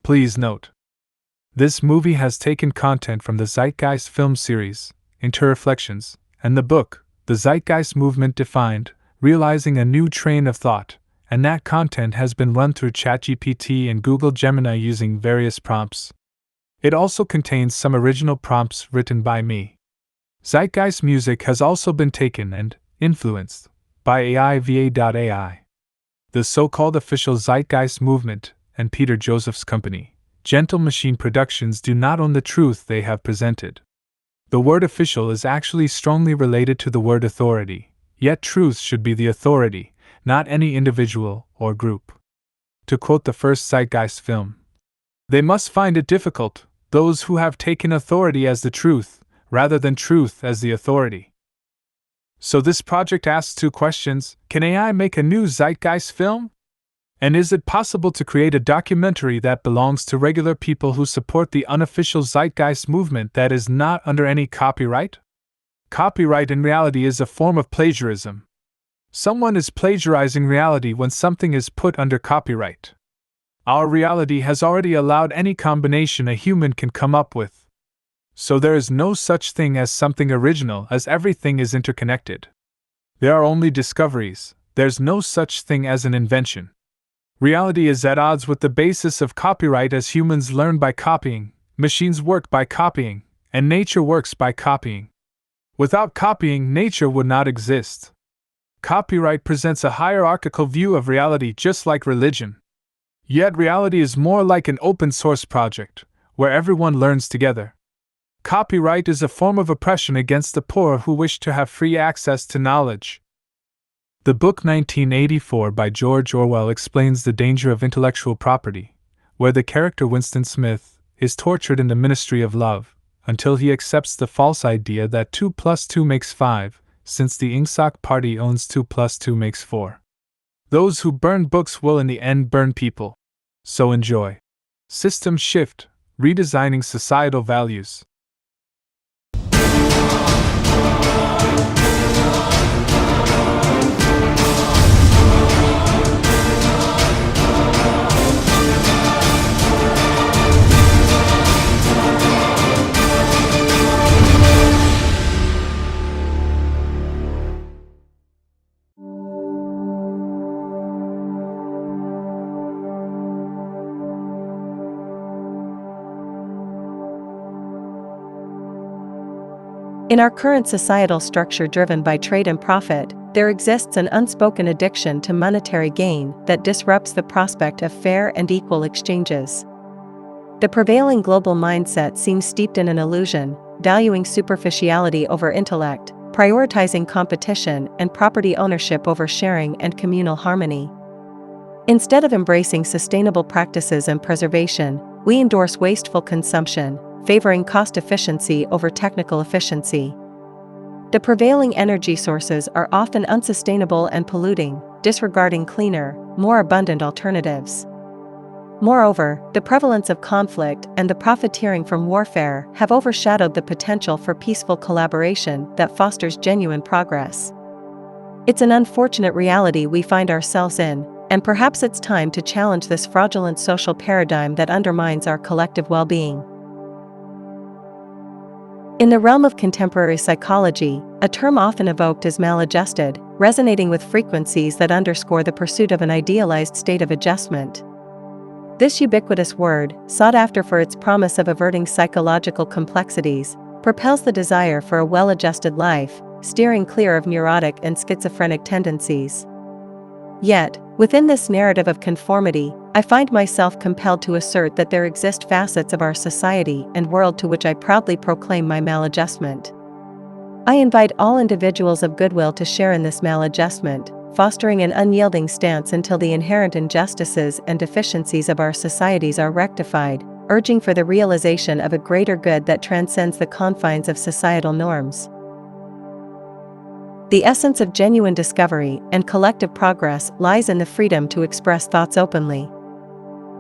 Please note, this movie has taken content from the Zeitgeist film series, Interreflections, and the book, The Zeitgeist Movement Defined, Realizing a New Train of Thought, and that content has been run through ChatGPT and Google Gemini using various prompts. It also contains some original prompts written by me. Zeitgeist music has also been taken and influenced by AIVA.ai. The so-called official Zeitgeist movement and Peter Joseph's company, Gentle Machine Productions, do not own the truth they have presented. The word official is actually strongly related to the word authority, yet truth should be the authority, not any individual or group. To quote the first Zeitgeist film, "They must find it difficult, those who have taken authority as the truth, rather than truth as the authority." So this project asks two questions: can AI make a new Zeitgeist film? And is it possible to create a documentary that belongs to regular people who support the unofficial Zeitgeist movement that is not under any copyright? Copyright in reality is a form of plagiarism. Someone is plagiarizing reality when something is put under copyright. Our reality has already allowed any combination a human can come up with. So there is no such thing as something original, as everything is interconnected. There are only discoveries, there's no such thing as an invention. Reality is at odds with the basis of copyright, as humans learn by copying, machines work by copying, and nature works by copying. Without copying, nature would not exist. Copyright presents a hierarchical view of reality, just like religion. Yet reality is more like an open source project, where everyone learns together. Copyright is a form of oppression against the poor who wish to have free access to knowledge. The book 1984 by George Orwell explains the danger of intellectual property, where the character Winston Smith is tortured in the ministry of love, until he accepts the false idea that 2 plus 2 makes 5, since the Ingsoc party owns 2 plus 2 makes 4. Those who burn books will in the end burn people. So enjoy. System Shift, Redesigning Societal Values. In our current societal structure driven by trade and profit, there exists an unspoken addiction to monetary gain that disrupts the prospect of fair and equal exchanges. The prevailing global mindset seems steeped in an illusion, valuing superficiality over intellect, prioritizing competition and property ownership over sharing and communal harmony. Instead of embracing sustainable practices and preservation, we endorse wasteful consumption, favoring cost efficiency over technical efficiency. The prevailing energy sources are often unsustainable and polluting, disregarding cleaner, more abundant alternatives. Moreover, the prevalence of conflict and the profiteering from warfare have overshadowed the potential for peaceful collaboration that fosters genuine progress. It's an unfortunate reality we find ourselves in, and perhaps it's time to challenge this fraudulent social paradigm that undermines our collective well-being. In the realm of contemporary psychology, a term often evoked is maladjusted, resonating with frequencies that underscore the pursuit of an idealized state of adjustment. This ubiquitous word, sought after for its promise of averting psychological complexities, propels the desire for a well-adjusted life, steering clear of neurotic and schizophrenic tendencies. Yet, within this narrative of conformity, I find myself compelled to assert that there exist facets of our society and world to which I proudly proclaim my maladjustment. I invite all individuals of goodwill to share in this maladjustment, fostering an unyielding stance until the inherent injustices and deficiencies of our societies are rectified, urging for the realization of a greater good that transcends the confines of societal norms. The essence of genuine discovery and collective progress lies in the freedom to express thoughts openly.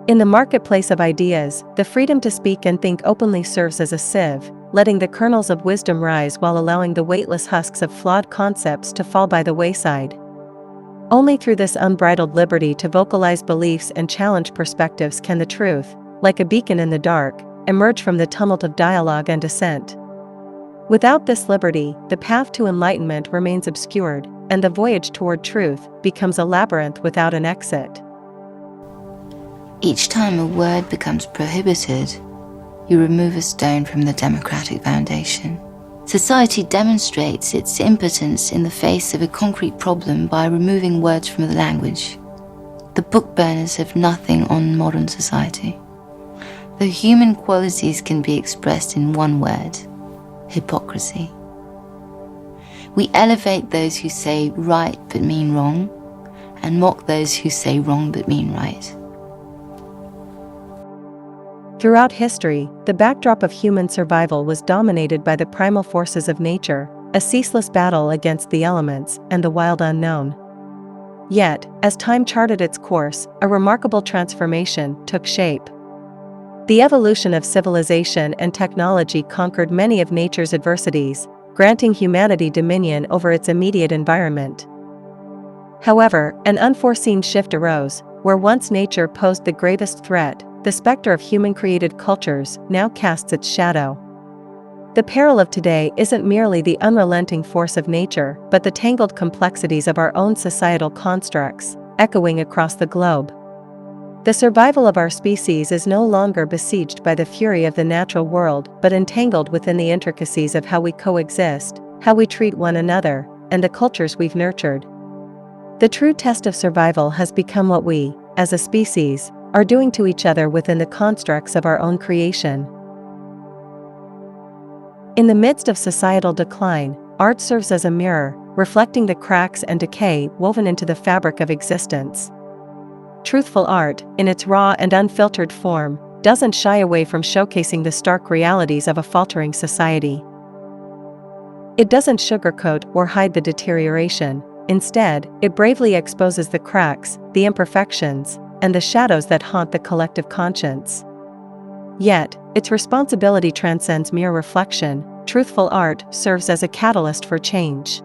In the marketplace of ideas, the freedom to speak and think openly serves as a sieve, letting the kernels of wisdom rise while allowing the weightless husks of flawed concepts to fall by the wayside. Only through this unbridled liberty to vocalize beliefs and challenge perspectives can the truth, like a beacon in the dark, emerge from the tumult of dialogue and dissent. Without this liberty, the path to enlightenment remains obscured, and the voyage toward truth becomes a labyrinth without an exit. Each time a word becomes prohibited, you remove a stone from the democratic foundation. Society demonstrates its impotence in the face of a concrete problem by removing words from the language. The book burners have nothing on modern society. The human qualities can be expressed in one word: hypocrisy. We elevate those who say right but mean wrong, and mock those who say wrong but mean right. Throughout history, the backdrop of human survival was dominated by the primal forces of nature, a ceaseless battle against the elements and the wild unknown. Yet, as time charted its course, a remarkable transformation took shape. The evolution of civilization and technology conquered many of nature's adversities, granting humanity dominion over its immediate environment. However, an unforeseen shift arose, where once nature posed the gravest threat, the specter of human-created cultures now casts its shadow. The peril of today isn't merely the unrelenting force of nature, but the tangled complexities of our own societal constructs, echoing across the globe. The survival of our species is no longer besieged by the fury of the natural world, but entangled within the intricacies of how we coexist, how we treat one another, and the cultures we've nurtured. The true test of survival has become what we, as a species, are doing to each other within the constructs of our own creation. In the midst of societal decline, art serves as a mirror, reflecting the cracks and decay woven into the fabric of existence. Truthful art, in its raw and unfiltered form, doesn't shy away from showcasing the stark realities of a faltering society. It doesn't sugarcoat or hide the deterioration. Instead, it bravely exposes the cracks, the imperfections, and the shadows that haunt the collective conscience. Yet, its responsibility transcends mere reflection. Truthful art serves as a catalyst for change.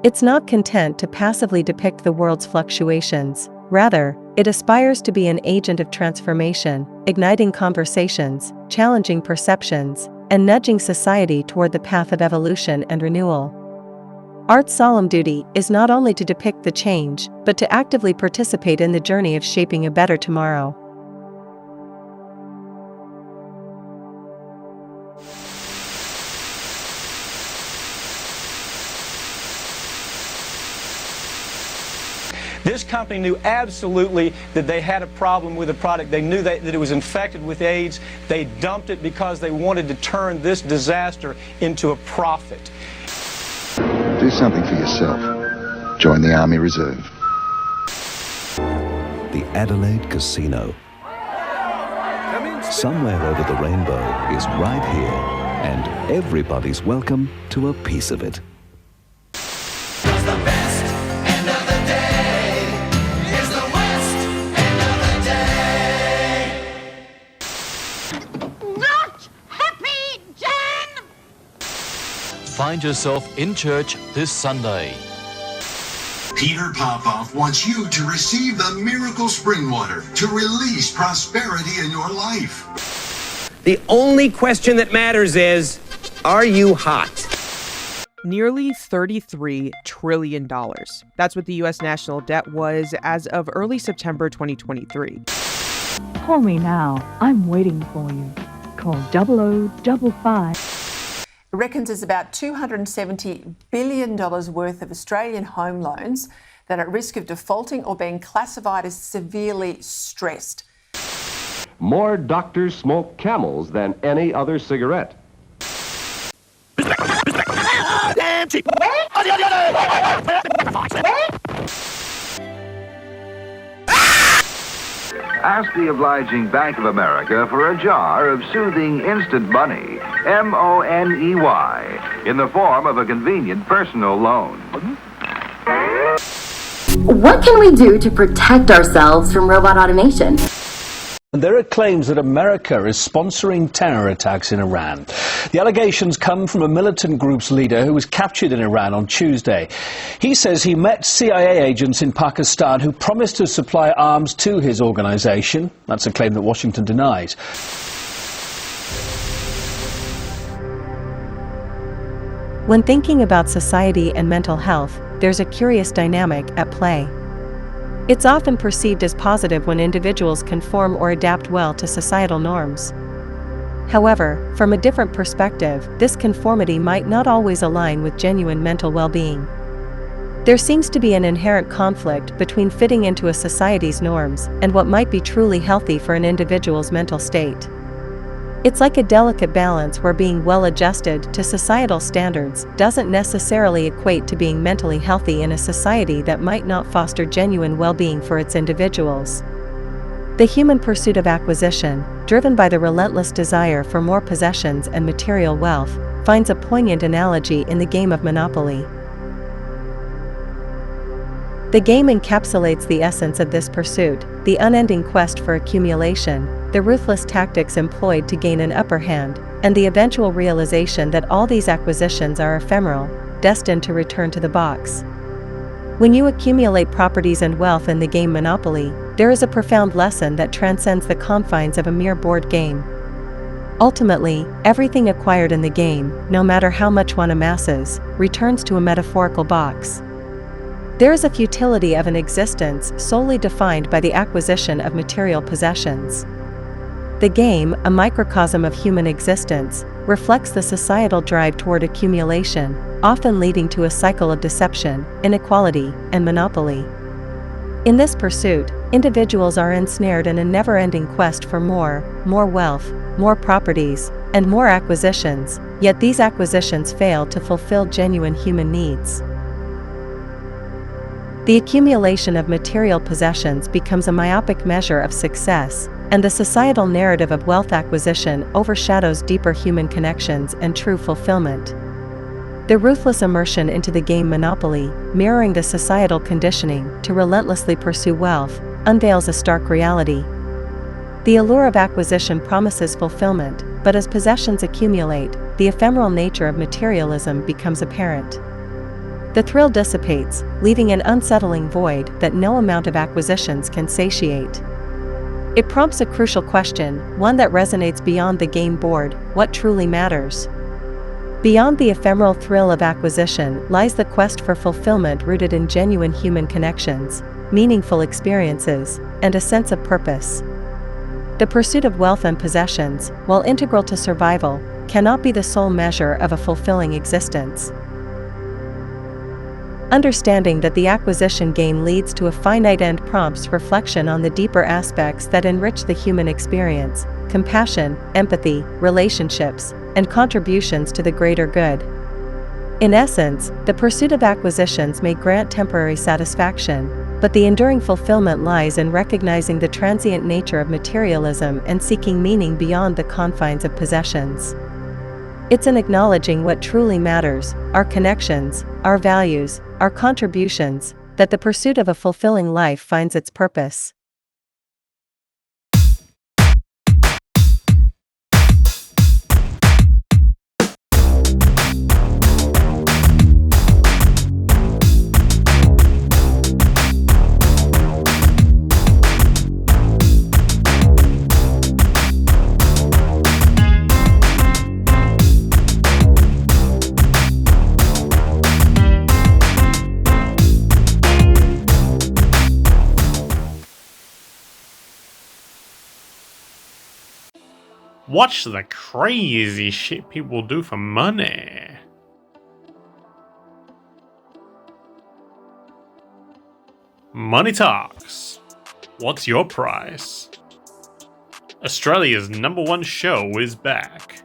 It's not content to passively depict the world's fluctuations. Rather, it aspires to be an agent of transformation, igniting conversations, challenging perceptions, and nudging society toward the path of evolution and renewal. Art's solemn duty is not only to depict the change, but to actively participate in the journey of shaping a better tomorrow. This company knew absolutely that they had a problem with the product. They knew that it was infected with AIDS. They dumped it because they wanted to turn this disaster into a profit. Do something for yourself. Join the Army Reserve. The Adelaide Casino. Somewhere over the rainbow is right here, and everybody's welcome to a piece of it. Find yourself in church this Sunday. Peter Popoff wants you to receive the miracle spring water to release prosperity in your life. The only question that matters is, are you hot? Nearly $33 trillion. That's what the U.S. national debt was as of early September 2023. Call me now. I'm waiting for you. Call 0055. It reckons there's about $270 billion worth of Australian home loans that are at risk of defaulting or being classified as severely stressed. More doctors smoke Camels than any other cigarette. Ask the obliging Bank of America for a jar of soothing instant money, M-O-N-E-Y, in the form of a convenient personal loan. What can we do to protect ourselves from robot automation? there are claims that America is sponsoring terror attacks in Iran. The allegations come from a militant group's leader who was captured in Iran on Tuesday. He says he met CIA agents in Pakistan who promised to supply arms to his organization. That's a claim that Washington denies. When thinking about society and mental health, there's a curious dynamic at play. It's often perceived as positive when individuals conform or adapt well to societal norms. However, from a different perspective, this conformity might not always align with genuine mental well-being. There seems to be an inherent conflict between fitting into a society's norms and what might be truly healthy for an individual's mental state. It's like a delicate balance where being well-adjusted to societal standards doesn't necessarily equate to being mentally healthy in a society that might not foster genuine well-being for its individuals. The human pursuit of acquisition, driven by the relentless desire for more possessions and material wealth, finds a poignant analogy in the game of Monopoly. The game encapsulates the essence of this pursuit, the unending quest for accumulation, the ruthless tactics employed to gain an upper hand, and the eventual realization that all these acquisitions are ephemeral, destined to return to the box. When you accumulate properties and wealth in the game Monopoly, there is a profound lesson that transcends the confines of a mere board game. Ultimately, everything acquired in the game, no matter how much one amasses, returns to a metaphorical box. There is a futility of an existence solely defined by the acquisition of material possessions. The game, a microcosm of human existence, reflects the societal drive toward accumulation, often leading to a cycle of deception, inequality, and monopoly. In this pursuit, individuals are ensnared in a never-ending quest for more wealth, more properties, and more acquisitions, yet these acquisitions fail to fulfill genuine human needs. The accumulation of material possessions becomes a myopic measure of success, and the societal narrative of wealth acquisition overshadows deeper human connections and true fulfillment. The ruthless immersion into the game Monopoly, mirroring the societal conditioning to relentlessly pursue wealth, unveils a stark reality. The allure of acquisition promises fulfillment, but as possessions accumulate, the ephemeral nature of materialism becomes apparent. The thrill dissipates, leaving an unsettling void that no amount of acquisitions can satiate. It prompts a crucial question, one that resonates beyond the game board: what truly matters? Beyond the ephemeral thrill of acquisition lies the quest for fulfillment rooted in genuine human connections, meaningful experiences, and a sense of purpose. The pursuit of wealth and possessions, while integral to survival, cannot be the sole measure of a fulfilling existence. Understanding that the acquisition game leads to a finite end prompts reflection on the deeper aspects that enrich the human experience: compassion, empathy, relationships, and contributions to the greater good. In essence, the pursuit of acquisitions may grant temporary satisfaction, but the enduring fulfillment lies in recognizing the transient nature of materialism and seeking meaning beyond the confines of possessions. It's in acknowledging what truly matters, our connections, our values, our contributions, that the pursuit of a fulfilling life finds its purpose. Watch the crazy shit people do for money. Money Talks. What's your price? Australia's #1 show is back.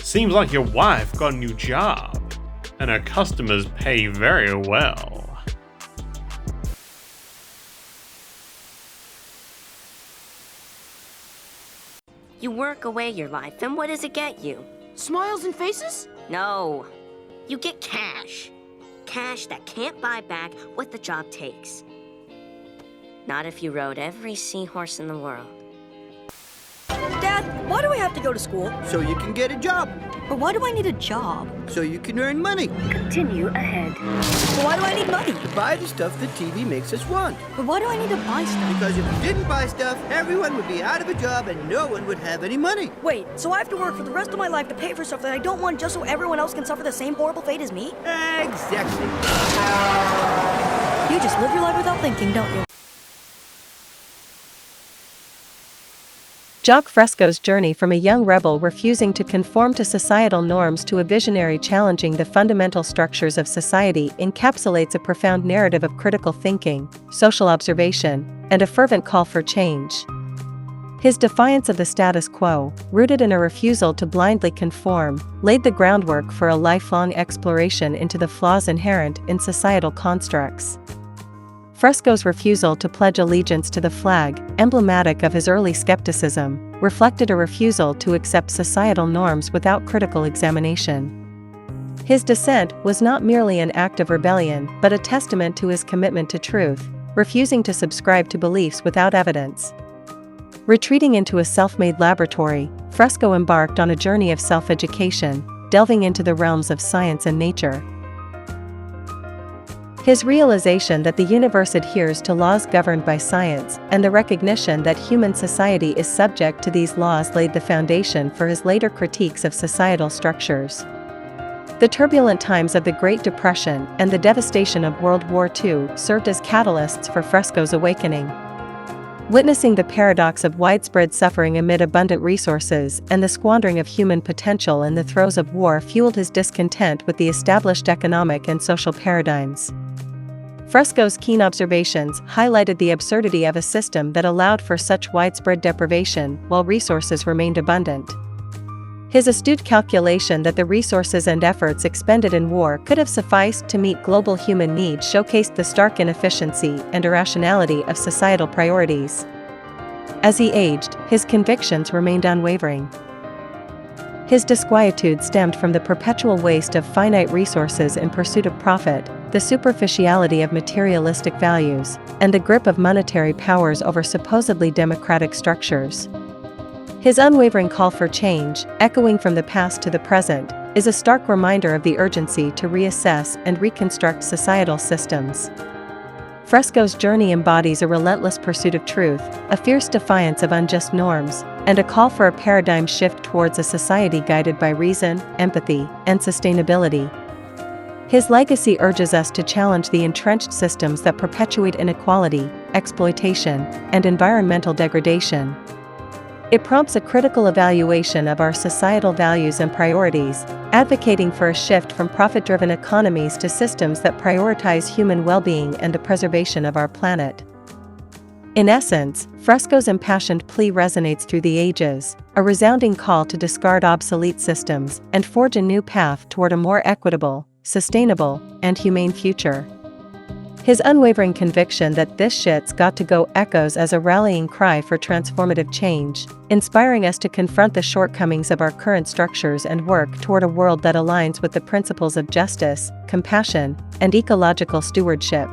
Seems like your wife got a new job, and her customers pay very well. You work away your life, and what does it get you? Smiles and faces? No. You get cash. Cash that can't buy back what the job takes. Not if you rode every seahorse in the world. Dad, why do I have to go to school? So you can get a job. But why do I need a job? So you can earn money. Continue ahead. But why do I need money? To buy the stuff that TV makes us want. But why do I need to buy stuff? Because if you didn't buy stuff, everyone would be out of a job and no one would have any money. Wait, so I have to work for the rest of my life to pay for stuff that I don't want just so everyone else can suffer the same horrible fate as me? Exactly. You just live your life without thinking, don't you? Jacques Fresco's journey from a young rebel refusing to conform to societal norms to a visionary challenging the fundamental structures of society encapsulates a profound narrative of critical thinking, social observation, and a fervent call for change. His defiance of the status quo, rooted in a refusal to blindly conform, laid the groundwork for a lifelong exploration into the flaws inherent in societal constructs. Fresco's refusal to pledge allegiance to the flag, emblematic of his early skepticism, reflected a refusal to accept societal norms without critical examination. His dissent was not merely an act of rebellion but a testament to his commitment to truth, refusing to subscribe to beliefs without evidence. Retreating into a self-made laboratory, Fresco embarked on a journey of self-education, delving into the realms of science and nature. His realization that the universe adheres to laws governed by science, and the recognition that human society is subject to these laws laid the foundation for his later critiques of societal structures. The turbulent times of the Great Depression and the devastation of World War II served as catalysts for Fresco's awakening. Witnessing the paradox of widespread suffering amid abundant resources and the squandering of human potential in the throes of war fueled his discontent with the established economic and social paradigms. Fresco's keen observations highlighted the absurdity of a system that allowed for such widespread deprivation while resources remained abundant. His astute calculation that the resources and efforts expended in war could have sufficed to meet global human needs showcased the stark inefficiency and irrationality of societal priorities. As he aged, his convictions remained unwavering. His disquietude stemmed from the perpetual waste of finite resources in pursuit of profit, the superficiality of materialistic values, and the grip of monetary powers over supposedly democratic structures. His unwavering call for change, echoing from the past to the present, is a stark reminder of the urgency to reassess and reconstruct societal systems. Fresco's journey embodies a relentless pursuit of truth, a fierce defiance of unjust norms, and a call for a paradigm shift towards a society guided by reason, empathy, and sustainability. His legacy urges us to challenge the entrenched systems that perpetuate inequality, exploitation, and environmental degradation. It prompts a critical evaluation of our societal values and priorities, advocating for a shift from profit-driven economies to systems that prioritize human well-being and the preservation of our planet. In essence, Fresco's impassioned plea resonates through the ages, a resounding call to discard obsolete systems and forge a new path toward a more equitable, sustainable, and humane future. His unwavering conviction that this shit's got to go echoes as a rallying cry for transformative change, inspiring us to confront the shortcomings of our current structures and work toward a world that aligns with the principles of justice, compassion, and ecological stewardship.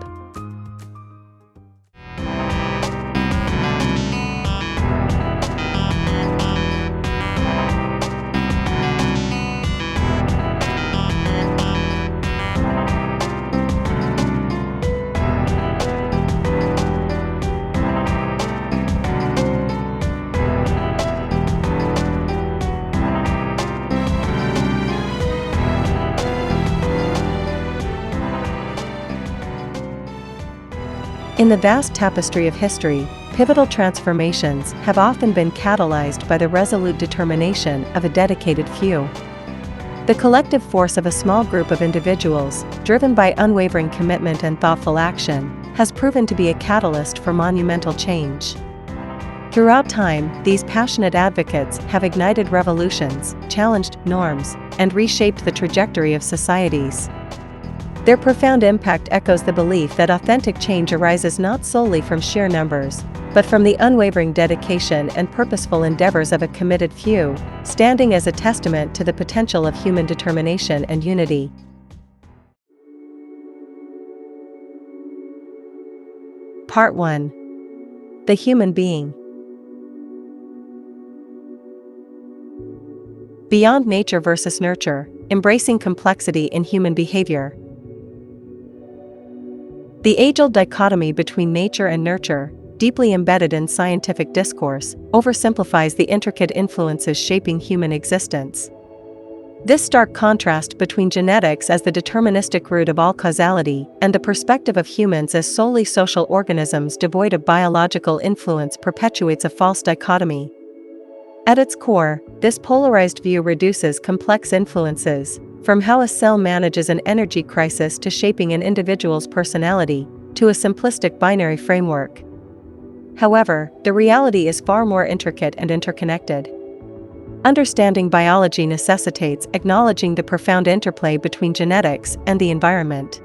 In the vast tapestry of history, pivotal transformations have often been catalyzed by the resolute determination of a dedicated few. The collective force of a small group of individuals, driven by unwavering commitment and thoughtful action, has proven to be a catalyst for monumental change. Throughout time, these passionate advocates have ignited revolutions, challenged norms, and reshaped the trajectory of societies. Their profound impact echoes the belief that authentic change arises not solely from sheer numbers, but from the unwavering dedication and purposeful endeavors of a committed few, standing as a testament to the potential of human determination and unity. Part 1. The Human Being. Beyond nature versus nurture, embracing complexity in human behavior. The age-old dichotomy between nature and nurture, deeply embedded in scientific discourse, oversimplifies the intricate influences shaping human existence. This stark contrast between genetics as the deterministic root of all causality and the perspective of humans as solely social organisms devoid of biological influence perpetuates a false dichotomy. At its core, this polarized view reduces complex influences, from how a cell manages an energy crisis to shaping an individual's personality, to a simplistic binary framework. However, the reality is far more intricate and interconnected. Understanding biology necessitates acknowledging the profound interplay between genetics and the environment.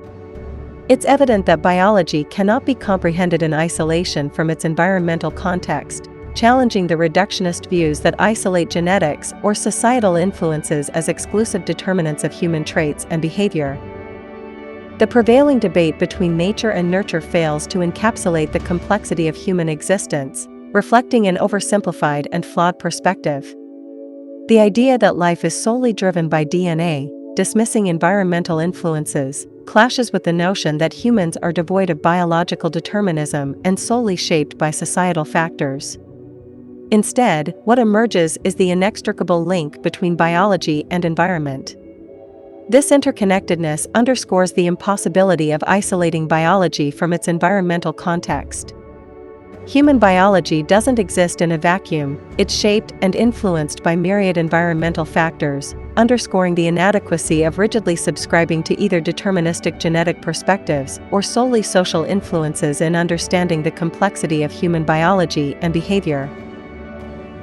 It's evident that biology cannot be comprehended in isolation from its environmental context, challenging the reductionist views that isolate genetics or societal influences as exclusive determinants of human traits and behavior. The prevailing debate between nature and nurture fails to encapsulate the complexity of human existence, reflecting an oversimplified and flawed perspective. The idea that life is solely driven by DNA, dismissing environmental influences, clashes with the notion that humans are devoid of biological determinism and solely shaped by societal factors. Instead, what emerges is the inextricable link between biology and environment. This interconnectedness underscores the impossibility of isolating biology from its environmental context. Human biology doesn't exist in a vacuum, it's shaped and influenced by myriad environmental factors, underscoring the inadequacy of rigidly subscribing to either deterministic genetic perspectives or solely social influences in understanding the complexity of human biology and behavior.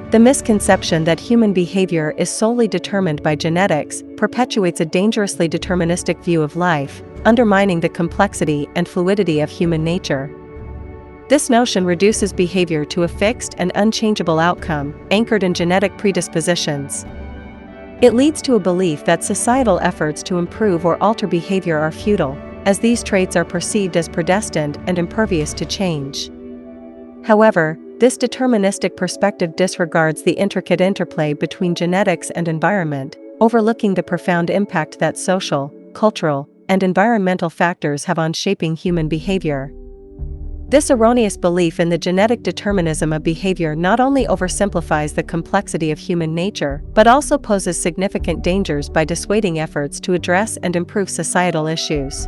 The misconception that human behavior is solely determined by genetics perpetuates a dangerously deterministic view of life, undermining the complexity and fluidity of human nature. This notion reduces behavior to a fixed and unchangeable outcome, anchored in genetic predispositions. It leads to a belief that societal efforts to improve or alter behavior are futile, as these traits are perceived as predestined and impervious to change. However, this deterministic perspective disregards the intricate interplay between genetics and environment, overlooking the profound impact that social, cultural, and environmental factors have on shaping human behavior. This erroneous belief in the genetic determinism of behavior not only oversimplifies the complexity of human nature, but also poses significant dangers by dissuading efforts to address and improve societal issues.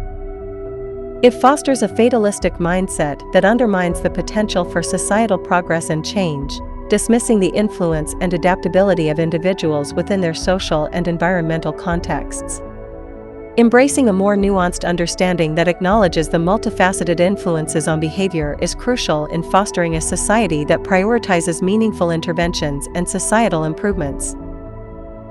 It fosters a fatalistic mindset that undermines the potential for societal progress and change, dismissing the influence and adaptability of individuals within their social and environmental contexts. Embracing a more nuanced understanding that acknowledges the multifaceted influences on behavior is crucial in fostering a society that prioritizes meaningful interventions and societal improvements.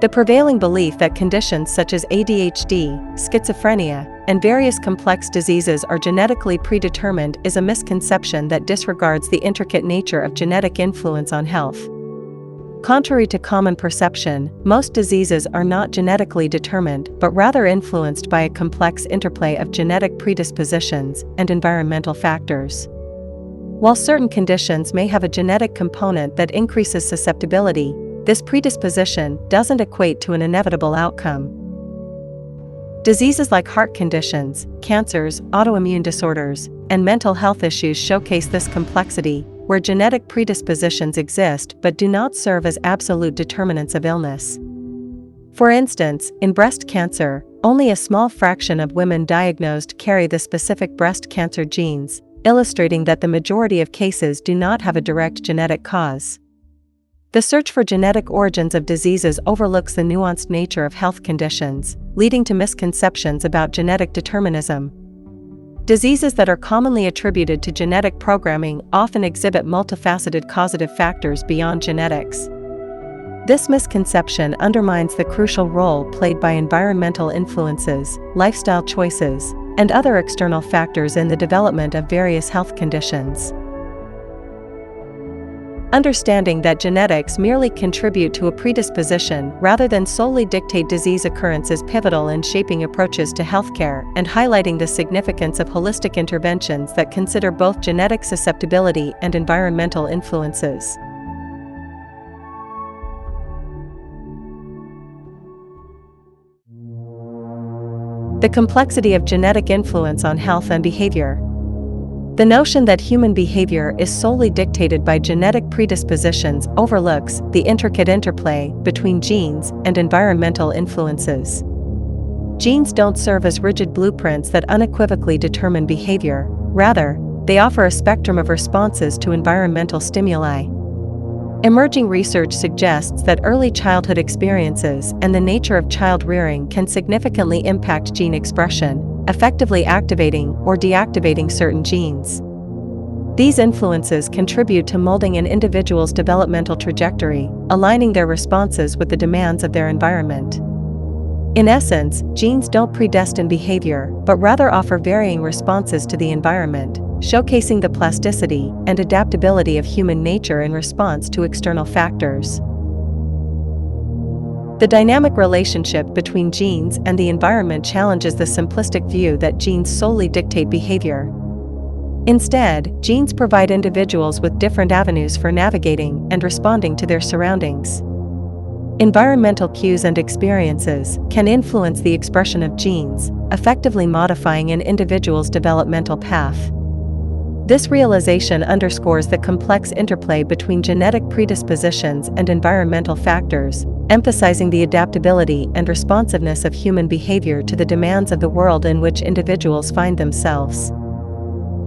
The prevailing belief that conditions such as ADHD, schizophrenia, and various complex diseases are genetically predetermined is a misconception that disregards the intricate nature of genetic influence on health. Contrary to common perception, most diseases are not genetically determined but rather influenced by a complex interplay of genetic predispositions and environmental factors. While certain conditions may have a genetic component that increases susceptibility, this predisposition doesn't equate to an inevitable outcome. Diseases like heart conditions, cancers, autoimmune disorders, and mental health issues showcase this complexity, where genetic predispositions exist but do not serve as absolute determinants of illness. For instance, in breast cancer, only a small fraction of women diagnosed carry the specific breast cancer genes, illustrating that the majority of cases do not have a direct genetic cause. The search for genetic origins of diseases overlooks the nuanced nature of health conditions, leading to misconceptions about genetic determinism. Diseases that are commonly attributed to genetic programming often exhibit multifaceted causative factors beyond genetics. This misconception undermines the crucial role played by environmental influences, lifestyle choices, and other external factors in the development of various health conditions. Understanding that genetics merely contribute to a predisposition rather than solely dictate disease occurrence is pivotal in shaping approaches to healthcare and highlighting the significance of holistic interventions that consider both genetic susceptibility and environmental influences. The complexity of genetic influence on health and behavior. The notion that human behavior is solely dictated by genetic predispositions overlooks the intricate interplay between genes and environmental influences. Genes don't serve as rigid blueprints that unequivocally determine behavior. Rather, they offer a spectrum of responses to environmental stimuli. Emerging research suggests that early childhood experiences and the nature of child rearing can significantly impact gene expression, effectively activating or deactivating certain genes. These influences contribute to molding an individual's developmental trajectory, aligning their responses with the demands of their environment. In essence, genes don't predestine behavior, but rather offer varying responses to the environment, showcasing the plasticity and adaptability of human nature in response to external factors. The dynamic relationship between genes and the environment challenges the simplistic view that genes solely dictate behavior. Instead, genes provide individuals with different avenues for navigating and responding to their surroundings. Environmental cues and experiences can influence the expression of genes, effectively modifying an individual's developmental path. This realization underscores the complex interplay between genetic predispositions and environmental factors, emphasizing the adaptability and responsiveness of human behavior to the demands of the world in which individuals find themselves.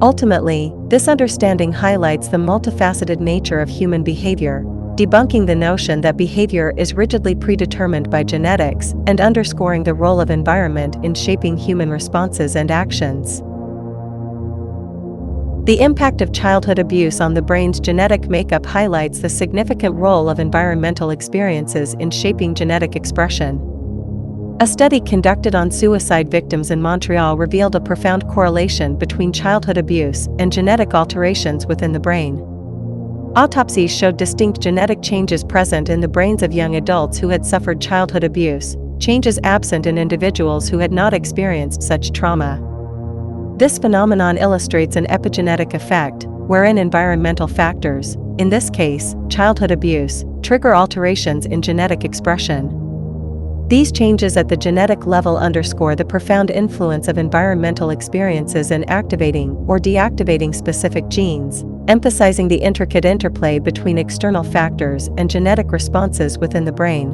Ultimately, this understanding highlights the multifaceted nature of human behavior, debunking the notion that behavior is rigidly predetermined by genetics and underscoring the role of environment in shaping human responses and actions. The impact of childhood abuse on the brain's genetic makeup highlights the significant role of environmental experiences in shaping genetic expression. A study conducted on suicide victims in Montreal revealed a profound correlation between childhood abuse and genetic alterations within the brain. Autopsies showed distinct genetic changes present in the brains of young adults who had suffered childhood abuse, changes absent in individuals who had not experienced such trauma. This phenomenon illustrates an epigenetic effect, wherein environmental factors, in this case, childhood abuse, trigger alterations in genetic expression. These changes at the genetic level underscore the profound influence of environmental experiences in activating or deactivating specific genes, emphasizing the intricate interplay between external factors and genetic responses within the brain.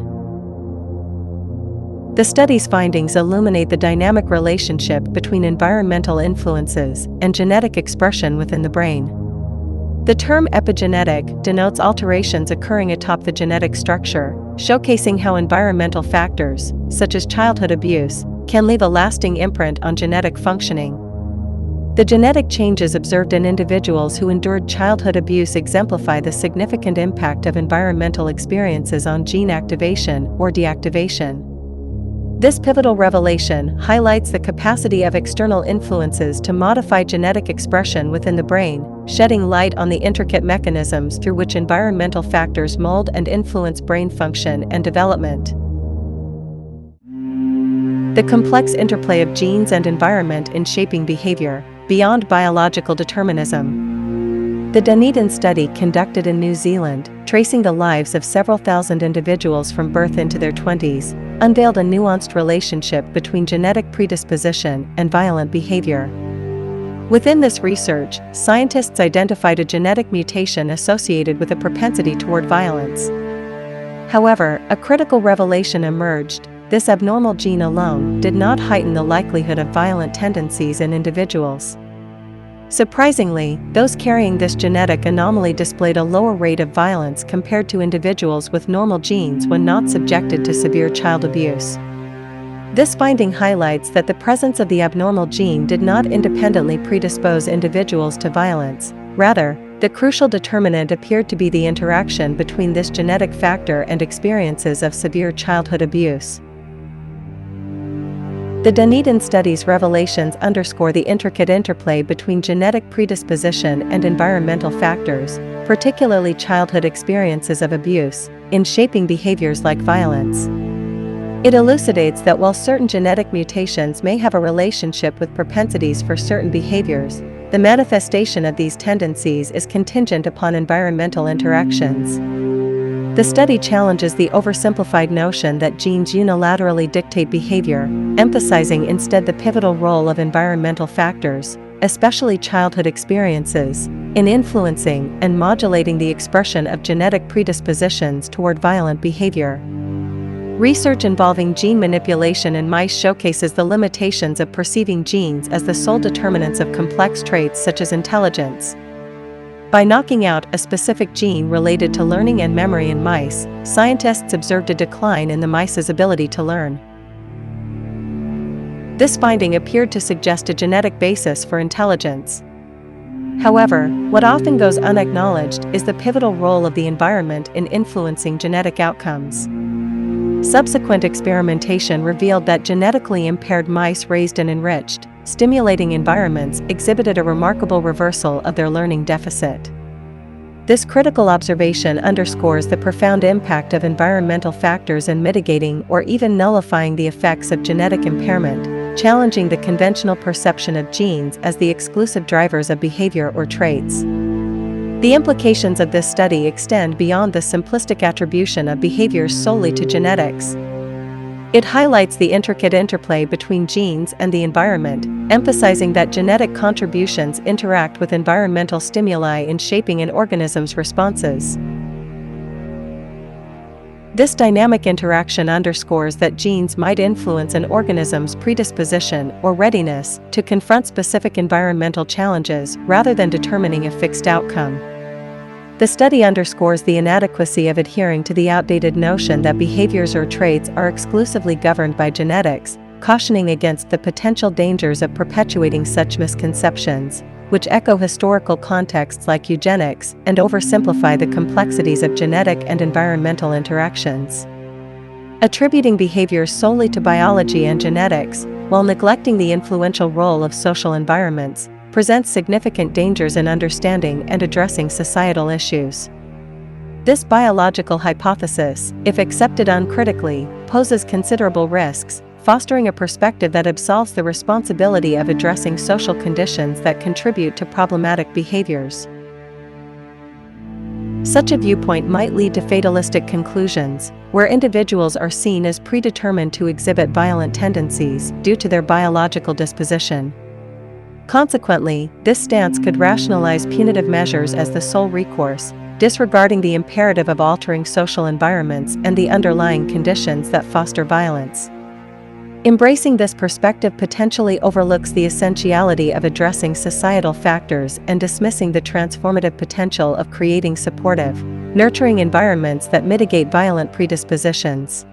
The study's findings illuminate the dynamic relationship between environmental influences and genetic expression within the brain. The term epigenetic denotes alterations occurring atop the genetic structure, showcasing how environmental factors, such as childhood abuse, can leave a lasting imprint on genetic functioning. The genetic changes observed in individuals who endured childhood abuse exemplify the significant impact of environmental experiences on gene activation or deactivation. This pivotal revelation highlights the capacity of external influences to modify genetic expression within the brain, shedding light on the intricate mechanisms through which environmental factors mold and influence brain function and development. The complex interplay of genes and environment in shaping behavior, beyond biological determinism. The Dunedin study conducted in New Zealand, tracing the lives of several thousand individuals from birth into their 20s, unveiled a nuanced relationship between genetic predisposition and violent behavior. Within this research, scientists identified a genetic mutation associated with a propensity toward violence. However, a critical revelation emerged: this abnormal gene alone did not heighten the likelihood of violent tendencies in individuals. Surprisingly, those carrying this genetic anomaly displayed a lower rate of violence compared to individuals with normal genes when not subjected to severe child abuse. This finding highlights that the presence of the abnormal gene did not independently predispose individuals to violence. Rather, the crucial determinant appeared to be the interaction between this genetic factor and experiences of severe childhood abuse. The Dunedin study's revelations underscore the intricate interplay between genetic predisposition and environmental factors, particularly childhood experiences of abuse, in shaping behaviors like violence. It elucidates that while certain genetic mutations may have a relationship with propensities for certain behaviors, the manifestation of these tendencies is contingent upon environmental interactions. The study challenges the oversimplified notion that genes unilaterally dictate behavior, emphasizing instead the pivotal role of environmental factors, especially childhood experiences, in influencing and modulating the expression of genetic predispositions toward violent behavior. Research involving gene manipulation in mice showcases the limitations of perceiving genes as the sole determinants of complex traits such as intelligence. By knocking out a specific gene related to learning and memory in mice, scientists observed a decline in the mice's ability to learn. This finding appeared to suggest a genetic basis for intelligence. However, what often goes unacknowledged is the pivotal role of the environment in influencing genetic outcomes. Subsequent experimentation revealed that genetically impaired mice raised in enriched, stimulating environments exhibited a remarkable reversal of their learning deficit. This critical observation underscores the profound impact of environmental factors in mitigating or even nullifying the effects of genetic impairment, challenging the conventional perception of genes as the exclusive drivers of behavior or traits. The implications of this study extend beyond the simplistic attribution of behaviors solely to genetics. It highlights the intricate interplay between genes and the environment, emphasizing that genetic contributions interact with environmental stimuli in shaping an organism's responses. This dynamic interaction underscores that genes might influence an organism's predisposition or readiness to confront specific environmental challenges rather than determining a fixed outcome. The study underscores the inadequacy of adhering to the outdated notion that behaviors or traits are exclusively governed by genetics, cautioning against the potential dangers of perpetuating such misconceptions, which echo historical contexts like eugenics and oversimplify the complexities of genetic and environmental interactions. Attributing behaviors solely to biology and genetics, while neglecting the influential role of social environments, presents significant dangers in understanding and addressing societal issues. This biological hypothesis, if accepted uncritically, poses considerable risks, fostering a perspective that absolves the responsibility of addressing social conditions that contribute to problematic behaviors. Such a viewpoint might lead to fatalistic conclusions, where individuals are seen as predetermined to exhibit violent tendencies due to their biological disposition. Consequently, this stance could rationalize punitive measures as the sole recourse, disregarding the imperative of altering social environments and the underlying conditions that foster violence. Embracing this perspective potentially overlooks the essentiality of addressing societal factors and dismissing the transformative potential of creating supportive, nurturing environments that mitigate violent predispositions.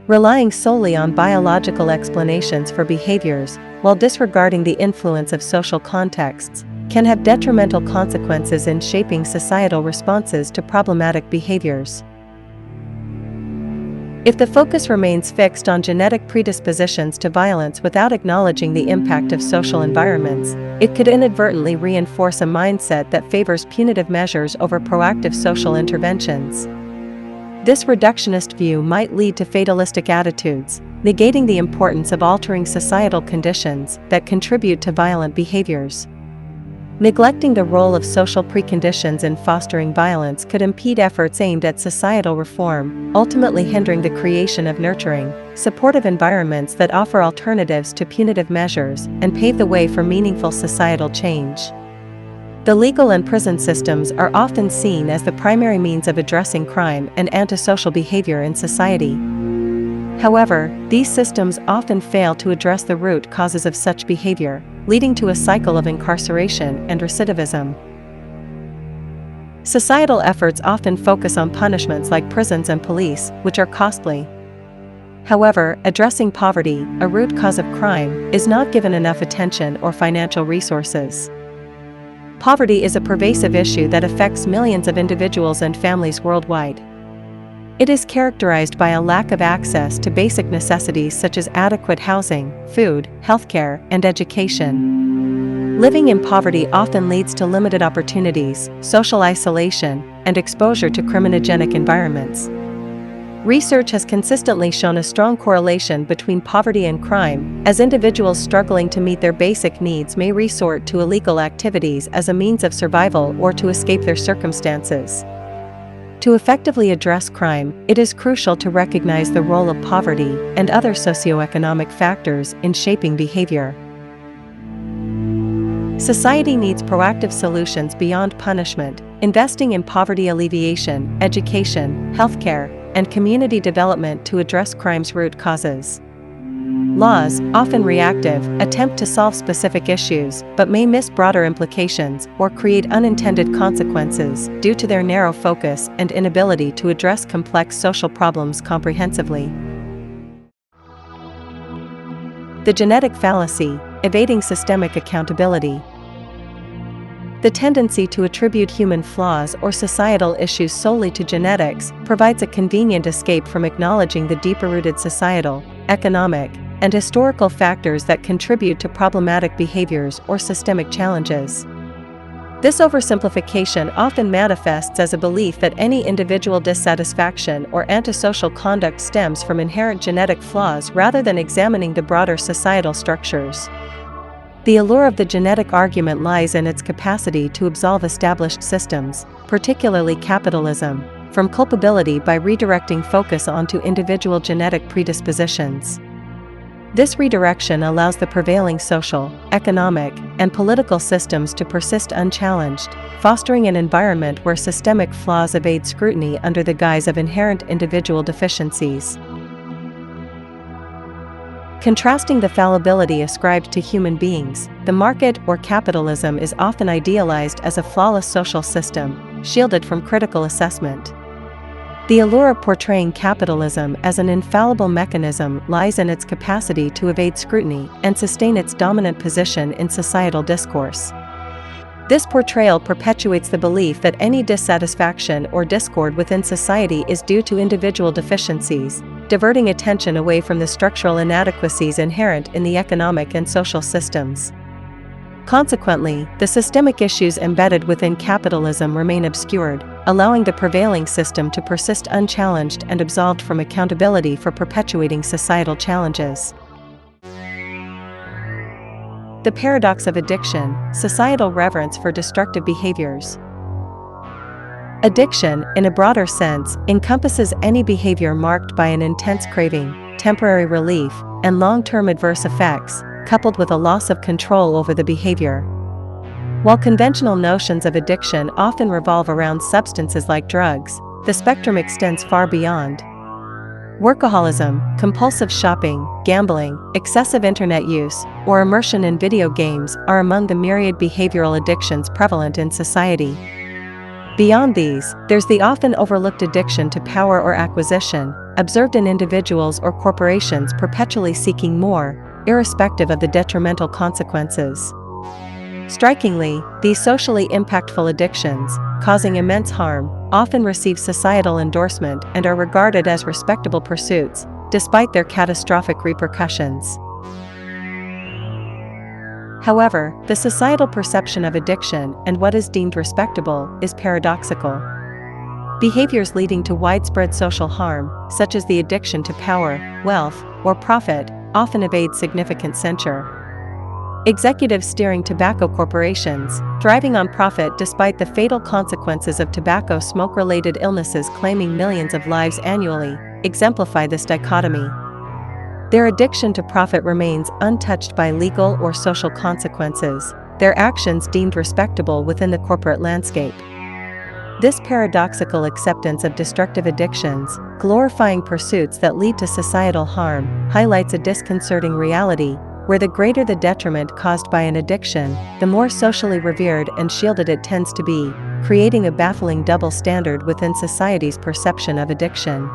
Relying solely on biological explanations for behaviors, while disregarding the influence of social contexts, can have detrimental consequences in shaping societal responses to problematic behaviors. If the focus remains fixed on genetic predispositions to violence without acknowledging the impact of social environments, it could inadvertently reinforce a mindset that favors punitive measures over proactive social interventions. This reductionist view might lead to fatalistic attitudes, negating the importance of altering societal conditions that contribute to violent behaviors. Neglecting the role of social preconditions in fostering violence could impede efforts aimed at societal reform, ultimately hindering the creation of nurturing, supportive environments that offer alternatives to punitive measures and pave the way for meaningful societal change. The legal and prison systems are often seen as the primary means of addressing crime and antisocial behavior in society. However, these systems often fail to address the root causes of such behavior, leading to a cycle of incarceration and recidivism. Societal efforts often focus on punishments like prisons and police, which are costly. However, addressing poverty, a root cause of crime, is not given enough attention or financial resources. Poverty is a pervasive issue that affects millions of individuals and families worldwide. It is characterized by a lack of access to basic necessities such as adequate housing, food, healthcare, and education. Living in poverty often leads to limited opportunities, social isolation, and exposure to criminogenic environments. Research has consistently shown a strong correlation between poverty and crime, as individuals struggling to meet their basic needs may resort to illegal activities as a means of survival or to escape their circumstances. To effectively address crime, it is crucial to recognize the role of poverty and other socioeconomic factors in shaping behavior. Society needs proactive solutions beyond punishment, investing in poverty alleviation, education, healthcare, and community development to address crime's root causes. Laws, often reactive, attempt to solve specific issues, but may miss broader implications or create unintended consequences due to their narrow focus and inability to address complex social problems comprehensively. The genetic fallacy, evading systemic accountability. The tendency to attribute human flaws or societal issues solely to genetics provides a convenient escape from acknowledging the deeper-rooted societal, economic, and historical factors that contribute to problematic behaviors or systemic challenges. This oversimplification often manifests as a belief that any individual dissatisfaction or antisocial conduct stems from inherent genetic flaws rather than examining the broader societal structures. The allure of the genetic argument lies in its capacity to absolve established systems, particularly capitalism, from culpability by redirecting focus onto individual genetic predispositions. This redirection allows the prevailing social, economic, and political systems to persist unchallenged, fostering an environment where systemic flaws evade scrutiny under the guise of inherent individual deficiencies. Contrasting the fallibility ascribed to human beings, the market or capitalism is often idealized as a flawless social system, shielded from critical assessment. The allure of portraying capitalism as an infallible mechanism lies in its capacity to evade scrutiny and sustain its dominant position in societal discourse. This portrayal perpetuates the belief that any dissatisfaction or discord within society is due to individual deficiencies, diverting attention away from the structural inadequacies inherent in the economic and social systems. Consequently, the systemic issues embedded within capitalism remain obscured, allowing the prevailing system to persist unchallenged and absolved from accountability for perpetuating societal challenges. The paradox of addiction, societal reverence for destructive behaviors. Addiction, in a broader sense, encompasses any behavior marked by an intense craving, temporary relief, and long-term adverse effects, coupled with a loss of control over the behavior. While conventional notions of addiction often revolve around substances like drugs, the spectrum extends far beyond. Workaholism, compulsive shopping, gambling, excessive internet use, or immersion in video games are among the myriad behavioral addictions prevalent in society. Beyond these, there's the often overlooked addiction to power or acquisition, observed in individuals or corporations perpetually seeking more, irrespective of the detrimental consequences. Strikingly, these socially impactful addictions, causing immense harm, often receive societal endorsement and are regarded as respectable pursuits, despite their catastrophic repercussions. However, the societal perception of addiction and what is deemed respectable is paradoxical. Behaviors leading to widespread social harm, such as the addiction to power, wealth, or profit, often evade significant censure. Executives steering tobacco corporations, thriving on profit despite the fatal consequences of tobacco smoke-related illnesses claiming millions of lives annually, exemplify this dichotomy. Their addiction to profit remains untouched by legal or social consequences, their actions deemed respectable within the corporate landscape. This paradoxical acceptance of destructive addictions, glorifying pursuits that lead to societal harm, highlights a disconcerting reality, where the greater the detriment caused by an addiction, the more socially revered and shielded it tends to be, creating a baffling double standard within society's perception of addiction.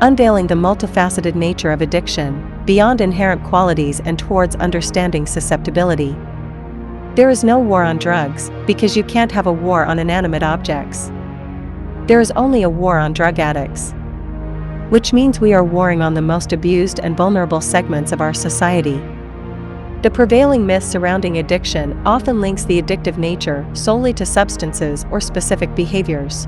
Unveiling the multifaceted nature of addiction, beyond inherent qualities and towards understanding susceptibility. There is no war on drugs, because you can't have a war on inanimate objects. There is only a war on drug addicts. Which means we are warring on the most abused and vulnerable segments of our society. The prevailing myth surrounding addiction often links the addictive nature solely to substances or specific behaviors.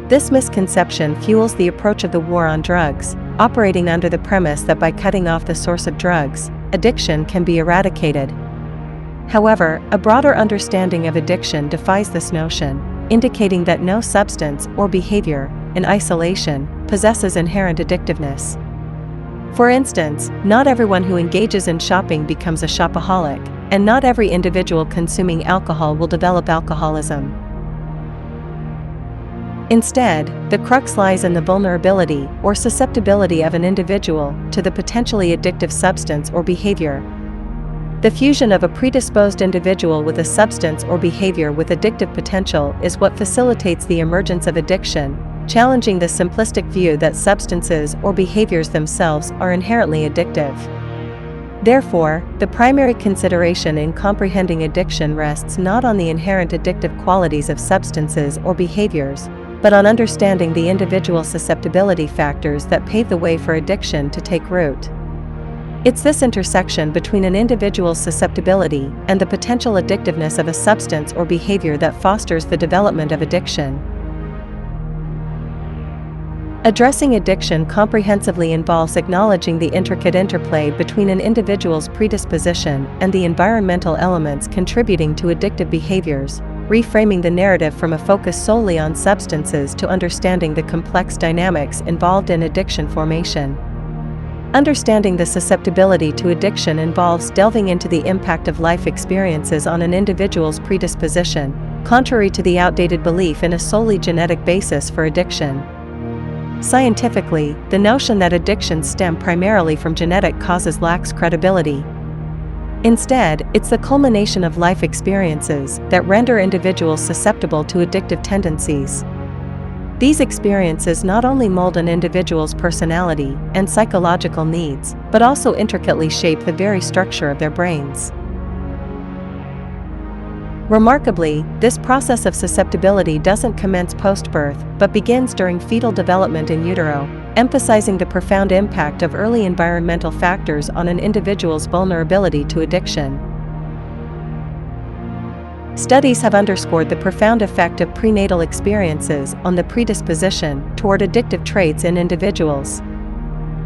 This misconception fuels the approach of the war on drugs, operating under the premise that by cutting off the source of drugs, addiction can be eradicated. However, a broader understanding of addiction defies this notion, indicating that no substance or behavior, in isolation, possesses inherent addictiveness. For instance, not everyone who engages in shopping becomes a shopaholic, and not every individual consuming alcohol will develop alcoholism. Instead, the crux lies in the vulnerability or susceptibility of an individual to the potentially addictive substance or behavior. The fusion of a predisposed individual with a substance or behavior with addictive potential is what facilitates the emergence of addiction, challenging the simplistic view that substances or behaviors themselves are inherently addictive. Therefore, the primary consideration in comprehending addiction rests not on the inherent addictive qualities of substances or behaviors, but on understanding the individual susceptibility factors that pave the way for addiction to take root. It's this intersection between an individual's susceptibility and the potential addictiveness of a substance or behavior that fosters the development of addiction. Addressing addiction comprehensively involves acknowledging the intricate interplay between an individual's predisposition and the environmental elements contributing to addictive behaviors, reframing the narrative from a focus solely on substances to understanding the complex dynamics involved in addiction formation. Understanding the susceptibility to addiction involves delving into the impact of life experiences on an individual's predisposition, contrary to the outdated belief in a solely genetic basis for addiction. Scientifically, the notion that addictions stem primarily from genetic causes lacks credibility. Instead, it's the culmination of life experiences that render individuals susceptible to addictive tendencies. These experiences not only mold an individual's personality and psychological needs, but also intricately shape the very structure of their brains. Remarkably, this process of susceptibility doesn't commence post-birth, but begins during fetal development in utero, emphasizing the profound impact of early environmental factors on an individual's vulnerability to addiction. Studies have underscored the profound effect of prenatal experiences on the predisposition toward addictive traits in individuals.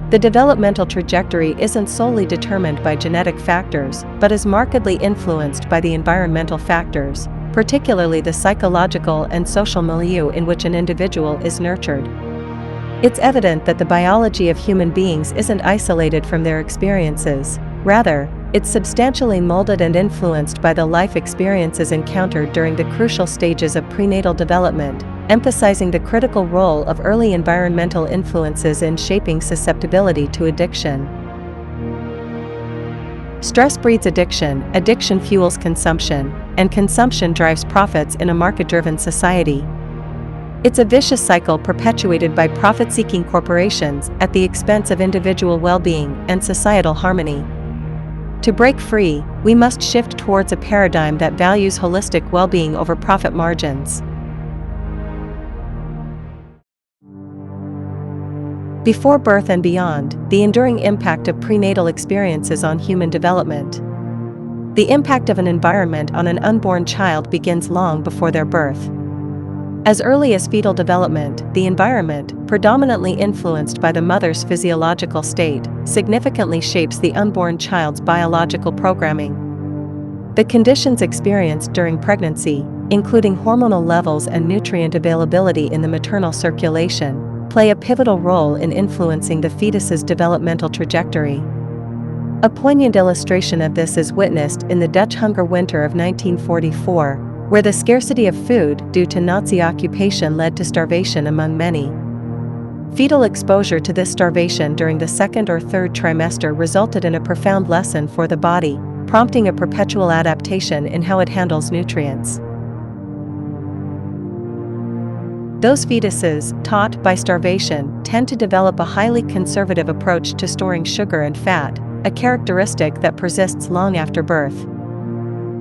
The developmental trajectory isn't solely determined by genetic factors, but is markedly influenced by the environmental factors, particularly the psychological and social milieu in which an individual is nurtured. It's evident that the biology of human beings isn't isolated from their experiences. Rather, it's substantially molded and influenced by the life experiences encountered during the crucial stages of prenatal development, emphasizing the critical role of early environmental influences in shaping susceptibility to addiction. Stress breeds addiction, addiction fuels consumption, and consumption drives profits in a market-driven society. It's a vicious cycle perpetuated by profit-seeking corporations at the expense of individual well-being and societal harmony. To break free, we must shift towards a paradigm that values holistic well-being over profit margins. Before birth and beyond, the enduring impact of prenatal experiences on human development. The impact of an environment on an unborn child begins long before their birth. As early as fetal development, the environment, predominantly influenced by the mother's physiological state, significantly shapes the unborn child's biological programming. The conditions experienced during pregnancy, including hormonal levels and nutrient availability in the maternal circulation, play a pivotal role in influencing the fetus's developmental trajectory. A poignant illustration of this is witnessed in the Dutch hunger winter of 1944, where the scarcity of food due to Nazi occupation led to starvation among many. Fetal exposure to this starvation during the second or third trimester resulted in a profound lesson for the body, prompting a perpetual adaptation in how it handles nutrients. Those fetuses, taught by starvation, tend to develop a highly conservative approach to storing sugar and fat, a characteristic that persists long after birth.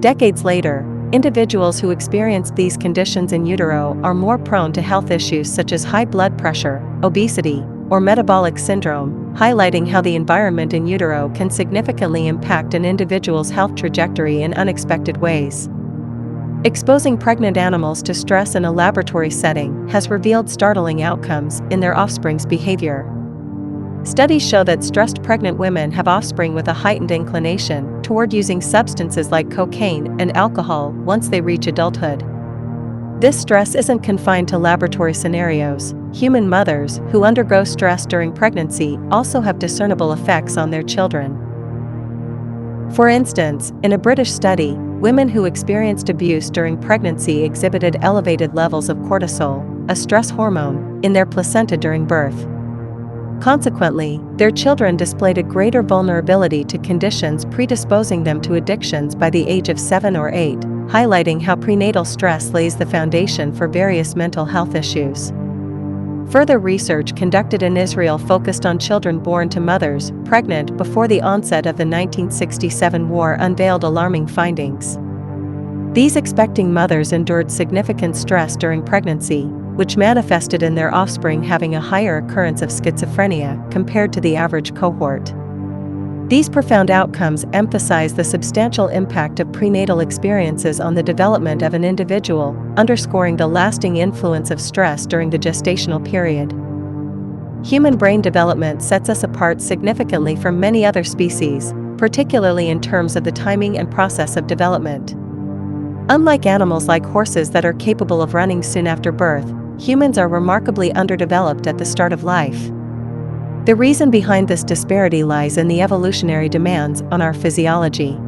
Decades later, individuals who experienced these conditions in utero are more prone to health issues such as high blood pressure, obesity, or metabolic syndrome, highlighting how the environment in utero can significantly impact an individual's health trajectory in unexpected ways. Exposing pregnant animals to stress in a laboratory setting has revealed startling outcomes in their offspring's behavior. Studies show that stressed pregnant women have offspring with a heightened inclination toward using substances like cocaine and alcohol once they reach adulthood. This stress isn't confined to laboratory scenarios. Human mothers who undergo stress during pregnancy also have discernible effects on their children. For instance, in a British study, women who experienced abuse during pregnancy exhibited elevated levels of cortisol, a stress hormone, in their placenta during birth. Consequently, their children displayed a greater vulnerability to conditions predisposing them to addictions by the age of 7 or 8, highlighting how prenatal stress lays the foundation for various mental health issues. Further research conducted in Israel focused on children born to mothers pregnant before the onset of the 1967 war unveiled alarming findings. These expecting mothers endured significant stress during pregnancy, which manifested in their offspring having a higher occurrence of schizophrenia compared to the average cohort. These profound outcomes emphasize the substantial impact of prenatal experiences on the development of an individual, underscoring the lasting influence of stress during the gestational period. Human brain development sets us apart significantly from many other species, particularly in terms of the timing and process of development. Unlike animals like horses that are capable of running soon after birth, humans are remarkably underdeveloped at the start of life. The reason behind this disparity lies in the evolutionary demands on our physiology.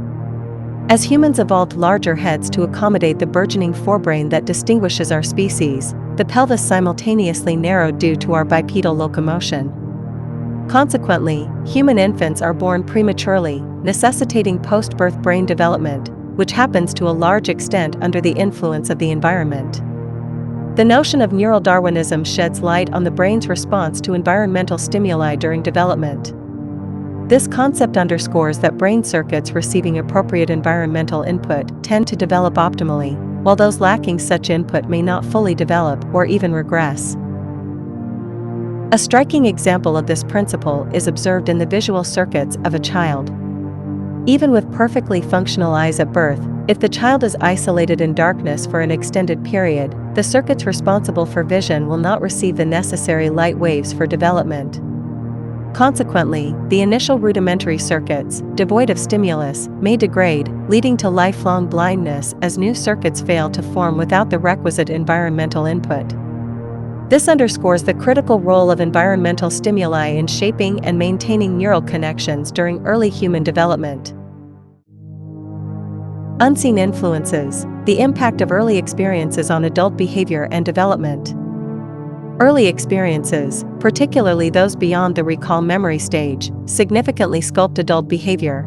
As humans evolved larger heads to accommodate the burgeoning forebrain that distinguishes our species, the pelvis simultaneously narrowed due to our bipedal locomotion. Consequently, human infants are born prematurely, necessitating post-birth brain development, which happens to a large extent under the influence of the environment. The notion of neural Darwinism sheds light on the brain's response to environmental stimuli during development. This concept underscores that brain circuits receiving appropriate environmental input tend to develop optimally, while those lacking such input may not fully develop or even regress. A striking example of this principle is observed in the visual circuits of a child. Even with perfectly functional eyes at birth, if the child is isolated in darkness for an extended period, the circuits responsible for vision will not receive the necessary light waves for development. Consequently, the initial rudimentary circuits, devoid of stimulus, may degrade, leading to lifelong blindness as new circuits fail to form without the requisite environmental input. This underscores the critical role of environmental stimuli in shaping and maintaining neural connections during early human development. Unseen influences: the impact of early experiences on adult behavior and development. Early experiences, particularly those beyond the recall memory stage, significantly sculpt adult behavior.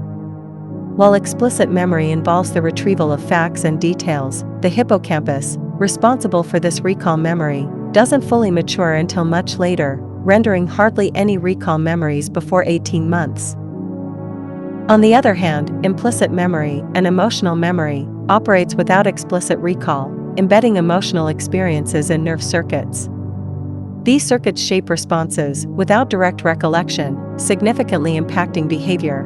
While explicit memory involves the retrieval of facts and details, the hippocampus, responsible for this recall memory, doesn't fully mature until much later, rendering hardly any recall memories before 18 months. On the other hand, implicit memory and emotional memory operates without explicit recall, embedding emotional experiences in nerve circuits. These circuits shape responses without direct recollection, significantly impacting behavior.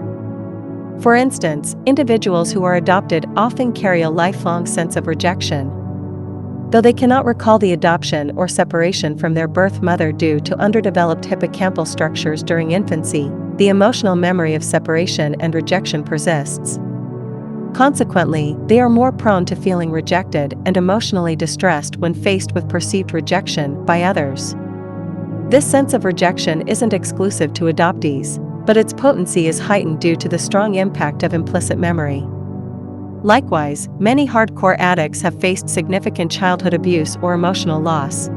For instance, individuals who are adopted often carry a lifelong sense of rejection. Though they cannot recall the adoption or separation from their birth mother due to underdeveloped hippocampal structures during infancy, the emotional memory of separation and rejection persists. Consequently, they are more prone to feeling rejected and emotionally distressed when faced with perceived rejection by others. This sense of rejection isn't exclusive to adoptees, but its potency is heightened due to the strong impact of implicit memory. Likewise, many hardcore addicts have faced significant childhood abuse or emotional loss.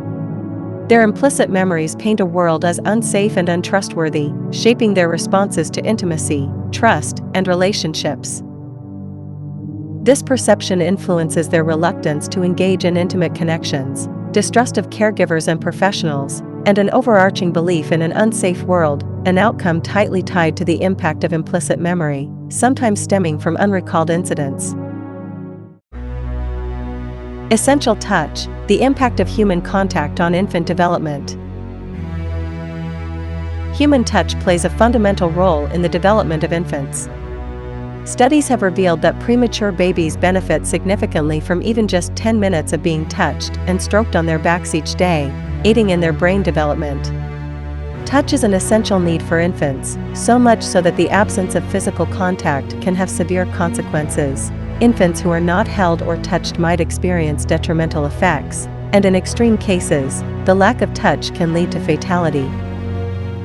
Their implicit memories paint a world as unsafe and untrustworthy, shaping their responses to intimacy, trust, and relationships. This perception influences their reluctance to engage in intimate connections, distrust of caregivers and professionals, and an overarching belief in an unsafe world, an outcome tightly tied to the impact of implicit memory, sometimes stemming from unrecalled incidents. Essential touch: the impact of human contact on infant development. human touch plays a fundamental role in the development of infants. Studies have revealed that premature babies benefit significantly from even just 10 minutes of being touched and stroked on their backs each day, aiding in their brain development. Touch is an essential need for infants, so much so that the absence of physical contact can have severe consequences. Infants who are not held or touched might experience detrimental effects, and in extreme cases, the lack of touch can lead to fatality.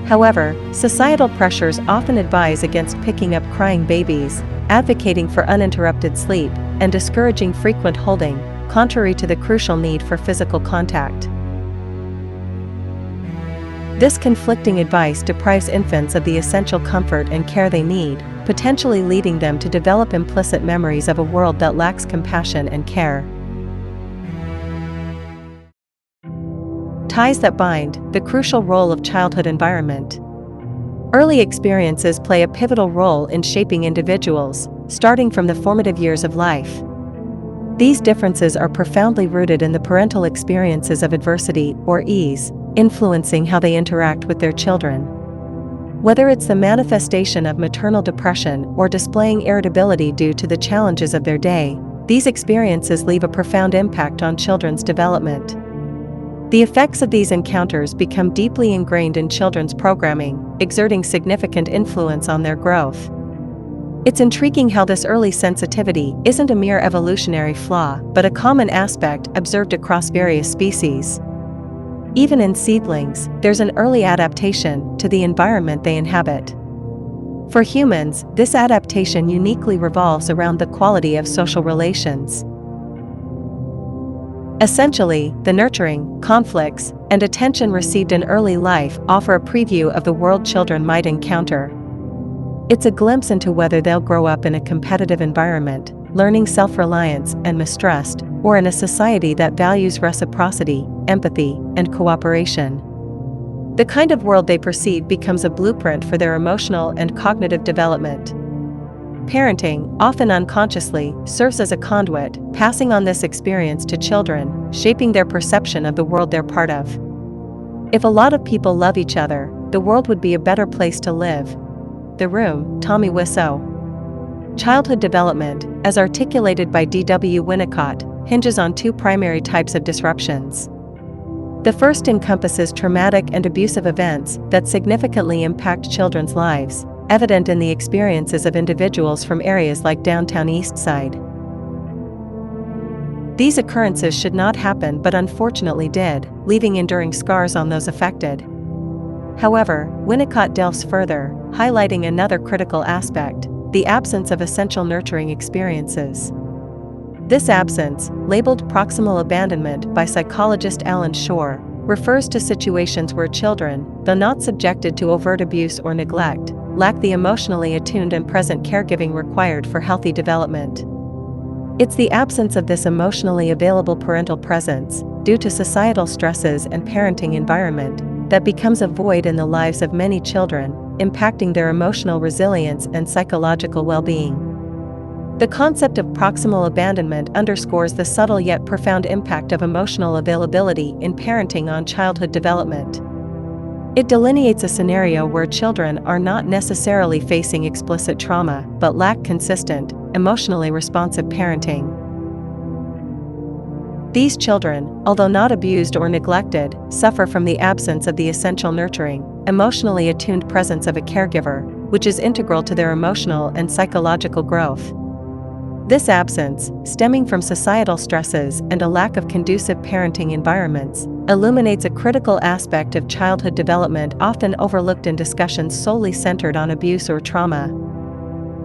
However, societal pressures often advise against picking up crying babies, advocating for uninterrupted sleep, and discouraging frequent holding, contrary to the crucial need for physical contact. This conflicting advice deprives infants of the essential comfort and care they need, potentially leading them to develop implicit memories of a world that lacks compassion and care. Ties that bind: the crucial role of childhood environment. Early experiences play a pivotal role in shaping individuals, starting from the formative years of life. These differences are profoundly rooted in the parental experiences of adversity or ease, influencing how they interact with their children. Whether it's the manifestation of maternal depression or displaying irritability due to the challenges of their day, these experiences leave a profound impact on children's development. The effects of these encounters become deeply ingrained in children's programming, exerting significant influence on their growth. It's intriguing how this early sensitivity isn't a mere evolutionary flaw, but a common aspect observed across various species. Even in seedlings, there's an early adaptation to the environment they inhabit. For humans, this adaptation uniquely revolves around the quality of social relations. Essentially, the nurturing, conflicts, and attention received in early life offer a preview of the world children might encounter. It's a glimpse into whether they'll grow up in a competitive environment, learning self-reliance and mistrust, or in a society that values reciprocity, empathy, and cooperation. The kind of world they perceive becomes a blueprint for their emotional and cognitive development. Parenting, often unconsciously, serves as a conduit, passing on this experience to children, shaping their perception of the world they're part of. If a lot of people love each other, the world would be a better place to live. The Room, Tommy Wiseau. Childhood development, as articulated by D.W. Winnicott, hinges on two primary types of disruptions. The first encompasses traumatic and abusive events that significantly impact children's lives, evident in the experiences of individuals from areas like downtown East Side. These occurrences should not happen but unfortunately did, leaving enduring scars on those affected. However, Winnicott delves further, highlighting another critical aspect: the absence of essential nurturing experiences. This absence, labeled proximal abandonment by psychologist Alan Shore, refers to situations where children, though not subjected to overt abuse or neglect, lack the emotionally attuned and present caregiving required for healthy development. It's the absence of this emotionally available parental presence, due to societal stresses and parenting environment, that becomes a void in the lives of many children, impacting their emotional resilience and psychological well-being. The concept of proximal abandonment underscores the subtle yet profound impact of emotional availability in parenting on childhood development. It delineates a scenario where children are not necessarily facing explicit trauma, but lack consistent, emotionally responsive parenting. These children, although not abused or neglected, suffer from the absence of the essential nurturing, emotionally attuned presence of a caregiver, which is integral to their emotional and psychological growth. This absence, stemming from societal stresses and a lack of conducive parenting environments, illuminates a critical aspect of childhood development often overlooked in discussions solely centered on abuse or trauma.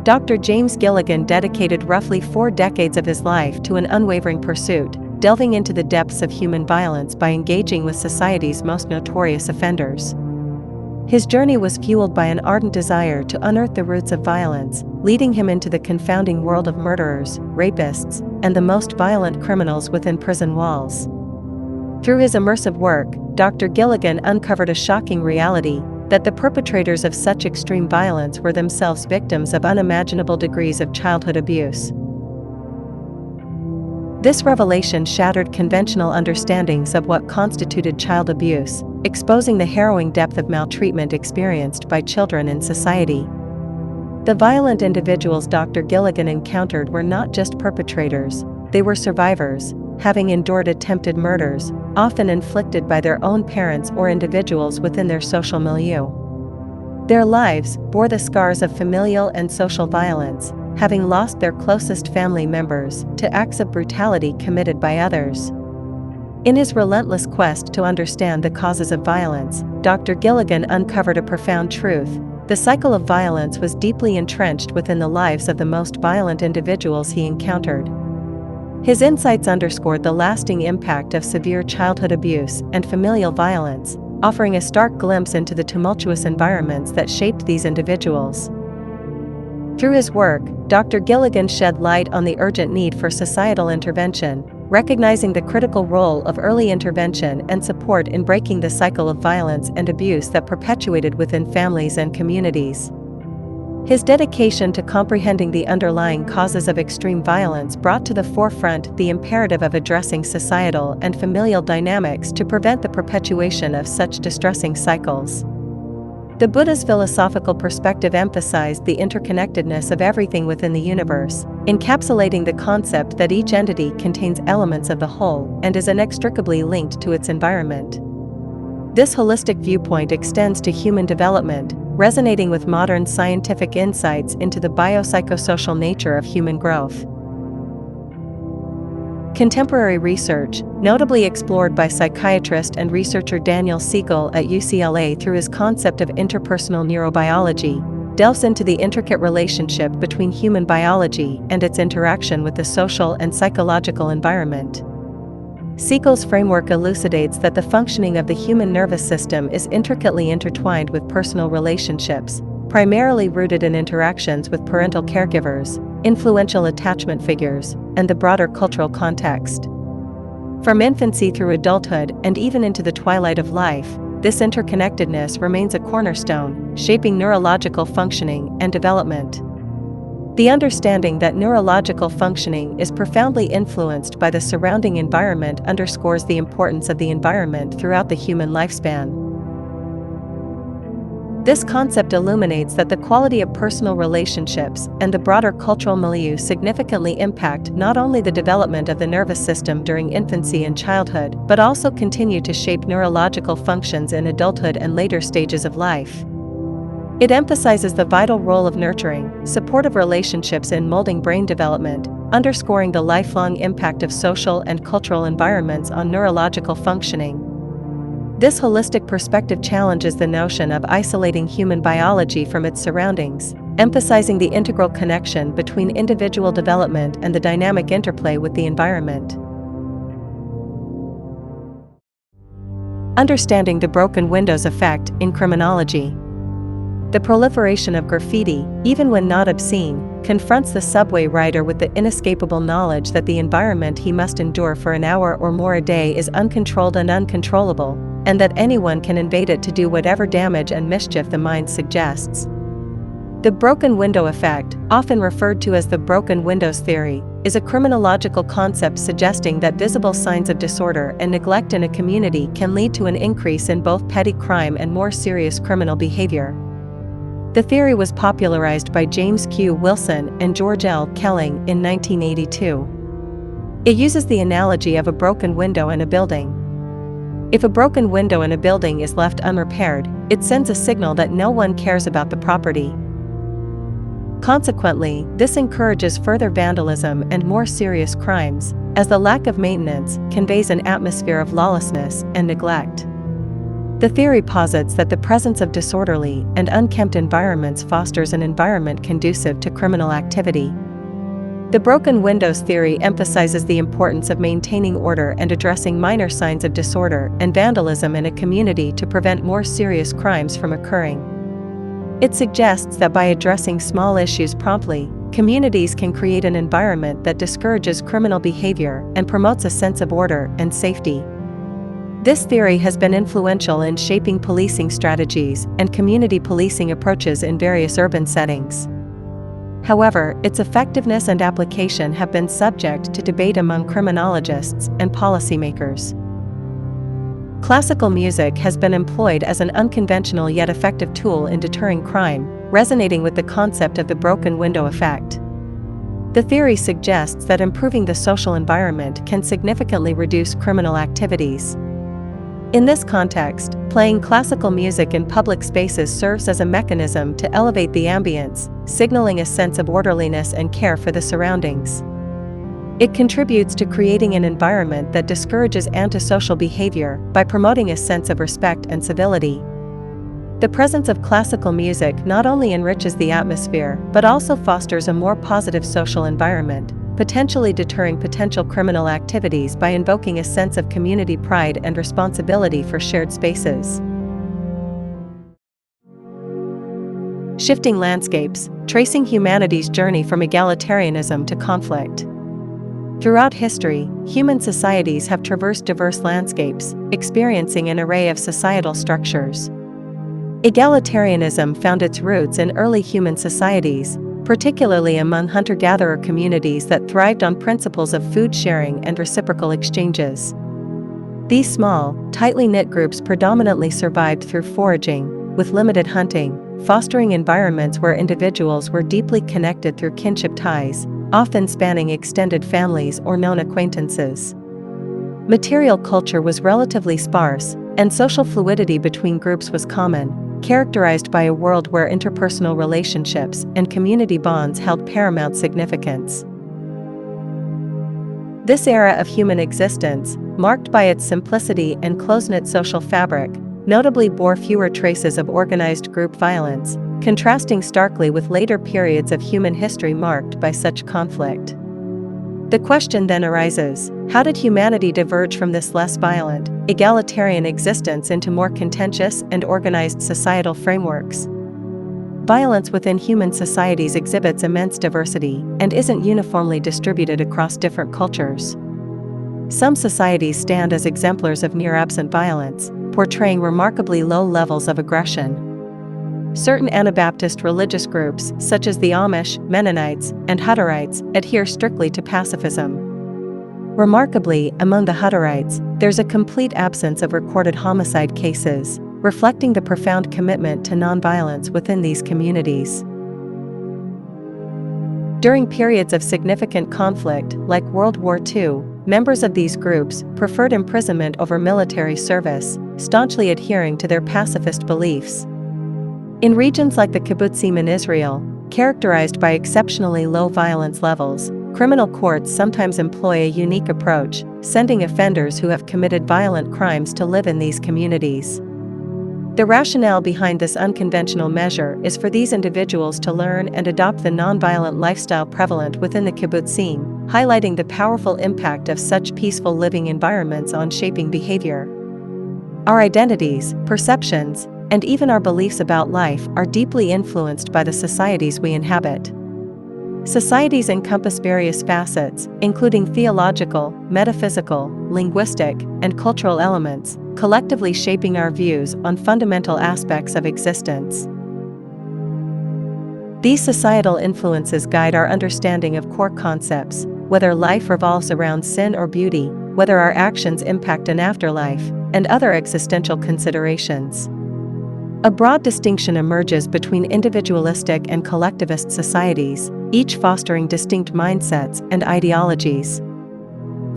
Dr. James Gilligan dedicated roughly 4 decades of his life to an unwavering pursuit, delving into the depths of human violence by engaging with society's most notorious offenders. His journey was fueled by an ardent desire to unearth the roots of violence, leading him into the confounding world of murderers, rapists, and the most violent criminals within prison walls. Through his immersive work, Dr. Gilligan uncovered a shocking reality: that the perpetrators of such extreme violence were themselves victims of unimaginable degrees of childhood abuse. This revelation shattered conventional understandings of what constituted child abuse, exposing the harrowing depth of maltreatment experienced by children in society. The violent individuals Dr. Gilligan encountered were not just perpetrators, they were survivors, having endured attempted murders, often inflicted by their own parents or individuals within their social milieu. Their lives bore the scars of familial and social violence, having lost their closest family members to acts of brutality committed by others. In his relentless quest to understand the causes of violence, Dr. Gilligan uncovered a profound truth. The cycle of violence was deeply entrenched within the lives of the most violent individuals he encountered. His insights underscored the lasting impact of severe childhood abuse and familial violence, offering a stark glimpse into the tumultuous environments that shaped these individuals. Through his work, Dr. Gilligan shed light on the urgent need for societal intervention, recognizing the critical role of early intervention and support in breaking the cycle of violence and abuse that perpetuated within families and communities. His dedication to comprehending the underlying causes of extreme violence brought to the forefront the imperative of addressing societal and familial dynamics to prevent the perpetuation of such distressing cycles. The Buddha's philosophical perspective emphasized the interconnectedness of everything within the universe, encapsulating the concept that each entity contains elements of the whole and is inextricably linked to its environment. This holistic viewpoint extends to human development, resonating with modern scientific insights into the biopsychosocial nature of human growth. Contemporary research, notably explored by psychiatrist and researcher Daniel Siegel at UCLA through his concept of interpersonal neurobiology, delves into the intricate relationship between human biology and its interaction with the social and psychological environment. Siegel's framework elucidates that the functioning of the human nervous system is intricately intertwined with personal relationships, primarily rooted in interactions with parental caregivers, influential attachment figures, and the broader cultural context. From infancy through adulthood and even into the twilight of life, this interconnectedness remains a cornerstone, shaping neurological functioning and development. The understanding that neurological functioning is profoundly influenced by the surrounding environment underscores the importance of the environment throughout the human lifespan. This concept illuminates that the quality of personal relationships and the broader cultural milieu significantly impact not only the development of the nervous system during infancy and childhood, but also continue to shape neurological functions in adulthood and later stages of life. It emphasizes the vital role of nurturing, supportive relationships in molding brain development, underscoring the lifelong impact of social and cultural environments on neurological functioning. This holistic perspective challenges the notion of isolating human biology from its surroundings, emphasizing the integral connection between individual development and the dynamic interplay with the environment. Understanding the broken windows effect in criminology. The proliferation of graffiti, even when not obscene, confronts the subway rider with the inescapable knowledge that the environment he must endure for an hour or more a day is uncontrolled and uncontrollable, and that anyone can invade it to do whatever damage and mischief the mind suggests. The broken window effect, often referred to as the broken windows theory, is a criminological concept suggesting that visible signs of disorder and neglect in a community can lead to an increase in both petty crime and more serious criminal behavior. The theory was popularized by James Q. Wilson and George L. Kelling in 1982. It uses the analogy of a broken window in a building. If a broken window in a building is left unrepaired, it sends a signal that no one cares about the property. Consequently, this encourages further vandalism and more serious crimes, as the lack of maintenance conveys an atmosphere of lawlessness and neglect. The theory posits that the presence of disorderly and unkempt environments fosters an environment conducive to criminal activity. The broken windows theory emphasizes the importance of maintaining order and addressing minor signs of disorder and vandalism in a community to prevent more serious crimes from occurring. It suggests that by addressing small issues promptly, communities can create an environment that discourages criminal behavior and promotes a sense of order and safety. This theory has been influential in shaping policing strategies and community policing approaches in various urban settings. However, its effectiveness and application have been subject to debate among criminologists and policymakers. Classical music has been employed as an unconventional yet effective tool in deterring crime, resonating with the concept of the broken window effect. The theory suggests that improving the social environment can significantly reduce criminal activities. In this context, playing classical music in public spaces serves as a mechanism to elevate the ambience, signaling a sense of orderliness and care for the surroundings. It contributes to creating an environment that discourages antisocial behavior by promoting a sense of respect and civility. The presence of classical music not only enriches the atmosphere but also fosters a more positive social environment, potentially deterring potential criminal activities by invoking a sense of community pride and responsibility for shared spaces. Shifting landscapes, tracing humanity's journey from egalitarianism to conflict. Throughout history, human societies have traversed diverse landscapes, experiencing an array of societal structures. Egalitarianism found its roots in early human societies, particularly among hunter-gatherer communities that thrived on principles of food sharing and reciprocal exchanges. These small, tightly knit groups predominantly survived through foraging, with limited hunting, fostering environments where individuals were deeply connected through kinship ties, often spanning extended families or known acquaintances. Material culture was relatively sparse, and social fluidity between groups was common, characterized by a world where interpersonal relationships and community bonds held paramount significance. This era of human existence, marked by its simplicity and close-knit social fabric, notably bore fewer traces of organized group violence, contrasting starkly with later periods of human history marked by such conflict. The question then arises, how did humanity diverge from this less violent, egalitarian existence into more contentious and organized societal frameworks? Violence within human societies exhibits immense diversity and isn't uniformly distributed across different cultures. Some societies stand as exemplars of near-absent violence, portraying remarkably low levels of aggression. Certain Anabaptist religious groups, such as the Amish, Mennonites, and Hutterites, adhere strictly to pacifism. Remarkably, among the Hutterites, there's a complete absence of recorded homicide cases, reflecting the profound commitment to nonviolence within these communities. During periods of significant conflict, like World War II, members of these groups preferred imprisonment over military service, staunchly adhering to their pacifist beliefs. In regions like the kibbutzim in Israel, characterized by exceptionally low violence levels, criminal courts sometimes employ a unique approach, sending offenders who have committed violent crimes to live in these communities. The rationale behind this unconventional measure is for these individuals to learn and adopt the nonviolent lifestyle prevalent within the kibbutzim, highlighting the powerful impact of such peaceful living environments on shaping behavior. Our identities, perceptions, and even our beliefs about life are deeply influenced by the societies we inhabit. Societies encompass various facets, including theological, metaphysical, linguistic, and cultural elements, collectively shaping our views on fundamental aspects of existence. These societal influences guide our understanding of core concepts, whether life revolves around sin or beauty, whether our actions impact an afterlife, and other existential considerations. A broad distinction emerges between individualistic and collectivist societies, each fostering distinct mindsets and ideologies.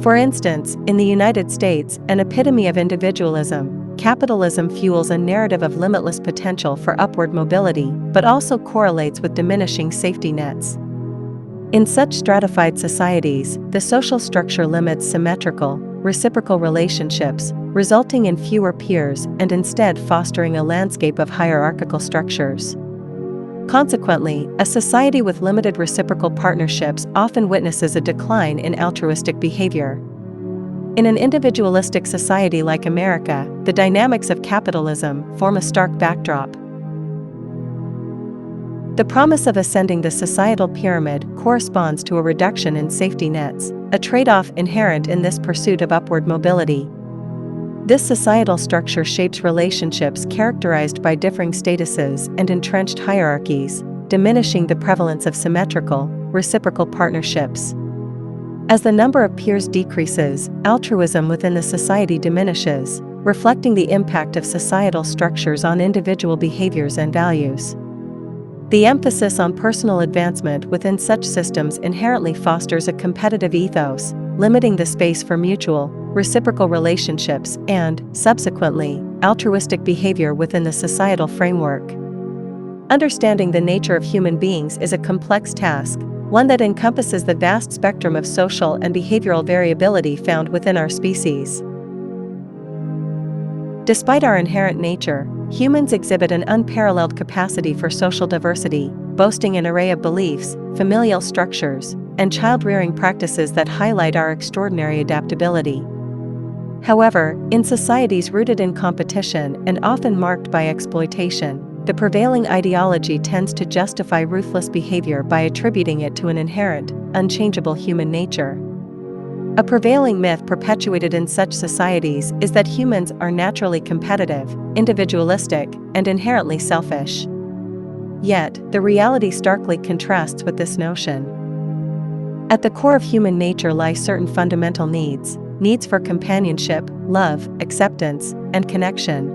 For instance, in the United States, an epitome of individualism, capitalism fuels a narrative of limitless potential for upward mobility, but also correlates with diminishing safety nets. In such stratified societies, the social structure limits symmetrical, reciprocal relationships, resulting in fewer peers and instead fostering a landscape of hierarchical structures. Consequently, a society with limited reciprocal partnerships often witnesses a decline in altruistic behavior. In an individualistic society like America, the dynamics of capitalism form a stark backdrop. The promise of ascending the societal pyramid corresponds to a reduction in safety nets, a trade-off inherent in this pursuit of upward mobility. This societal structure shapes relationships characterized by differing statuses and entrenched hierarchies, diminishing the prevalence of symmetrical, reciprocal partnerships. As the number of peers decreases, altruism within the society diminishes, reflecting the impact of societal structures on individual behaviors and values. The emphasis on personal advancement within such systems inherently fosters a competitive ethos, limiting the space for mutual, reciprocal relationships and, subsequently, altruistic behavior within the societal framework. Understanding the nature of human beings is a complex task, one that encompasses the vast spectrum of social and behavioral variability found within our species. Despite our inherent nature, humans exhibit an unparalleled capacity for social diversity, boasting an array of beliefs, familial structures, and child-rearing practices that highlight our extraordinary adaptability. However, in societies rooted in competition and often marked by exploitation, the prevailing ideology tends to justify ruthless behavior by attributing it to an inherent, unchangeable human nature. A prevailing myth perpetuated in such societies is that humans are naturally competitive, individualistic, and inherently selfish. Yet, the reality starkly contrasts with this notion. At the core of human nature lie certain fundamental needs for companionship, love, acceptance, and connection.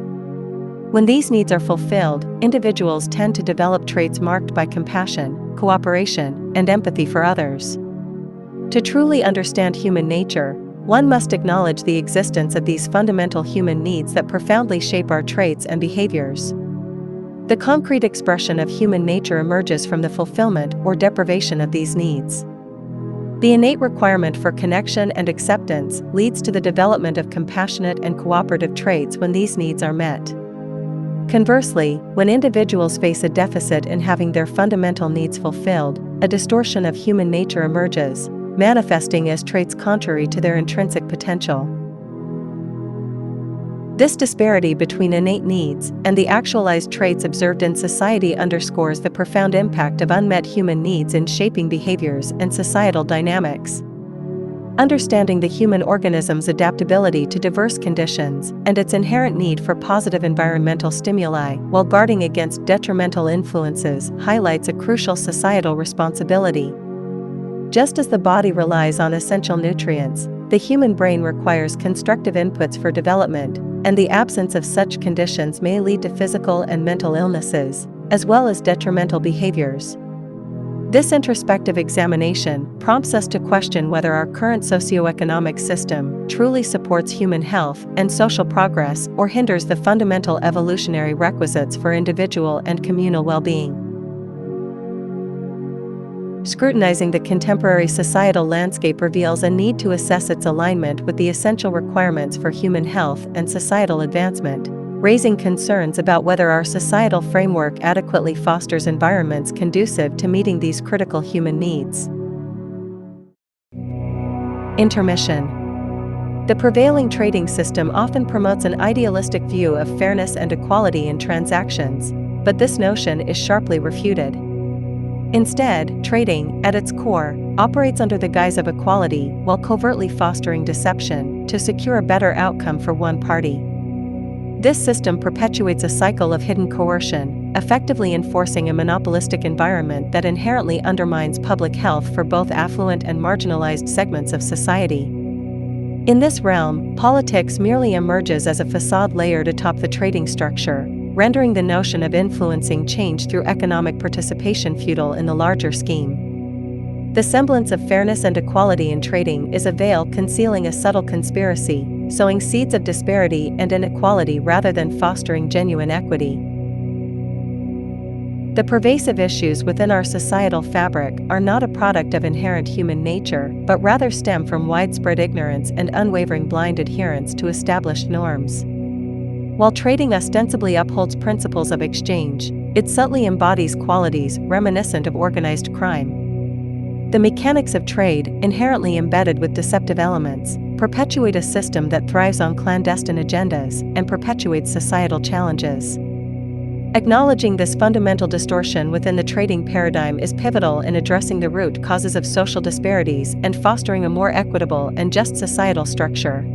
When these needs are fulfilled, individuals tend to develop traits marked by compassion, cooperation, and empathy for others. To truly understand human nature, one must acknowledge the existence of these fundamental human needs that profoundly shape our traits and behaviors. The concrete expression of human nature emerges from the fulfillment or deprivation of these needs. The innate requirement for connection and acceptance leads to the development of compassionate and cooperative traits when these needs are met. Conversely, when individuals face a deficit in having their fundamental needs fulfilled, a distortion of human nature emerges, manifesting as traits contrary to their intrinsic potential. This disparity between innate needs and the actualized traits observed in society underscores the profound impact of unmet human needs in shaping behaviors and societal dynamics. Understanding the human organism's adaptability to diverse conditions and its inherent need for positive environmental stimuli while guarding against detrimental influences highlights a crucial societal responsibility. Just as the body relies on essential nutrients, the human brain requires constructive inputs for development, and the absence of such conditions may lead to physical and mental illnesses, as well as detrimental behaviors. This introspective examination prompts us to question whether our current socioeconomic system truly supports human health and social progress or hinders the fundamental evolutionary requisites for individual and communal well-being. Scrutinizing the contemporary societal landscape reveals a need to assess its alignment with the essential requirements for human health and societal advancement, raising concerns about whether our societal framework adequately fosters environments conducive to meeting these critical human needs. Intermission. The prevailing trading system often promotes an idealistic view of fairness and equality in transactions, but this notion is sharply refuted. Instead, trading, at its core, operates under the guise of equality while covertly fostering deception to secure a better outcome for one party. This system perpetuates a cycle of hidden coercion, effectively enforcing a monopolistic environment that inherently undermines public health for both affluent and marginalized segments of society. In this realm, politics merely emerges as a facade layered atop the trading structure, rendering the notion of influencing change through economic participation futile in the larger scheme. The semblance of fairness and equality in trading is a veil concealing a subtle conspiracy, sowing seeds of disparity and inequality rather than fostering genuine equity. The pervasive issues within our societal fabric are not a product of inherent human nature, but rather stem from widespread ignorance and unwavering blind adherence to established norms. While trading ostensibly upholds principles of exchange, it subtly embodies qualities reminiscent of organized crime. The mechanics of trade, inherently embedded with deceptive elements, perpetuate a system that thrives on clandestine agendas and perpetuates societal challenges. Acknowledging this fundamental distortion within the trading paradigm is pivotal in addressing the root causes of social disparities and fostering a more equitable and just societal structure.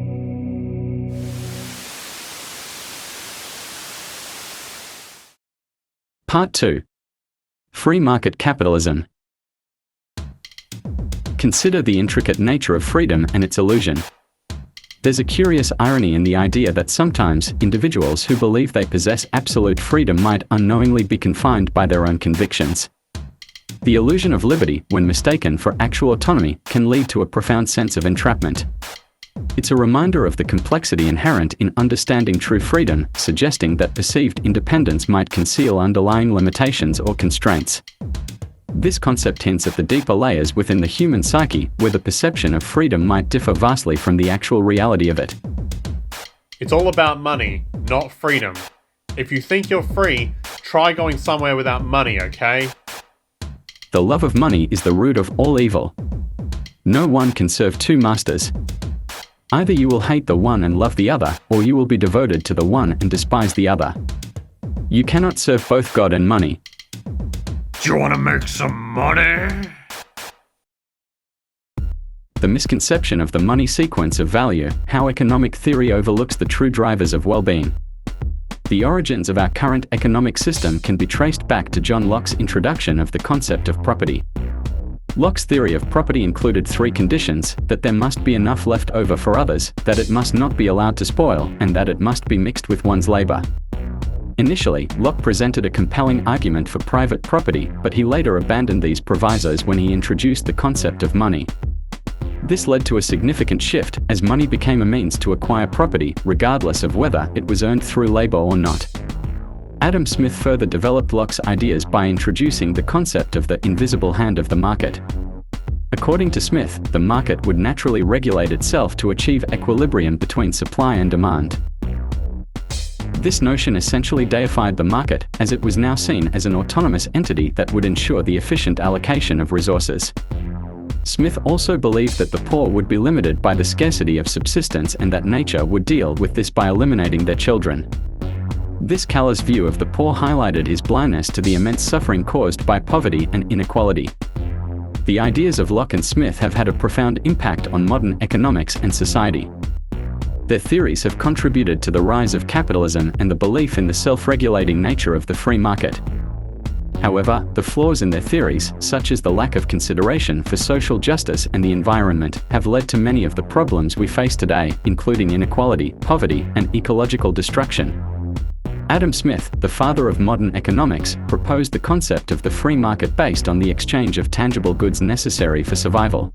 Part 2. Free market capitalism. Consider the intricate nature of freedom and its illusion. There's a curious irony in the idea that sometimes individuals who believe they possess absolute freedom might unknowingly be confined by their own convictions. The illusion of liberty, when mistaken for actual autonomy, can lead to a profound sense of entrapment. It's a reminder of the complexity inherent in understanding true freedom, suggesting that perceived independence might conceal underlying limitations or constraints. This concept hints at the deeper layers within the human psyche, where the perception of freedom might differ vastly from the actual reality of it. It's all about money, not freedom. If you think you're free, try going somewhere without money, okay? The love of money is the root of all evil. No one can serve two masters. Either you will hate the one and love the other, or you will be devoted to the one and despise the other. You cannot serve both God and money. Do you want to make some money? The misconception of the money sequence of value, how economic theory overlooks the true drivers of well-being. The origins of our current economic system can be traced back to John Locke's introduction of the concept of property. Locke's theory of property included three conditions: that there must be enough left over for others, that it must not be allowed to spoil, and that it must be mixed with one's labor. Initially, Locke presented a compelling argument for private property, but he later abandoned these provisos when he introduced the concept of money. This led to a significant shift, as money became a means to acquire property, regardless of whether it was earned through labor or not. Adam Smith further developed Locke's ideas by introducing the concept of the invisible hand of the market. According to Smith, the market would naturally regulate itself to achieve equilibrium between supply and demand. This notion essentially deified the market, as it was now seen as an autonomous entity that would ensure the efficient allocation of resources. Smith also believed that the poor would be limited by the scarcity of subsistence and that nature would deal with this by eliminating their children. This callous view of the poor highlighted his blindness to the immense suffering caused by poverty and inequality. The ideas of Locke and Smith have had a profound impact on modern economics and society. Their theories have contributed to the rise of capitalism and the belief in the self-regulating nature of the free market. However, the flaws in their theories, such as the lack of consideration for social justice and the environment, have led to many of the problems we face today, including inequality, poverty, and ecological destruction. Adam Smith, the father of modern economics, proposed the concept of the free market based on the exchange of tangible goods necessary for survival.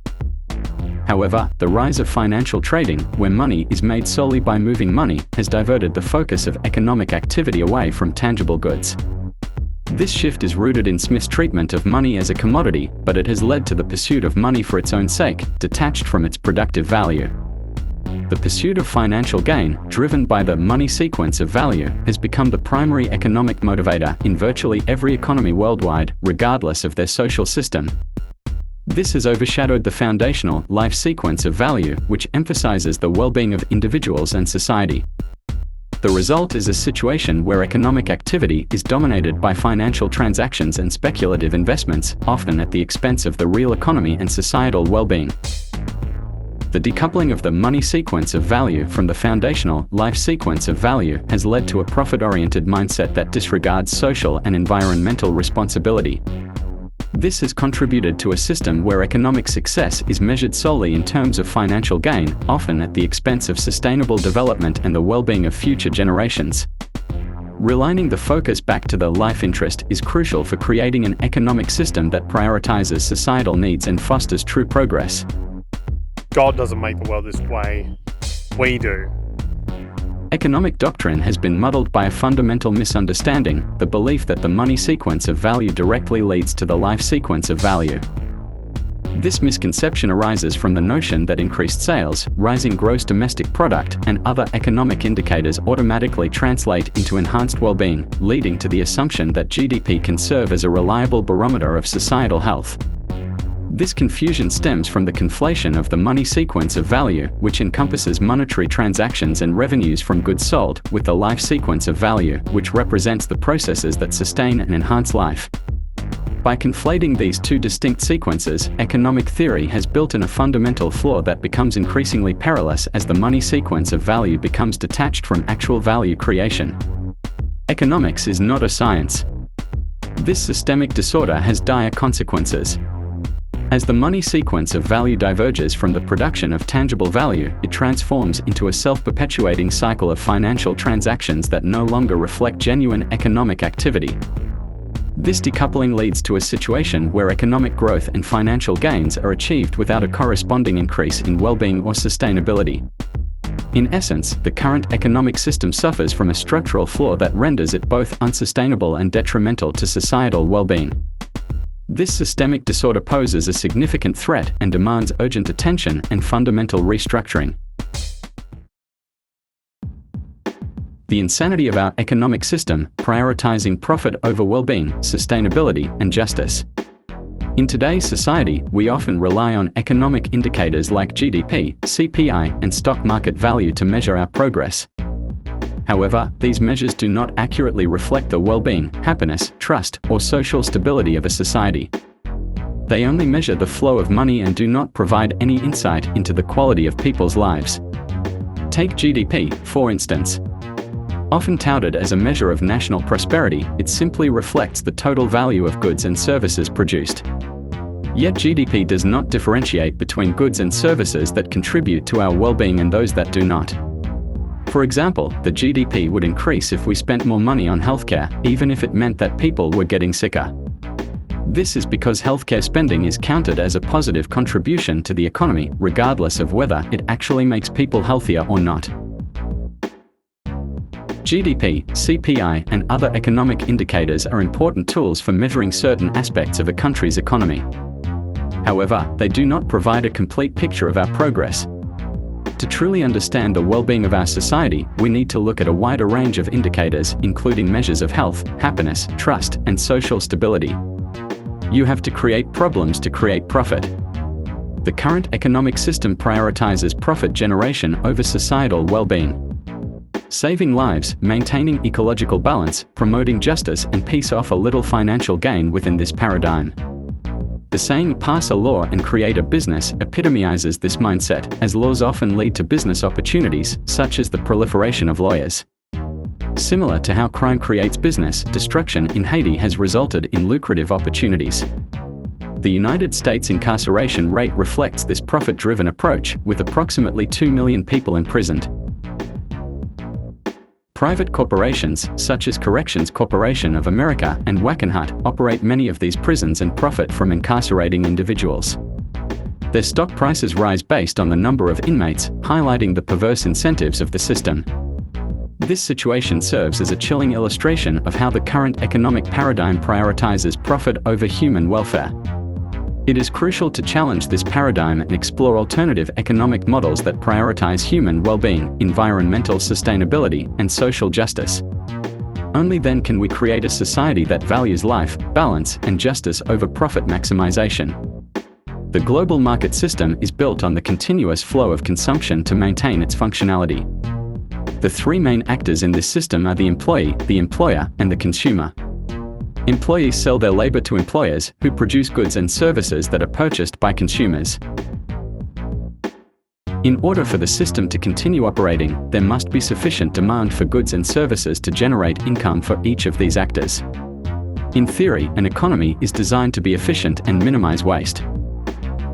However, the rise of financial trading, where money is made solely by moving money, has diverted the focus of economic activity away from tangible goods. This shift is rooted in Smith's treatment of money as a commodity, but it has led to the pursuit of money for its own sake, detached from its productive value. The pursuit of financial gain, driven by the money sequence of value, has become the primary economic motivator in virtually every economy worldwide, regardless of their social system. This has overshadowed the foundational life sequence of value, which emphasizes the well-being of individuals and society. The result is a situation where economic activity is dominated by financial transactions and speculative investments, often at the expense of the real economy and societal well-being. The decoupling of the money sequence of value from the foundational life sequence of value has led to a profit-oriented mindset that disregards social and environmental responsibility. This has contributed to a system where economic success is measured solely in terms of financial gain, often at the expense of sustainable development and the well-being of future generations. Realigning the focus back to the life interest is crucial for creating an economic system that prioritizes societal needs and fosters true progress. God doesn't make the world this way. We do. Economic doctrine has been muddled by a fundamental misunderstanding, the belief that the money sequence of value directly leads to the life sequence of value. This misconception arises from the notion that increased sales, rising gross domestic product, and other economic indicators automatically translate into enhanced well-being, leading to the assumption that GDP can serve as a reliable barometer of societal health. This confusion stems from the conflation of the money sequence of value, which encompasses monetary transactions and revenues from goods sold, with the life sequence of value, which represents the processes that sustain and enhance life. By conflating these two distinct sequences, economic theory has built in a fundamental flaw that becomes increasingly perilous as the money sequence of value becomes detached from actual value creation. Economics is not a science. This systemic disorder has dire consequences. As the money sequence of value diverges from the production of tangible value, it transforms into a self-perpetuating cycle of financial transactions that no longer reflect genuine economic activity. This decoupling leads to a situation where economic growth and financial gains are achieved without a corresponding increase in well-being or sustainability. In essence, the current economic system suffers from a structural flaw that renders it both unsustainable and detrimental to societal well-being. This systemic disorder poses a significant threat and demands urgent attention and fundamental restructuring. The insanity of our economic system, prioritizing profit over well-being, sustainability, and justice. In today's society, we often rely on economic indicators like GDP, CPI, and stock market value to measure our progress. However, these measures do not accurately reflect the well-being, happiness, trust, or social stability of a society. They only measure the flow of money and do not provide any insight into the quality of people's lives. Take GDP, for instance. Often touted as a measure of national prosperity, it simply reflects the total value of goods and services produced. Yet GDP does not differentiate between goods and services that contribute to our well-being and those that do not. For example, the GDP would increase if we spent more money on healthcare, even if it meant that people were getting sicker. This is because healthcare spending is counted as a positive contribution to the economy, regardless of whether it actually makes people healthier or not. GDP, CPI, and other economic indicators are important tools for measuring certain aspects of a country's economy. However, they do not provide a complete picture of our progress. To truly understand the well-being of our society, we need to look at a wider range of indicators, including measures of health, happiness, trust, and social stability. You have to create problems to create profit. The current economic system prioritizes profit generation over societal well-being. Saving lives, maintaining ecological balance, promoting justice and peace offer little financial gain within this paradigm. The saying "pass a law and create a business" epitomizes this mindset, as laws often lead to business opportunities, such as the proliferation of lawyers. Similar to how crime creates business, destruction in Haiti has resulted in lucrative opportunities. The United States incarceration rate reflects this profit-driven approach, with approximately 2 million people imprisoned. Private corporations, such as Corrections Corporation of America and Wackenhut, operate many of these prisons and profit from incarcerating individuals. Their stock prices rise based on the number of inmates, highlighting the perverse incentives of the system. This situation serves as a chilling illustration of how the current economic paradigm prioritizes profit over human welfare. It is crucial to challenge this paradigm and explore alternative economic models that prioritize human well-being, environmental sustainability, and social justice. Only then can we create a society that values life, balance, and justice over profit maximization. The global market system is built on the continuous flow of consumption to maintain its functionality. The three main actors in this system are the employee, the employer, and the consumer. Employees sell their labor to employers, who produce goods and services that are purchased by consumers. In order for the system to continue operating, there must be sufficient demand for goods and services to generate income for each of these actors. In theory, an economy is designed to be efficient and minimize waste.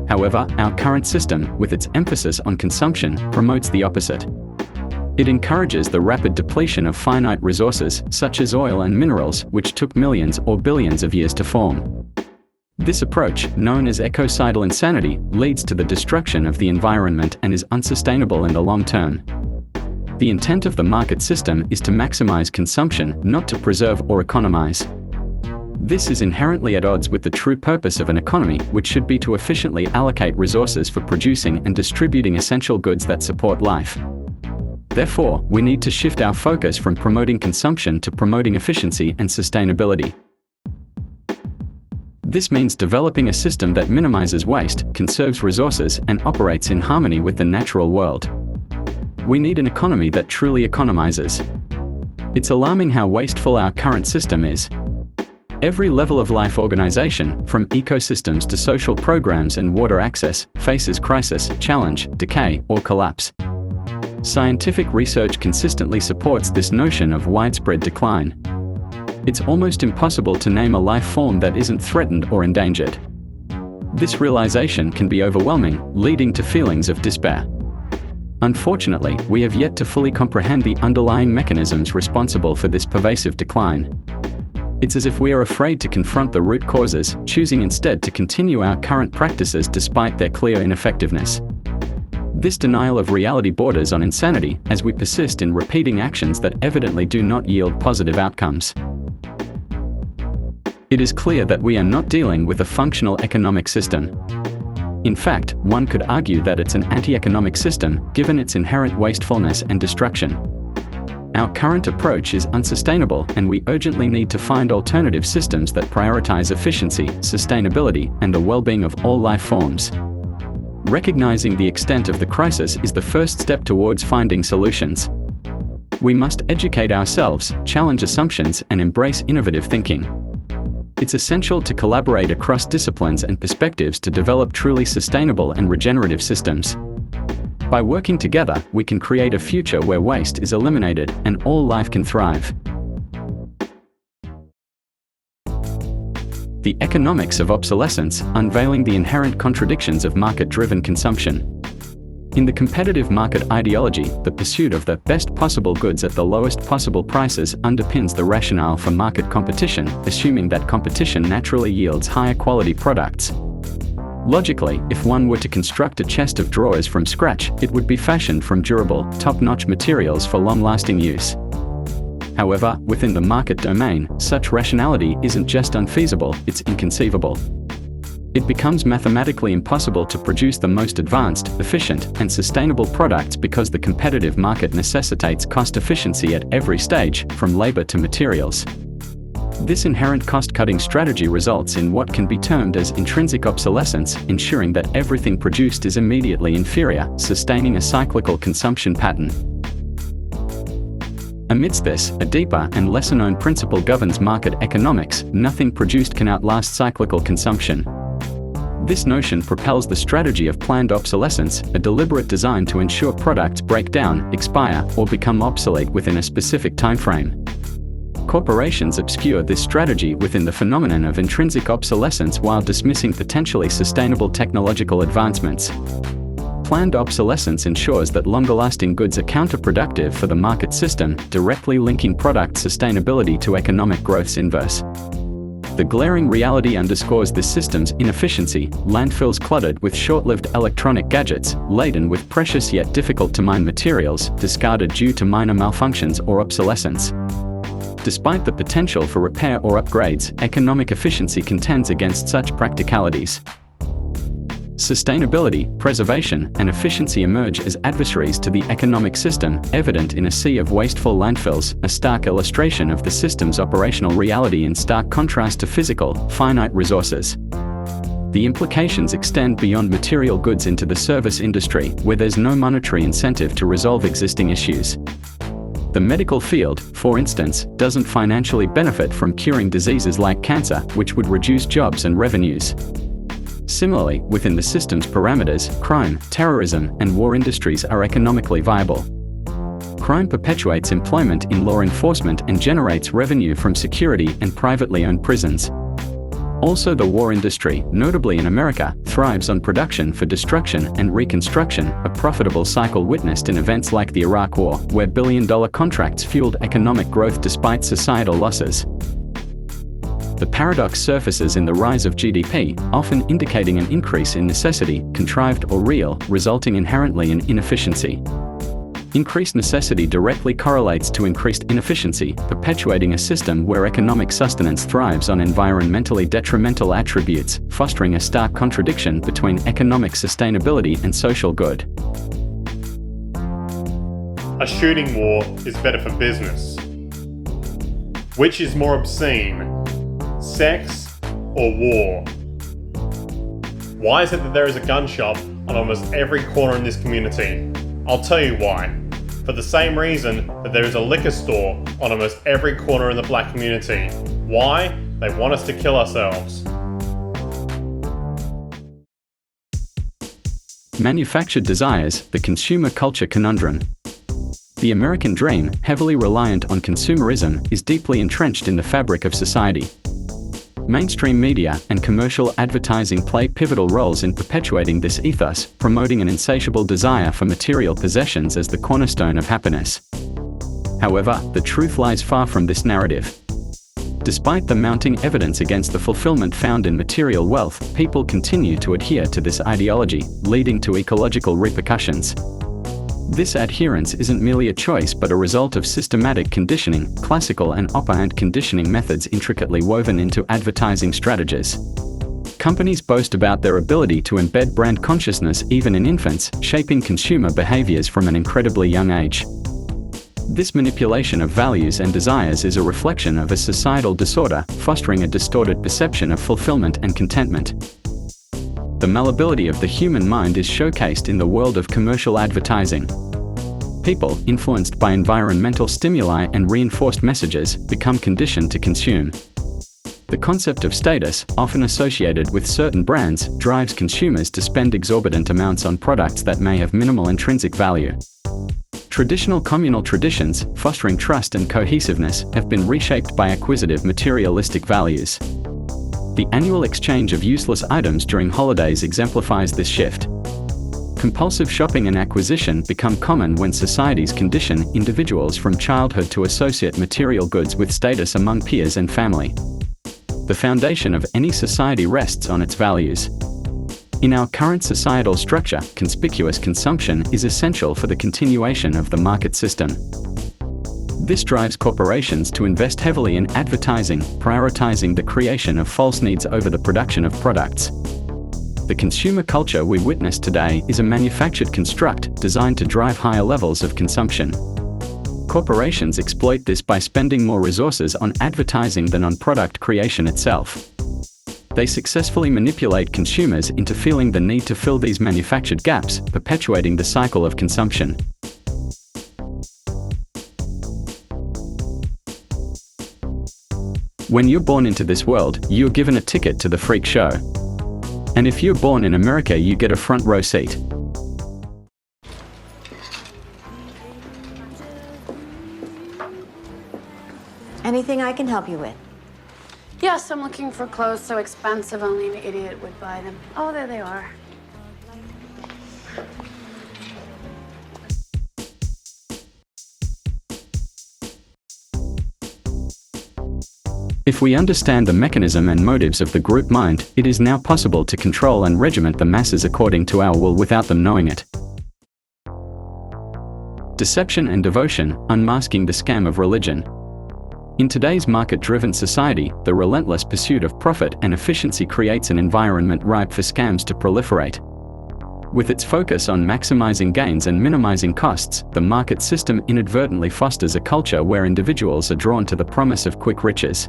However, our current system, with its emphasis on consumption, promotes the opposite. It encourages the rapid depletion of finite resources, such as oil and minerals, which took millions or billions of years to form. This approach, known as ecocidal insanity, leads to the destruction of the environment and is unsustainable in the long term. The intent of the market system is to maximize consumption, not to preserve or economize. This is inherently at odds with the true purpose of an economy, which should be to efficiently allocate resources for producing and distributing essential goods that support life. Therefore, we need to shift our focus from promoting consumption to promoting efficiency and sustainability. This means developing a system that minimizes waste, conserves resources, and operates in harmony with the natural world. We need an economy that truly economizes. It's alarming how wasteful our current system is. Every level of life organization, from ecosystems to social programs and water access, faces crisis, challenge, decay, or collapse. Scientific research consistently supports this notion of widespread decline. It's almost impossible to name a life form that isn't threatened or endangered. This realization can be overwhelming, leading to feelings of despair. Unfortunately, we have yet to fully comprehend the underlying mechanisms responsible for this pervasive decline. It's as if we are afraid to confront the root causes, choosing instead to continue our current practices despite their clear ineffectiveness. This denial of reality borders on insanity as we persist in repeating actions that evidently do not yield positive outcomes. It is clear that we are not dealing with a functional economic system. In fact, one could argue that it's an anti-economic system, given its inherent wastefulness and destruction. Our current approach is unsustainable, and we urgently need to find alternative systems that prioritize efficiency, sustainability, and the well-being of all life forms. Recognizing the extent of the crisis is the first step towards finding solutions. We must educate ourselves, challenge assumptions, and embrace innovative thinking. It's essential to collaborate across disciplines and perspectives to develop truly sustainable and regenerative systems. By working together, we can create a future where waste is eliminated and all life can thrive. The Economics of Obsolescence, Unveiling the Inherent Contradictions of Market-Driven Consumption. In the competitive market ideology, the pursuit of the best possible goods at the lowest possible prices underpins the rationale for market competition, assuming that competition naturally yields higher quality products. Logically, if one were to construct a chest of drawers from scratch, it would be fashioned from durable, top-notch materials for long-lasting use. However, within the market domain, such rationality isn't just unfeasible, it's inconceivable. It becomes mathematically impossible to produce the most advanced, efficient, and sustainable products because the competitive market necessitates cost efficiency at every stage, from labor to materials. This inherent cost-cutting strategy results in what can be termed as intrinsic obsolescence, ensuring that everything produced is immediately inferior, sustaining a cyclical consumption pattern. Amidst this, a deeper and lesser-known principle governs market economics: nothing produced can outlast cyclical consumption. This notion propels the strategy of planned obsolescence, a deliberate design to ensure products break down, expire, or become obsolete within a specific timeframe. Corporations obscure this strategy within the phenomenon of intrinsic obsolescence while dismissing potentially sustainable technological advancements. Planned obsolescence ensures that longer-lasting goods are counterproductive for the market system, directly linking product sustainability to economic growth's inverse. The glaring reality underscores this system's inefficiency: landfills cluttered with short-lived electronic gadgets, laden with precious yet difficult-to-mine materials, discarded due to minor malfunctions or obsolescence. Despite the potential for repair or upgrades, economic efficiency contends against such practicalities. Sustainability, preservation, and efficiency emerge as adversaries to the economic system, evident in a sea of wasteful landfills, a stark illustration of the system's operational reality in stark contrast to physical, finite resources. The implications extend beyond material goods into the service industry, where there's no monetary incentive to resolve existing issues. The medical field, for instance, doesn't financially benefit from curing diseases like cancer, which would reduce jobs and revenues. Similarly, within the system's parameters, crime, terrorism, and war industries are economically viable. Crime perpetuates employment in law enforcement and generates revenue from security and privately owned prisons. Also, the war industry, notably in America, thrives on production for destruction and reconstruction, a profitable cycle witnessed in events like the Iraq War, where billion-dollar contracts fueled economic growth despite societal losses. The paradox surfaces in the rise of GDP, often indicating an increase in necessity, contrived or real, resulting inherently in inefficiency. Increased necessity directly correlates to increased inefficiency, perpetuating a system where economic sustenance thrives on environmentally detrimental attributes, fostering a stark contradiction between economic sustainability and social good. A shooting war is better for business. Which is more obscene? Sex or war? Why is it that there is a gun shop on almost every corner in this community? I'll tell you why. For the same reason that there is a liquor store on almost every corner in the black community. Why? They want us to kill ourselves. Manufactured desires, the consumer culture conundrum. The American dream, heavily reliant on consumerism, is deeply entrenched in the fabric of society. Mainstream media and commercial advertising play pivotal roles in perpetuating this ethos, promoting an insatiable desire for material possessions as the cornerstone of happiness. However, the truth lies far from this narrative. Despite the mounting evidence against the fulfillment found in material wealth, people continue to adhere to this ideology, leading to ecological repercussions. This adherence isn't merely a choice but a result of systematic conditioning, classical and operant conditioning methods intricately woven into advertising strategies. Companies boast about their ability to embed brand consciousness even in infants, shaping consumer behaviors from an incredibly young age. This manipulation of values and desires is a reflection of a societal disorder, fostering a distorted perception of fulfillment and contentment. The malleability of the human mind is showcased in the world of commercial advertising. People, influenced by environmental stimuli and reinforced messages, become conditioned to consume. The concept of status, often associated with certain brands, drives consumers to spend exorbitant amounts on products that may have minimal intrinsic value. Traditional communal traditions, fostering trust and cohesiveness, have been reshaped by acquisitive materialistic values. The annual exchange of useless items during holidays exemplifies this shift. Compulsive shopping and acquisition become common when societies condition individuals from childhood to associate material goods with status among peers and family. The foundation of any society rests on its values. In our current societal structure, conspicuous consumption is essential for the continuation of the market system. This drives corporations to invest heavily in advertising, prioritizing the creation of false needs over the production of products. The consumer culture we witness today is a manufactured construct designed to drive higher levels of consumption. Corporations exploit this by spending more resources on advertising than on product creation itself. They successfully manipulate consumers into feeling the need to fill these manufactured gaps, perpetuating the cycle of consumption. When you're born into this world, you're given a ticket to the freak show. And if you're born in America, you get a front row seat. Anything I can help you with? Yes, I'm looking for clothes so expensive only an idiot would buy them. Oh, there they are. If we understand the mechanism and motives of the group mind, it is now possible to control and regiment the masses according to our will without them knowing it. Deception and devotion, unmasking the scam of religion. In today's market-driven society, the relentless pursuit of profit and efficiency creates an environment ripe for scams to proliferate. With its focus on maximizing gains and minimizing costs, the market system inadvertently fosters a culture where individuals are drawn to the promise of quick riches.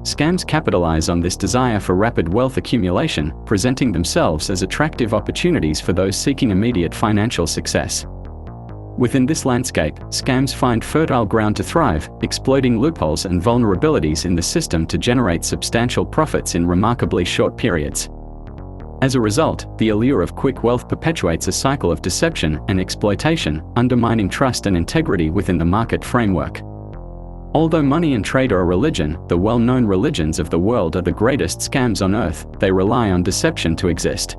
Scams capitalize on this desire for rapid wealth accumulation, presenting themselves as attractive opportunities for those seeking immediate financial success. Within this landscape, scams find fertile ground to thrive, exploiting loopholes and vulnerabilities in the system to generate substantial profits in remarkably short periods. As a result, the allure of quick wealth perpetuates a cycle of deception and exploitation, undermining trust and integrity within the market framework. Although money and trade are a religion, the well-known religions of the world are the greatest scams on earth. They rely on deception to exist.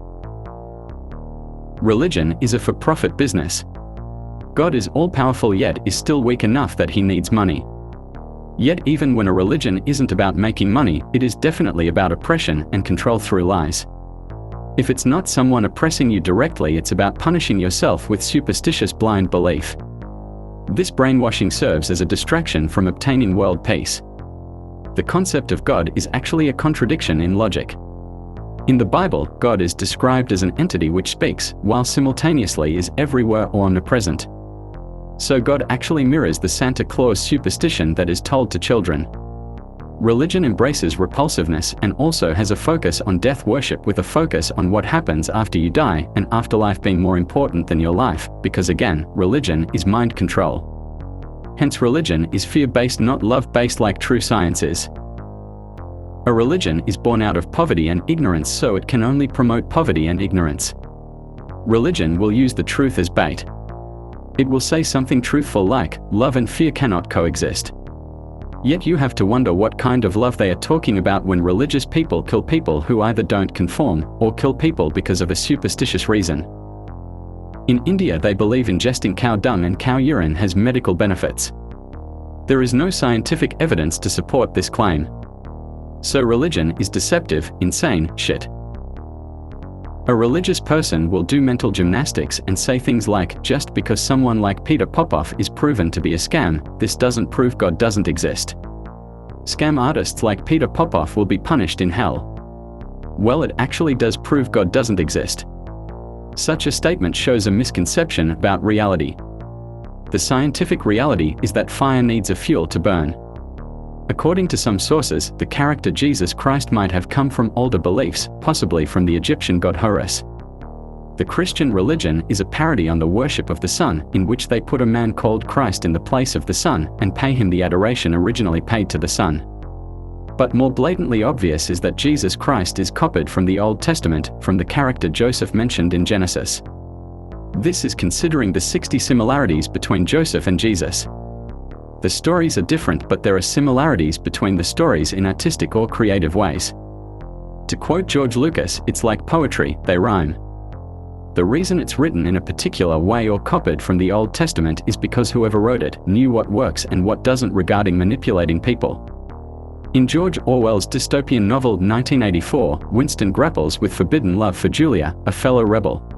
Religion is a for-profit business. God is all-powerful yet is still weak enough that he needs money. Yet even when a religion isn't about making money, it is definitely about oppression and control through lies. If it's not someone oppressing you directly, it's about punishing yourself with superstitious blind belief. This brainwashing serves as a distraction from obtaining world peace. The concept of God is actually a contradiction in logic. In the Bible, God is described as an entity which speaks, while simultaneously is everywhere or omnipresent. So God actually mirrors the Santa Claus superstition that is told to children. Religion embraces repulsiveness and also has a focus on death worship with a focus on what happens after you die, and afterlife being more important than your life, because again, religion is mind control. Hence religion is fear-based, not love-based like true science is. A religion is born out of poverty and ignorance, so it can only promote poverty and ignorance. Religion will use the truth as bait. It will say something truthful like, love and fear cannot coexist. Yet you have to wonder what kind of love they are talking about when religious people kill people who either don't conform or kill people because of a superstitious reason. In India, they believe ingesting cow dung and cow urine has medical benefits. There is no scientific evidence to support this claim. So religion is deceptive, insane shit. A religious person will do mental gymnastics and say things like, just because someone like Peter Popoff is proven to be a scam, this doesn't prove God doesn't exist. Scam artists like Peter Popoff will be punished in hell. Well, it actually does prove God doesn't exist. Such a statement shows a misconception about reality. The scientific reality is that fire needs a fuel to burn. According to some sources, the character Jesus Christ might have come from older beliefs, possibly from the Egyptian god Horus. The Christian religion is a parody on the worship of the sun, in which they put a man called Christ in the place of the sun, and pay him the adoration originally paid to the sun. But more blatantly obvious is that Jesus Christ is copied from the Old Testament, from the character Joseph mentioned in Genesis. This is considering the 60 similarities between Joseph and Jesus. The stories are different, but there are similarities between the stories in artistic or creative ways. To quote George Lucas, it's like poetry, they rhyme. The reason it's written in a particular way or copied from the Old Testament is because whoever wrote it knew what works and what doesn't regarding manipulating people. In George Orwell's dystopian novel 1984, Winston grapples with forbidden love for Julia, a fellow rebel.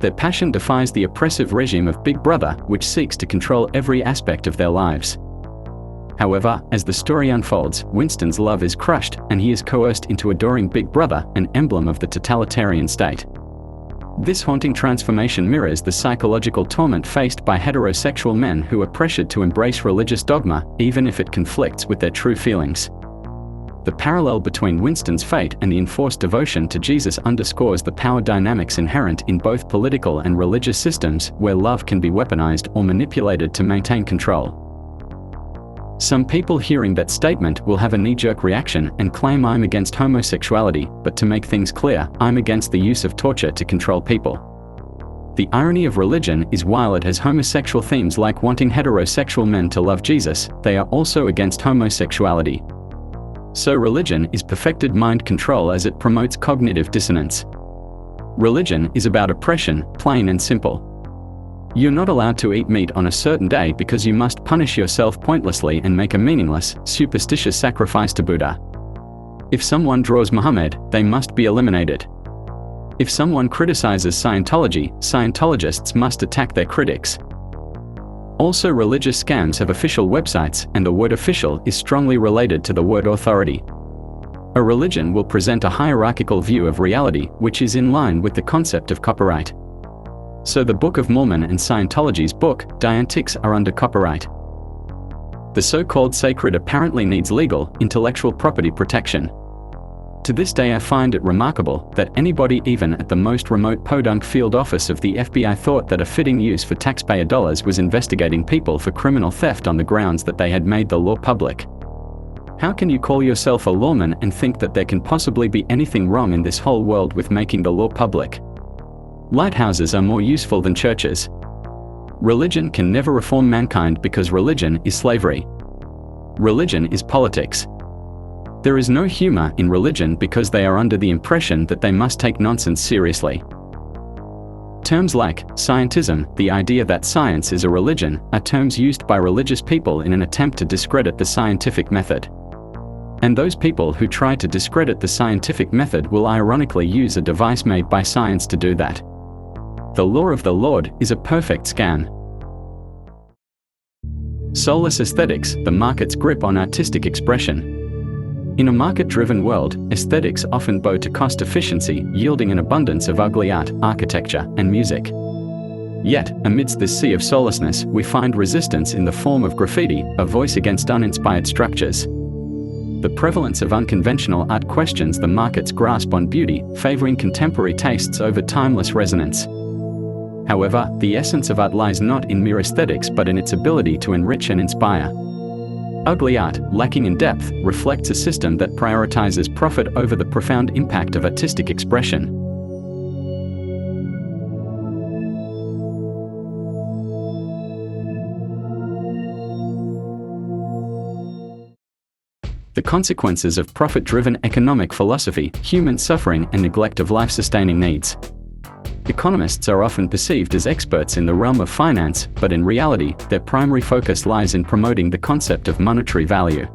Their passion defies the oppressive regime of Big Brother, which seeks to control every aspect of their lives. However, as the story unfolds, Winston's love is crushed, and he is coerced into adoring Big Brother, an emblem of the totalitarian state. This haunting transformation mirrors the psychological torment faced by heterosexual men who are pressured to embrace religious dogma, even if it conflicts with their true feelings. The parallel between Winston's fate and the enforced devotion to Jesus underscores the power dynamics inherent in both political and religious systems, where love can be weaponized or manipulated to maintain control. Some people hearing that statement will have a knee-jerk reaction and claim I'm against homosexuality, but to make things clear, I'm against the use of torture to control people. The irony of religion is while it has homosexual themes like wanting heterosexual men to love Jesus, they are also against homosexuality. So religion is perfected mind control as it promotes cognitive dissonance. Religion is about oppression, plain and simple. You're not allowed to eat meat on a certain day because you must punish yourself pointlessly and make a meaningless, superstitious sacrifice to Buddha. If someone draws Muhammad, they must be eliminated. If someone criticizes Scientology, Scientologists must attack their critics. Also, religious scams have official websites, and the word official is strongly related to the word authority. A religion will present a hierarchical view of reality, which is in line with the concept of copyright. So the Book of Mormon and Scientology's book, Dianetics, are under copyright. The so-called sacred apparently needs legal, intellectual property protection. To this day I find it remarkable that anybody even at the most remote podunk field office of the FBI thought that a fitting use for taxpayer dollars was investigating people for criminal theft on the grounds that they had made the law public. How can you call yourself a lawman and think that there can possibly be anything wrong in this whole world with making the law public? Lighthouses are more useful than churches. Religion can never reform mankind because religion is slavery. Religion is politics. There is no humor in religion because they are under the impression that they must take nonsense seriously. Terms like scientism, the idea that science is a religion, are terms used by religious people in an attempt to discredit the scientific method. And those people who try to discredit the scientific method will ironically use a device made by science to do that. The law of the Lord is a perfect scam. Soulless aesthetics, the market's grip on artistic expression. In a market-driven world, aesthetics often bow to cost efficiency, yielding an abundance of ugly art, architecture, and music. Yet, amidst this sea of soullessness, we find resistance in the form of graffiti, a voice against uninspired structures. The prevalence of unconventional art questions the market's grasp on beauty, favoring contemporary tastes over timeless resonance. However, the essence of art lies not in mere aesthetics but in its ability to enrich and inspire. Ugly art, lacking in depth, reflects a system that prioritizes profit over the profound impact of artistic expression. consequences of profit-driven economic philosophy, human suffering, and neglect of life-sustaining needs. Economists are often perceived as experts in the realm of finance, but in reality, their primary focus lies in promoting the concept of monetary value.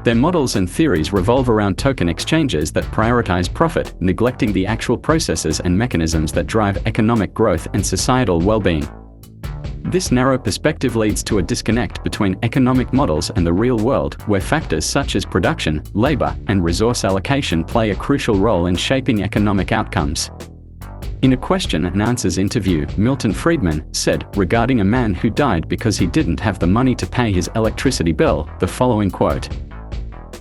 Their models and theories revolve around token exchanges that prioritize profit, neglecting the actual processes and mechanisms that drive economic growth and societal well-being. This narrow perspective leads to a disconnect between economic models and the real world, where factors such as production, labor, and resource allocation play a crucial role in shaping economic outcomes. In a question and answers interview, Milton Friedman said, regarding a man who died because he didn't have the money to pay his electricity bill, the following quote: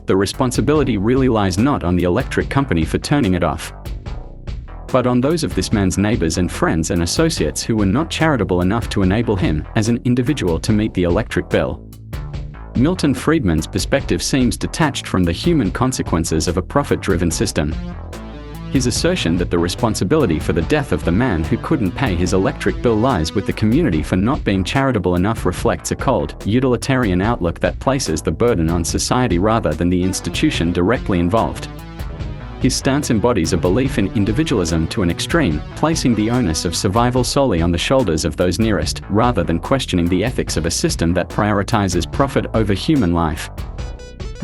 "The responsibility really lies not on the electric company for turning it off, but on those of this man's neighbors and friends and associates who were not charitable enough to enable him, as an individual, to meet the electric bill." Milton Friedman's perspective seems detached from the human consequences of a profit-driven system. His assertion that the responsibility for the death of the man who couldn't pay his electric bill lies with the community for not being charitable enough reflects a cold, utilitarian outlook that places the burden on society rather than the institution directly involved. His stance embodies a belief in individualism to an extreme, placing the onus of survival solely on the shoulders of those nearest, rather than questioning the ethics of a system that prioritizes profit over human life.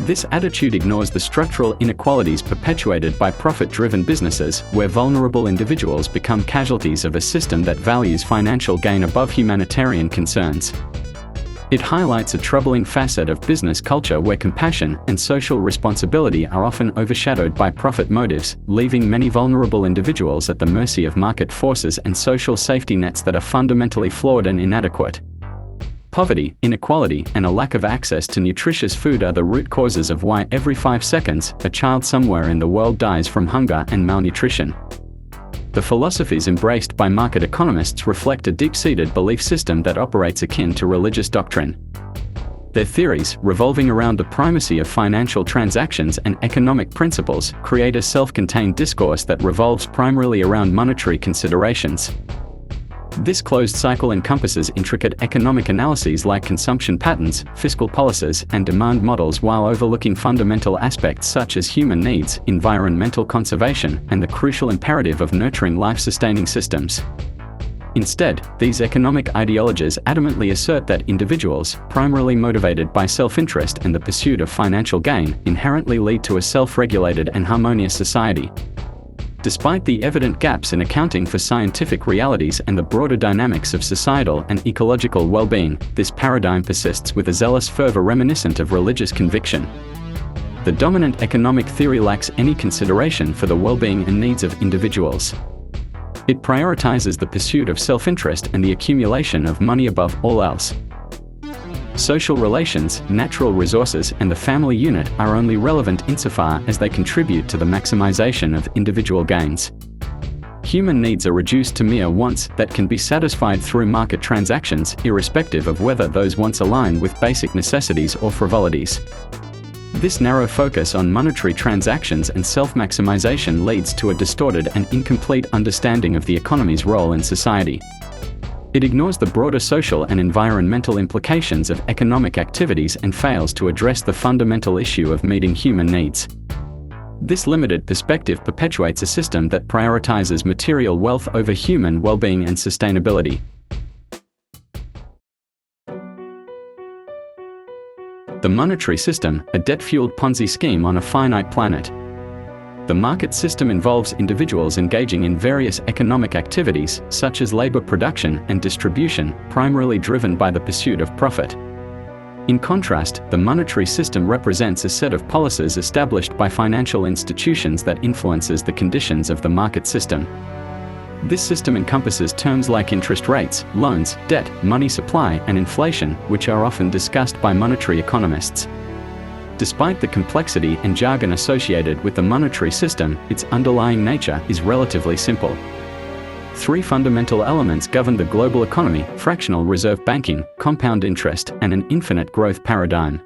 This attitude ignores the structural inequalities perpetuated by profit-driven businesses, where vulnerable individuals become casualties of a system that values financial gain above humanitarian concerns. It highlights a troubling facet of business culture where compassion and social responsibility are often overshadowed by profit motives, leaving many vulnerable individuals at the mercy of market forces and social safety nets that are fundamentally flawed and inadequate. Poverty, inequality, and a lack of access to nutritious food are the root causes of why every 5 seconds, a child somewhere in the world dies from hunger and malnutrition. The philosophies embraced by market economists reflect a deep-seated belief system that operates akin to religious doctrine. Their theories, revolving around the primacy of financial transactions and economic principles, create a self-contained discourse that revolves primarily around monetary considerations. This closed cycle encompasses intricate economic analyses like consumption patterns, fiscal policies, and demand models while overlooking fundamental aspects such as human needs, environmental conservation, and the crucial imperative of nurturing life-sustaining systems. Instead, these economic ideologies adamantly assert that individuals, primarily motivated by self-interest and the pursuit of financial gain, inherently lead to a self-regulated and harmonious society. Despite the evident gaps in accounting for scientific realities and the broader dynamics of societal and ecological well-being, this paradigm persists with a zealous fervor reminiscent of religious conviction. The dominant economic theory lacks any consideration for the well-being and needs of individuals. It prioritizes the pursuit of self-interest and the accumulation of money above all else. Social relations, natural resources, and the family unit are only relevant insofar as they contribute to the maximization of individual gains. Human needs are reduced to mere wants that can be satisfied through market transactions, irrespective of whether those wants align with basic necessities or frivolities. This narrow focus on monetary transactions and self-maximization leads to a distorted and incomplete understanding of the economy's role in society. It ignores the broader social and environmental implications of economic activities and fails to address the fundamental issue of meeting human needs. This limited perspective perpetuates a system that prioritizes material wealth over human well-being and sustainability. The monetary system, a debt-fueled Ponzi scheme on a finite planet. The market system involves individuals engaging in various economic activities, such as labor production and distribution, primarily driven by the pursuit of profit. In contrast, the monetary system represents a set of policies established by financial institutions that influences the conditions of the market system. This system encompasses terms like interest rates, loans, debt, money supply, and inflation, which are often discussed by monetary economists. Despite the complexity and jargon associated with the monetary system, its underlying nature is relatively simple. 3 fundamental elements govern the global economy: fractional reserve banking, compound interest, and an infinite growth paradigm.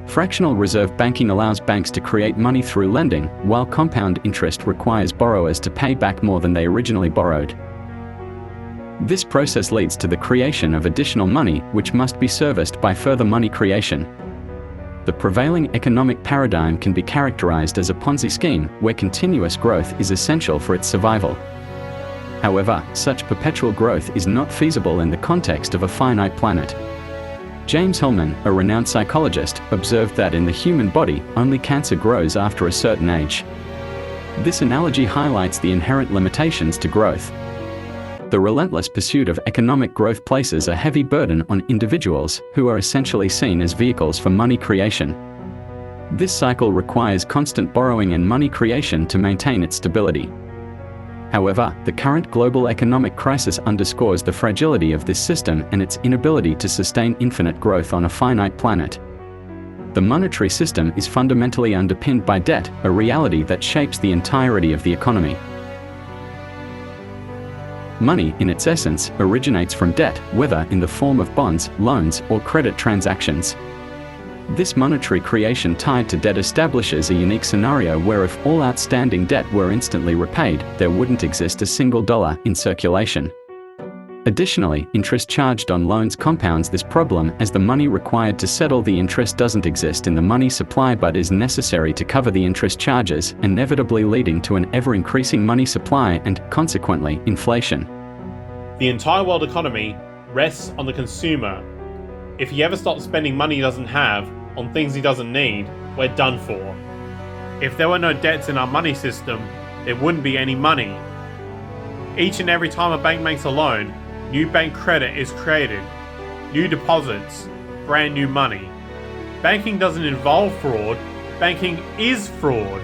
Fractional reserve banking allows banks to create money through lending, while compound interest requires borrowers to pay back more than they originally borrowed. This process leads to the creation of additional money, which must be serviced by further money creation. The prevailing economic paradigm can be characterized as a Ponzi scheme where continuous growth is essential for its survival. However, such perpetual growth is not feasible in the context of a finite planet. James Hillman, a renowned psychologist, observed that in the human body, only cancer grows after a certain age. This analogy highlights the inherent limitations to growth. The relentless pursuit of economic growth places a heavy burden on individuals who are essentially seen as vehicles for money creation. This cycle requires constant borrowing and money creation to maintain its stability. However, the current global economic crisis underscores the fragility of this system and its inability to sustain infinite growth on a finite planet. The monetary system is fundamentally underpinned by debt, a reality that shapes the entirety of the economy. Money, in its essence, originates from debt, whether in the form of bonds, loans, or credit transactions. This monetary creation tied to debt establishes a unique scenario where if all outstanding debt were instantly repaid, there wouldn't exist a single dollar in circulation. Additionally, interest charged on loans compounds this problem as the money required to settle the interest doesn't exist in the money supply but is necessary to cover the interest charges, inevitably leading to an ever-increasing money supply and, consequently, inflation. The entire world economy rests on the consumer. If he ever stops spending money he doesn't have on things he doesn't need, we're done for. If there were no debts in our money system, there wouldn't be any money. Each and every time a bank makes a loan, new bank credit is created, new deposits, brand new money. Banking doesn't involve fraud, banking is fraud.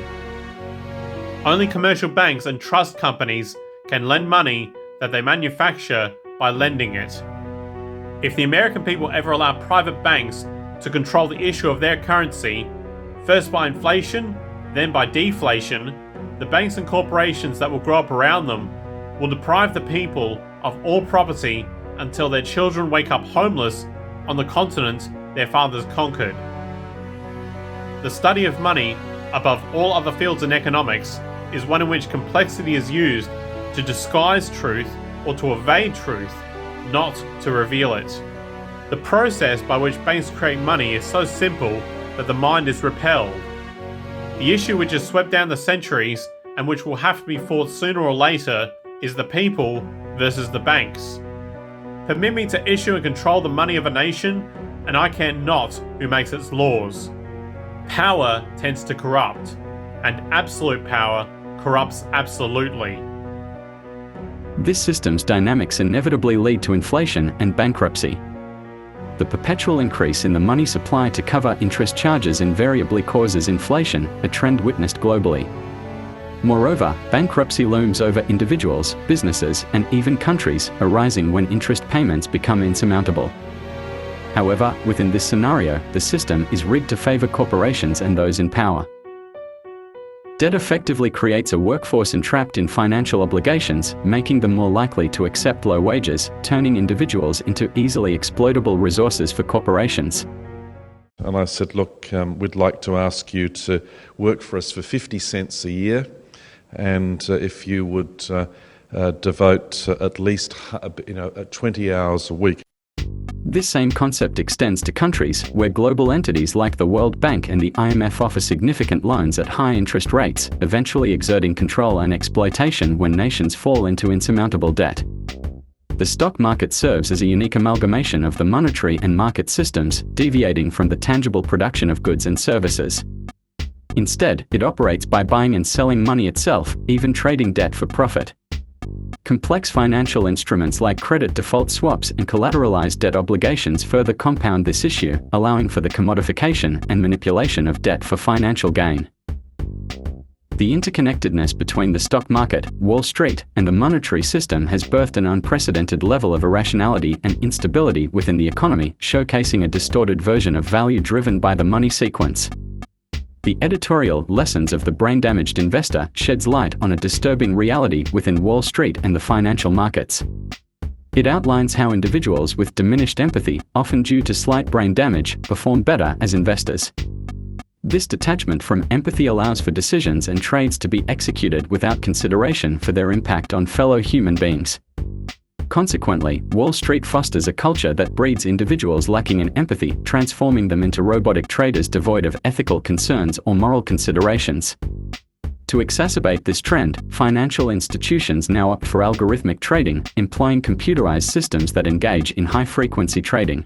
Only commercial banks and trust companies can lend money that they manufacture by lending it. If the American people ever allow private banks to control the issue of their currency, first by inflation, then by deflation, the banks and corporations that will grow up around them will deprive the people of all property until their children wake up homeless on the continent their fathers conquered. The study of money, above all other fields in economics, is one in which complexity is used to disguise truth or to evade truth, not to reveal it. The process by which banks create money is so simple that the mind is repelled. The issue which has swept down the centuries and which will have to be fought sooner or later is the people versus the banks. Permit me to issue and control the money of a nation, and I care not who makes its laws. Power tends to corrupt, and absolute power corrupts absolutely. This system's dynamics inevitably lead to inflation and bankruptcy. The perpetual increase in the money supply to cover interest charges invariably causes inflation, a trend witnessed globally. Moreover, bankruptcy looms over individuals, businesses, and even countries, arising when interest payments become insurmountable. However, within this scenario, the system is rigged to favor corporations and those in power. Debt effectively creates a workforce entrapped in financial obligations, making them more likely to accept low wages, turning individuals into easily exploitable resources for corporations. And I said, look, we'd like to ask you to work for us for 50 cents a year, and if you would devote at least 20 hours a week. This same concept extends to countries where global entities like the World Bank and the IMF offer significant loans at high interest rates, eventually exerting control and exploitation when nations fall into insurmountable debt. The stock market serves as a unique amalgamation of the monetary and market systems, deviating from the tangible production of goods and services. Instead, it operates by buying and selling money itself, even trading debt for profit. Complex financial instruments like credit default swaps and collateralized debt obligations further compound this issue, allowing for the commodification and manipulation of debt for financial gain. The interconnectedness between the stock market, Wall Street, and the monetary system has birthed an unprecedented level of irrationality and instability within the economy, showcasing a distorted version of value driven by the money sequence. The editorial Lessons of the Brain-Damaged Investor sheds light on a disturbing reality within Wall Street and the financial markets. It outlines how individuals with diminished empathy, often due to slight brain damage, perform better as investors. This detachment from empathy allows for decisions and trades to be executed without consideration for their impact on fellow human beings. Consequently, Wall Street fosters a culture that breeds individuals lacking in empathy, transforming them into robotic traders devoid of ethical concerns or moral considerations. To exacerbate this trend, financial institutions now opt for algorithmic trading, employing computerized systems that engage in high-frequency trading.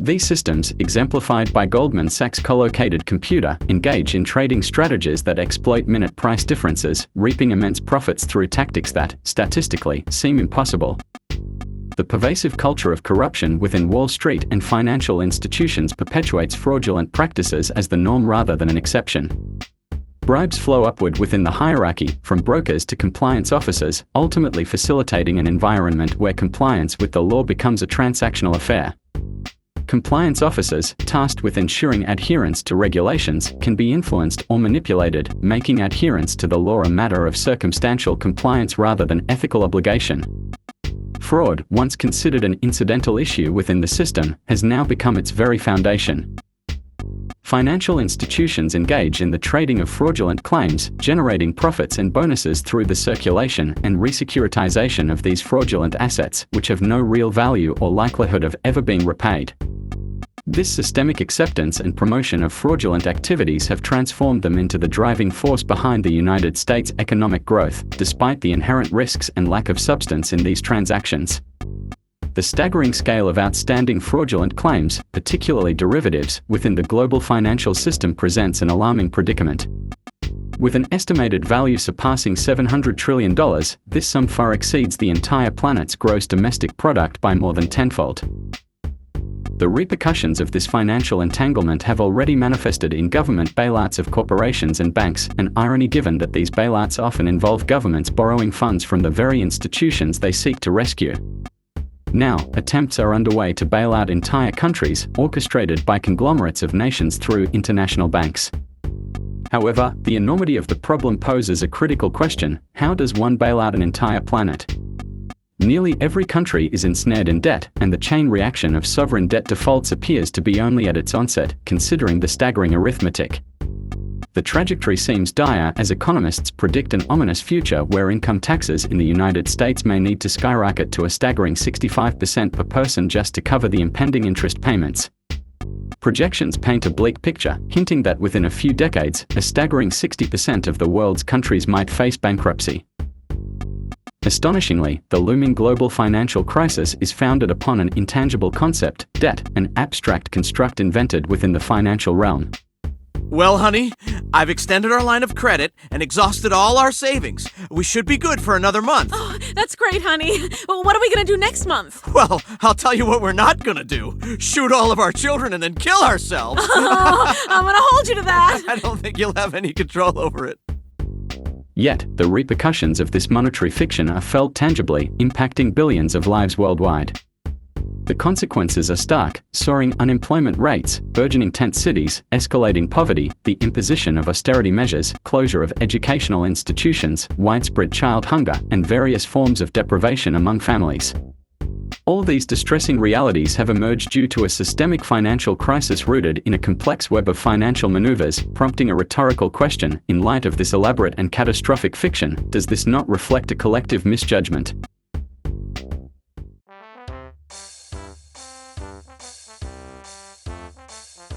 These systems, exemplified by Goldman Sachs' collocated computer, engage in trading strategies that exploit minute price differences, reaping immense profits through tactics that, statistically, seem impossible. The pervasive culture of corruption within Wall Street and financial institutions perpetuates fraudulent practices as the norm rather than an exception. Bribes flow upward within the hierarchy, from brokers to compliance officers, ultimately facilitating an environment where compliance with the law becomes a transactional affair. Compliance officers, tasked with ensuring adherence to regulations, can be influenced or manipulated, making adherence to the law a matter of circumstantial compliance rather than ethical obligation. Fraud, once considered an incidental issue within the system, has now become its very foundation. Financial institutions engage in the trading of fraudulent claims, generating profits and bonuses through the circulation and resecuritization of these fraudulent assets, which have no real value or likelihood of ever being repaid. This systemic acceptance and promotion of fraudulent activities have transformed them into the driving force behind the United States' economic growth, despite the inherent risks and lack of substance in these transactions. The staggering scale of outstanding fraudulent claims, particularly derivatives, within the global financial system presents an alarming predicament. With an estimated value surpassing $700 trillion, this sum far exceeds the entire planet's gross domestic product by more than tenfold. The repercussions of this financial entanglement have already manifested in government bailouts of corporations and banks, an irony given that these bailouts often involve governments borrowing funds from the very institutions they seek to rescue. Now, attempts are underway to bail out entire countries, orchestrated by conglomerates of nations through international banks. However, the enormity of the problem poses a critical question: how does one bail out an entire planet? Nearly every country is ensnared in debt, and the chain reaction of sovereign debt defaults appears to be only at its onset, considering the staggering arithmetic. The trajectory seems dire as economists predict an ominous future where income taxes in the United States may need to skyrocket to a staggering 65% per person just to cover the impending interest payments. Projections paint a bleak picture, hinting that within a few decades, a staggering 60% of the world's countries might face bankruptcy. Astonishingly, the looming global financial crisis is founded upon an intangible concept, debt, an abstract construct invented within the financial realm. Well, honey, I've extended our line of credit and exhausted all our savings. We should be good for another month. Oh, that's great, honey. Well, what are we gonna do next month? Well, I'll tell you what we're not gonna do. Shoot all of our children and then kill ourselves. Oh, I'm gonna hold you to that. I don't think you'll have any control over it. Yet, the repercussions of this monetary fiction are felt tangibly, impacting billions of lives worldwide. The consequences are stark: soaring unemployment rates, burgeoning tent cities, escalating poverty, the imposition of austerity measures, closure of educational institutions, widespread child hunger, and various forms of deprivation among families. All these distressing realities have emerged due to a systemic financial crisis rooted in a complex web of financial maneuvers, prompting a rhetorical question: in light of this elaborate and catastrophic fiction, does this not reflect a collective misjudgment?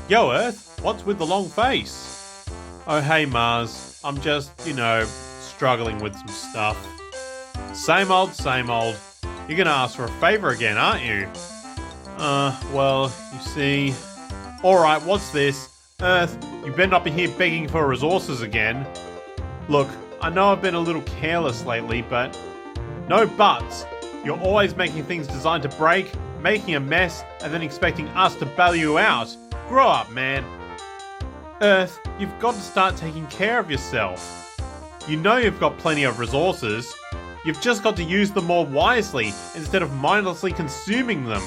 Yo, Earth, what's with the long face? Oh, hey, Mars, I'm just, struggling with some stuff. Same old, same old. You're gonna ask for a favor again, aren't you? Well, you see... Alright, what's this? Earth, you better not be here begging for resources again. Look, I know I've been a little careless lately, but... No buts! You're always making things designed to break, making a mess, and then expecting us to bail you out. Grow up, man. Earth, you've got to start taking care of yourself. You know you've got plenty of resources. You've just got to use them more wisely instead of mindlessly consuming them.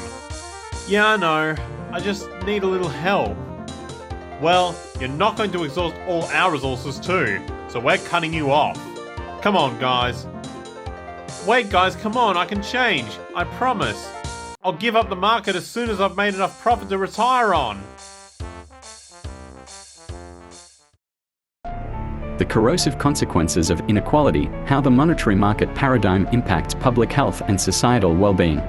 Yeah, I know. I just need a little help. Well, you're not going to exhaust all our resources too, so we're cutting you off. Come on, guys. Wait, guys, come on, I can change. I promise. I'll give up the market as soon as I've made enough profit to retire on. The corrosive consequences of inequality, how the monetary market paradigm impacts public health and societal well-being.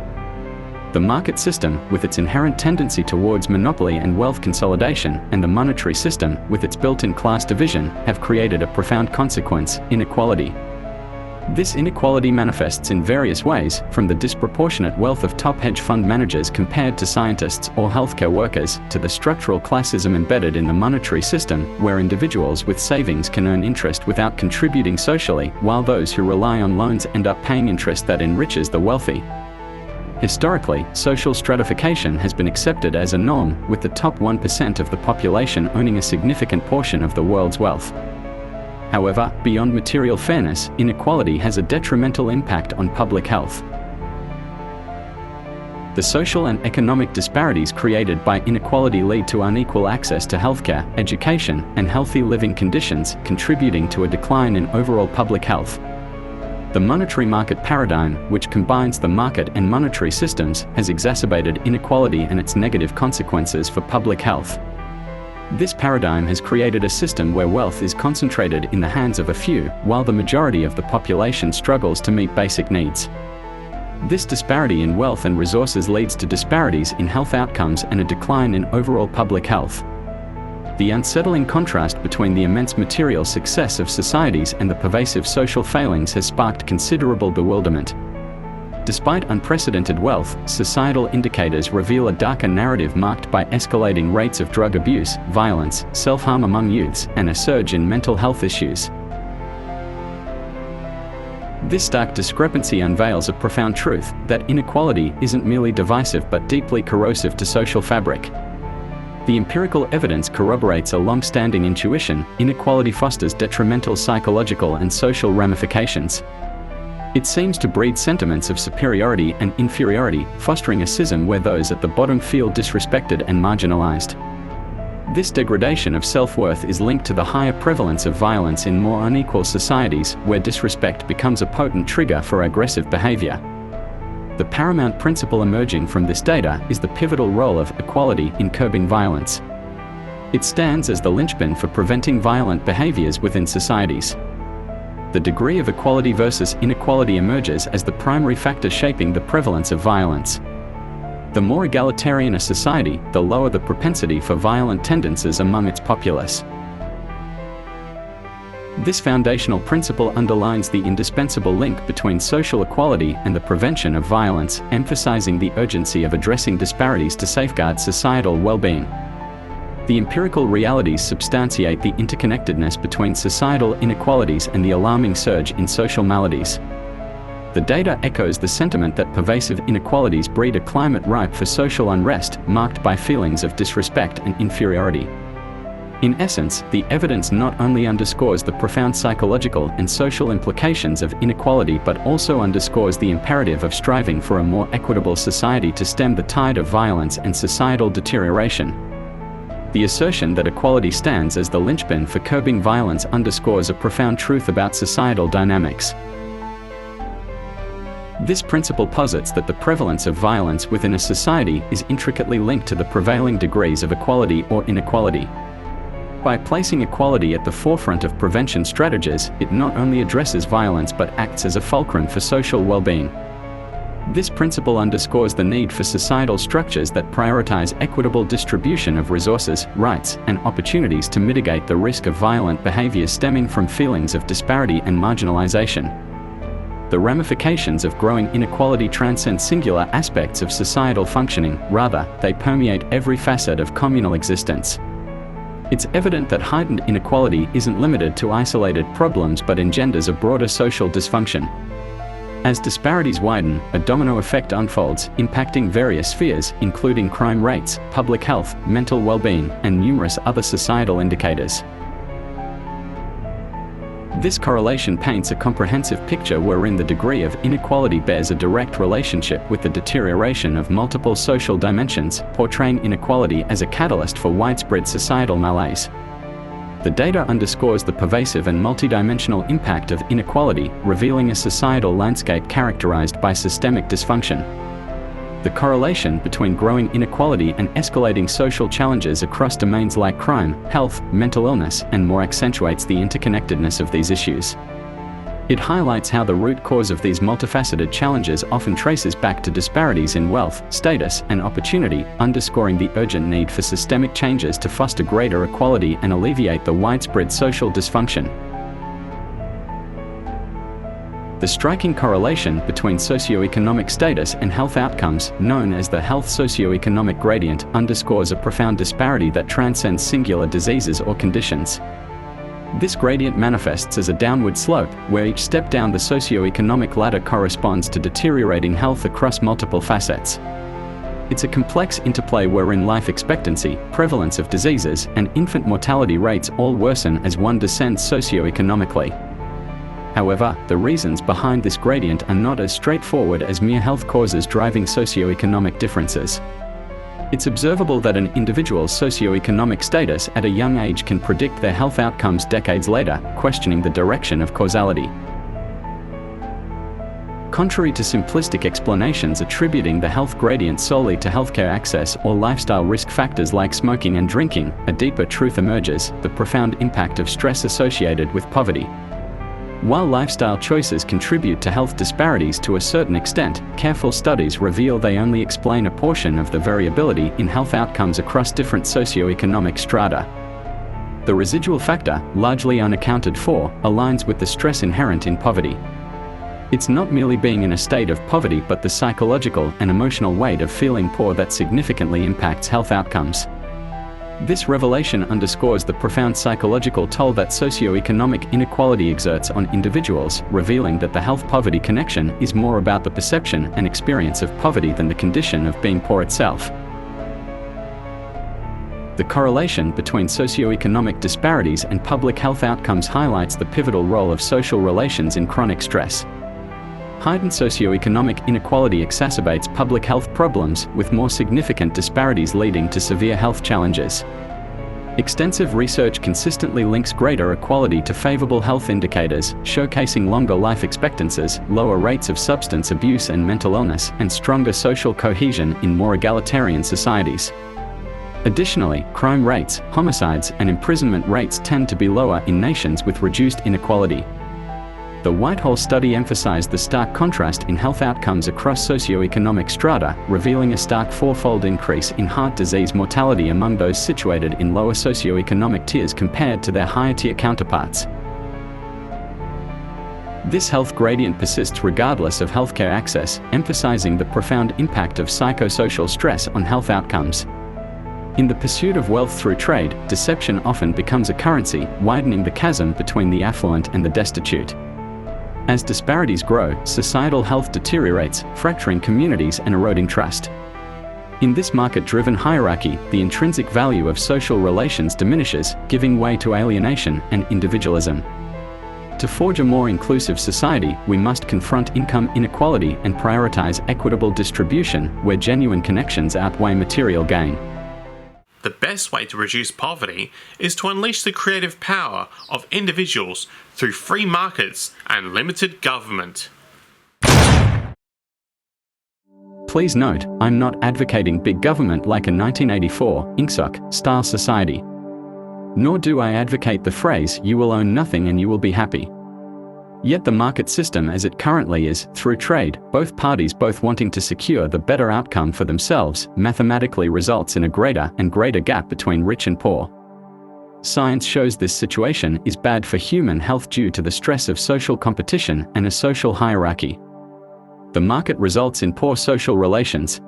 The market system, with its inherent tendency towards monopoly and wealth consolidation, and the monetary system, with its built-in class division, have created a profound consequence: inequality. This inequality manifests in various ways, from the disproportionate wealth of top hedge fund managers compared to scientists or healthcare workers, to the structural classism embedded in the monetary system, where individuals with savings can earn interest without contributing socially, while those who rely on loans end up paying interest that enriches the wealthy. Historically, social stratification has been accepted as a norm, with the top 1% of the population owning a significant portion of the world's wealth. However, beyond material fairness, inequality has a detrimental impact on public health. The social and economic disparities created by inequality lead to unequal access to healthcare, education, and healthy living conditions, contributing to a decline in overall public health. The monetary market paradigm, which combines the market and monetary systems, has exacerbated inequality and its negative consequences for public health. This paradigm has created a system where wealth is concentrated in the hands of a few, while the majority of the population struggles to meet basic needs. This disparity in wealth and resources leads to disparities in health outcomes and a decline in overall public health. The unsettling contrast between the immense material success of societies and the pervasive social failings has sparked considerable bewilderment. Despite unprecedented wealth, societal indicators reveal a darker narrative marked by escalating rates of drug abuse, violence, self-harm among youths, and a surge in mental health issues. This stark discrepancy unveils a profound truth, that inequality isn't merely divisive but deeply corrosive to social fabric. The empirical evidence corroborates a long-standing intuition: inequality fosters detrimental psychological and social ramifications. It seems to breed sentiments of superiority and inferiority, fostering a schism where those at the bottom feel disrespected and marginalized. This degradation of self-worth is linked to the higher prevalence of violence in more unequal societies, where disrespect becomes a potent trigger for aggressive behavior. The paramount principle emerging from this data is the pivotal role of equality in curbing violence. It stands as the linchpin for preventing violent behaviors within societies. The degree of equality versus inequality emerges as the primary factor shaping the prevalence of violence. The more egalitarian a society, the lower the propensity for violent tendencies among its populace. This foundational principle underlines the indispensable link between social equality and the prevention of violence, emphasizing the urgency of addressing disparities to safeguard societal well-being. The empirical realities substantiate the interconnectedness between societal inequalities and the alarming surge in social maladies. The data echoes the sentiment that pervasive inequalities breed a climate ripe for social unrest, marked by feelings of disrespect and inferiority. In essence, the evidence not only underscores the profound psychological and social implications of inequality but also underscores the imperative of striving for a more equitable society to stem the tide of violence and societal deterioration. The assertion that equality stands as the linchpin for curbing violence underscores a profound truth about societal dynamics. This principle posits that the prevalence of violence within a society is intricately linked to the prevailing degrees of equality or inequality. By placing equality at the forefront of prevention strategies, it not only addresses violence but acts as a fulcrum for social well-being. This principle underscores the need for societal structures that prioritize equitable distribution of resources, rights, and opportunities to mitigate the risk of violent behavior stemming from feelings of disparity and marginalization. The ramifications of growing inequality transcend singular aspects of societal functioning; rather, they permeate every facet of communal existence. It's evident that heightened inequality isn't limited to isolated problems but engenders a broader social dysfunction. As disparities widen, a domino effect unfolds, impacting various spheres, including crime rates, public health, mental well-being, and numerous other societal indicators. This correlation paints a comprehensive picture wherein the degree of inequality bears a direct relationship with the deterioration of multiple social dimensions, portraying inequality as a catalyst for widespread societal malaise. The data underscores the pervasive and multidimensional impact of inequality, revealing a societal landscape characterized by systemic dysfunction. The correlation between growing inequality and escalating social challenges across domains like crime, health, mental illness, and more accentuates the interconnectedness of these issues. It highlights how the root cause of these multifaceted challenges often traces back to disparities in wealth, status, and opportunity, underscoring the urgent need for systemic changes to foster greater equality and alleviate the widespread social dysfunction. The striking correlation between socioeconomic status and health outcomes, known as the health socioeconomic gradient, underscores a profound disparity that transcends singular diseases or conditions. This gradient manifests as a downward slope, where each step down the socioeconomic ladder corresponds to deteriorating health across multiple facets. It's a complex interplay wherein life expectancy, prevalence of diseases, and infant mortality rates all worsen as one descends socioeconomically. However, the reasons behind this gradient are not as straightforward as mere health causes driving socioeconomic differences. It's observable that an individual's socioeconomic status at a young age can predict their health outcomes decades later, questioning the direction of causality. Contrary to simplistic explanations attributing the health gradient solely to healthcare access or lifestyle risk factors like smoking and drinking, a deeper truth emerges: the profound impact of stress associated with poverty. While lifestyle choices contribute to health disparities to a certain extent, careful studies reveal they only explain a portion of the variability in health outcomes across different socioeconomic strata. The residual factor, largely unaccounted for, aligns with the stress inherent in poverty. It's not merely being in a state of poverty but the psychological and emotional weight of feeling poor that significantly impacts health outcomes. This revelation underscores the profound psychological toll that socioeconomic inequality exerts on individuals, revealing that the health-poverty connection is more about the perception and experience of poverty than the condition of being poor itself. The correlation between socioeconomic disparities and public health outcomes highlights the pivotal role of social relations in chronic stress. Heightened socioeconomic inequality exacerbates public health problems, with more significant disparities leading to severe health challenges. Extensive research consistently links greater equality to favorable health indicators, showcasing longer life expectancies, lower rates of substance abuse and mental illness, and stronger social cohesion in more egalitarian societies. Additionally, crime rates, homicides, and imprisonment rates tend to be lower in nations with reduced inequality. The Whitehall study emphasized the stark contrast in health outcomes across socioeconomic strata, revealing a stark fourfold increase in heart disease mortality among those situated in lower socioeconomic tiers compared to their higher-tier counterparts. This health gradient persists regardless of healthcare access, emphasizing the profound impact of psychosocial stress on health outcomes. In the pursuit of wealth through trade, deception often becomes a currency, widening the chasm between the affluent and the destitute. As disparities grow, societal health deteriorates, fracturing communities and eroding trust. In this market-driven hierarchy, the intrinsic value of social relations diminishes, giving way to alienation and individualism. To forge a more inclusive society, we must confront income inequality and prioritize equitable distribution, where genuine connections outweigh material gain. The best way to reduce poverty is to unleash the creative power of individuals through free markets and limited government. Please note, I'm not advocating big government like a 1984 INCSOC-style society. Nor do I advocate the phrase, "you will own nothing and you will be happy." Yet the market system as it currently is, through trade, both parties both wanting to secure the better outcome for themselves, mathematically results in a greater and greater gap between rich and poor. Science shows this situation is bad for human health due to the stress of social competition and a social hierarchy. The market results in poor social relations.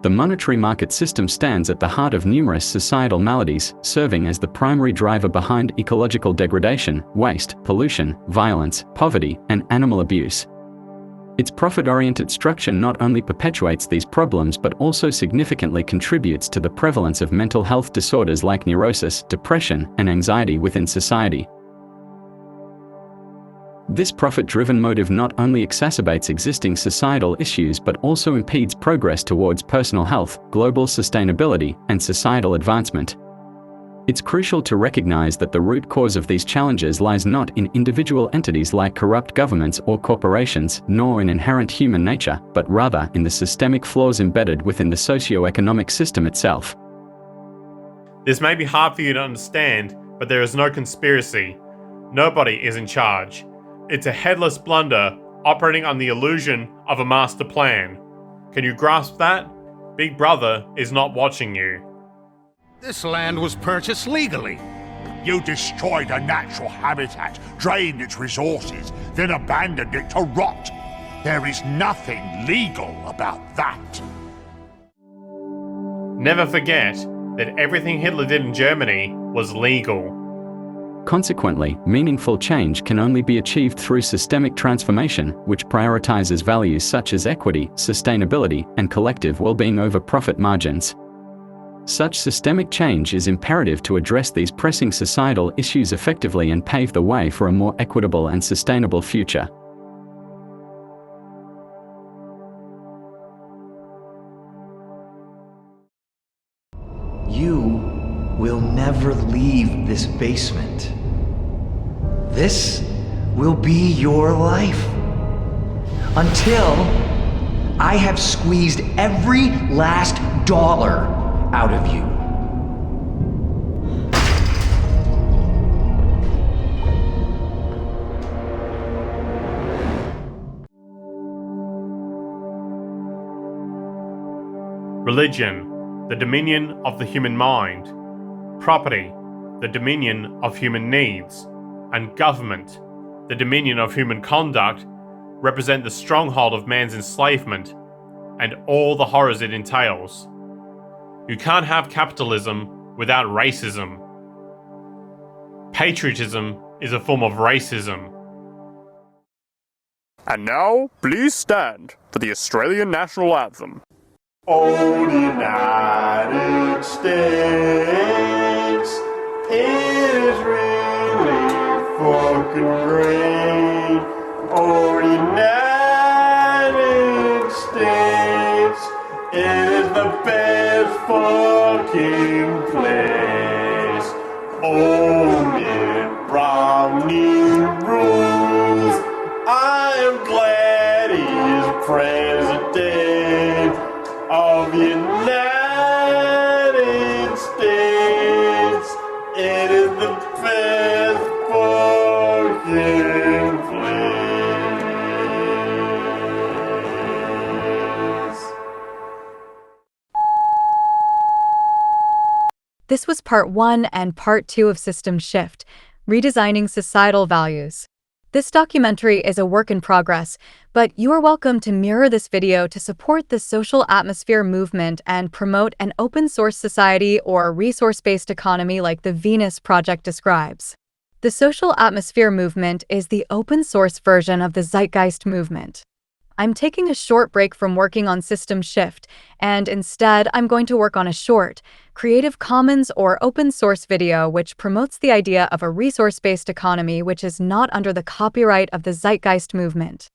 The monetary market system stands at the heart of numerous societal maladies, serving as the primary driver behind ecological degradation, waste, pollution, violence, poverty, and animal abuse. Its profit-oriented structure not only perpetuates these problems but also significantly contributes to the prevalence of mental health disorders like neurosis, depression, and anxiety within society. This profit-driven motive not only exacerbates existing societal issues but also impedes progress towards personal health, global sustainability, and societal advancement. It's crucial to recognize that the root cause of these challenges lies not in individual entities like corrupt governments or corporations, nor in inherent human nature, but rather in the systemic flaws embedded within the socio-economic system itself. This may be hard for you to understand, but there is no conspiracy. Nobody is in charge. It's a headless blunder operating on the illusion of a master plan. Can you grasp that? Big Brother is not watching you. This land was purchased legally. You destroyed a natural habitat, drained its resources, then abandoned it to rot. There is nothing legal about that. Never forget that everything Hitler did in Germany was legal. Consequently, meaningful change can only be achieved through systemic transformation, which prioritizes values such as equity, sustainability, and collective well-being over profit margins. Such systemic change is imperative to address these pressing societal issues effectively and pave the way for a more equitable and sustainable future. You will never leave this basement. This will be your life. Until I have squeezed every last dollar out of you. Religion, the dominion of the human mind. Property, the dominion of human needs. And government, the dominion of human conduct, represent the stronghold of man's enslavement and all the horrors it entails. You can't have capitalism without racism. Patriotism is a form of racism. And now, please stand for the Australian National Anthem. Oh, the United States is really fucking great. Oh, the United States is the best fucking place. Oh, Mitt Romney rules. I'm glad he's president of the United States. It is the best fucking place. This was part 1 and part 2 of System Shift, Redesigning Societal Values. This documentary is a work in progress, but you are welcome to mirror this video to support the social atmosphere movement and promote an open-source society or resource-based economy like the Venus Project describes. The social atmosphere movement is the open-source version of the Zeitgeist movement. I'm taking a short break from working on System Shift, and instead I'm going to work on a short, Creative Commons or open source video which promotes the idea of a resource-based economy which is not under the copyright of the Zeitgeist movement.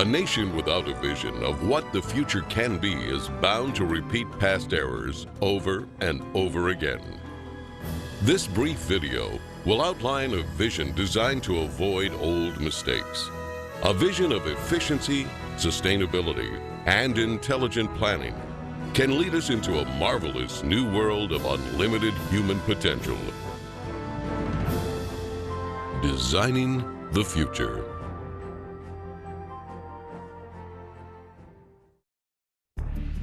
A nation without a vision of what the future can be is bound to repeat past errors over and over again. This brief video will outline a vision designed to avoid old mistakes. A vision of efficiency, sustainability, and intelligent planning can lead us into a marvelous new world of unlimited human potential. Designing the future.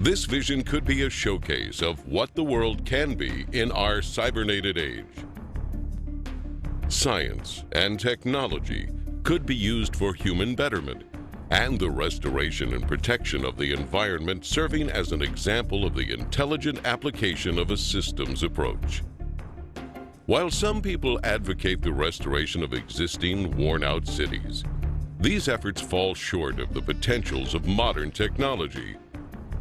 This vision could be a showcase of what the world can be in our cybernated age. Science and technology could be used for human betterment and the restoration and protection of the environment, serving as an example of the intelligent application of a systems approach. While some people advocate the restoration of existing, worn-out cities, these efforts fall short of the potentials of modern technology.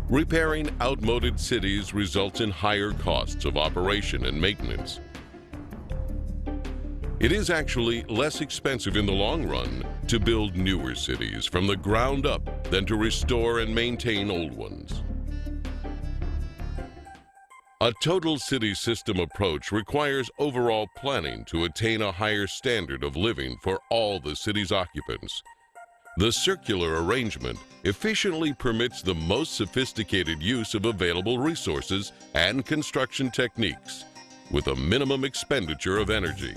Repairing outmoded cities results in higher costs of operation and maintenance. It is actually less expensive in the long run to build newer cities from the ground up than to restore and maintain old ones. A total city system approach requires overall planning to attain a higher standard of living for all the city's occupants. The circular arrangement efficiently permits the most sophisticated use of available resources and construction techniques with a minimum expenditure of energy.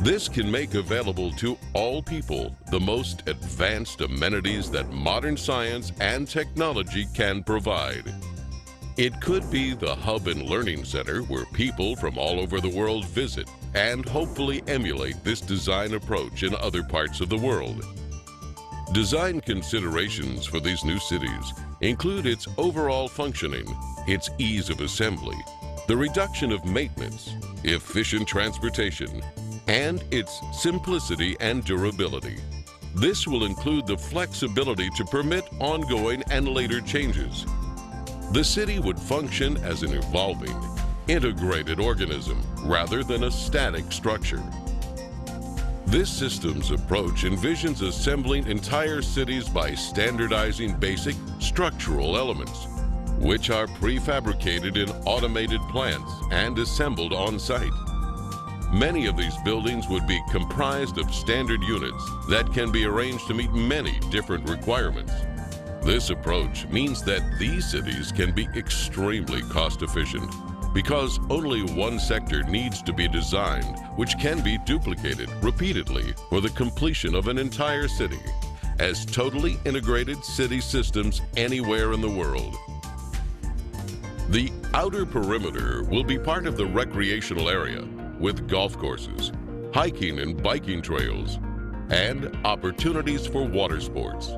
This can make available to all people the most advanced amenities that modern science and technology can provide. It could be the hub and learning center where people from all over the world visit and hopefully emulate this design approach in other parts of the world. Design considerations for these new cities include its overall functioning, its ease of assembly, the reduction of maintenance, efficient transportation, and its simplicity and durability. This will include the flexibility to permit ongoing and later changes. The city would function as an evolving, integrated organism rather than a static structure. This systems approach envisions assembling entire cities by standardizing basic structural elements, which are prefabricated in automated plants and assembled on site. Many of these buildings would be comprised of standard units that can be arranged to meet many different requirements. This approach means that these cities can be extremely cost efficient because only one sector needs to be designed, which can be duplicated repeatedly for the completion of an entire city as totally integrated city systems anywhere in the world. The outer perimeter will be part of the recreational area with golf courses, hiking and biking trails, and opportunities for water sports.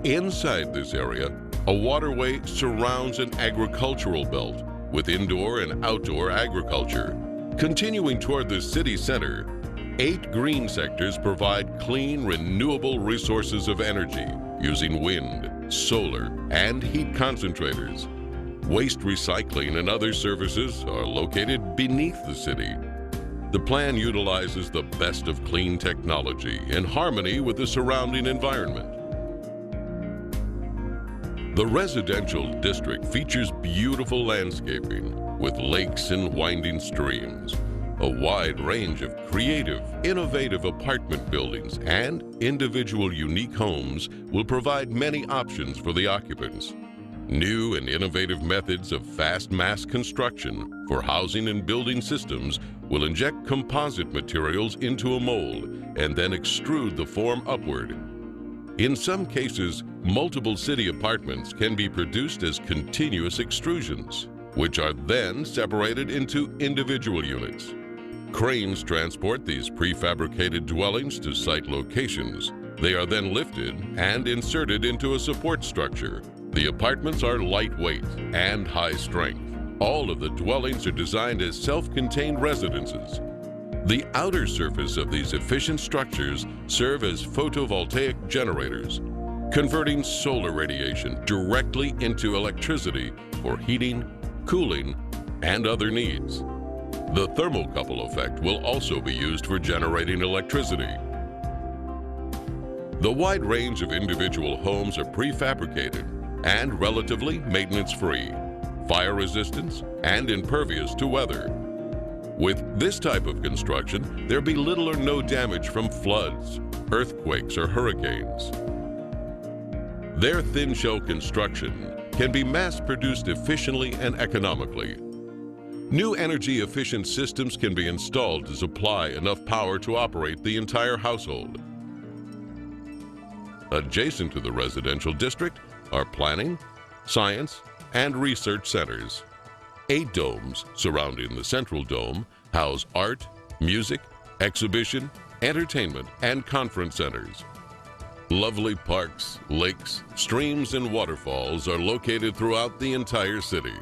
Inside this area, a waterway surrounds an agricultural belt with indoor and outdoor agriculture. Continuing toward the city center, 8 green sectors provide clean, renewable resources of energy using wind, solar, and heat concentrators. Waste recycling and other services are located beneath the city. The plan utilizes the best of clean technology in harmony with the surrounding environment. The residential district features beautiful landscaping with lakes and winding streams, a wide range of creative, innovative apartment buildings, and individual unique homes will provide many options for the occupants. New and innovative methods of fast mass construction for housing and building systems will inject composite materials into a mold and then extrude the form upward. In some cases, multiple city apartments can be produced as continuous extrusions, which are then separated into individual units. Cranes transport these prefabricated dwellings to site locations. They are then lifted and inserted into a support structure. The apartments are lightweight and high strength. All of the dwellings are designed as self-contained residences. The outer surface of these efficient structures serve as photovoltaic generators, converting solar radiation directly into electricity for heating, cooling, and other needs. The thermocouple effect will also be used for generating electricity. The wide range of individual homes are prefabricated and relatively maintenance-free, fire resistance, and impervious to weather. With this type of construction, there'd be little or no damage from floods, earthquakes, or hurricanes. Their thin shell construction can be mass-produced efficiently and economically. New energy-efficient systems can be installed to supply enough power to operate the entire household. Adjacent to the residential district are planning, science, and research centers. 8 domes surrounding the central dome house art, music, exhibition, entertainment, and conference centers. Lovely parks, lakes, streams, and waterfalls are located throughout the entire city.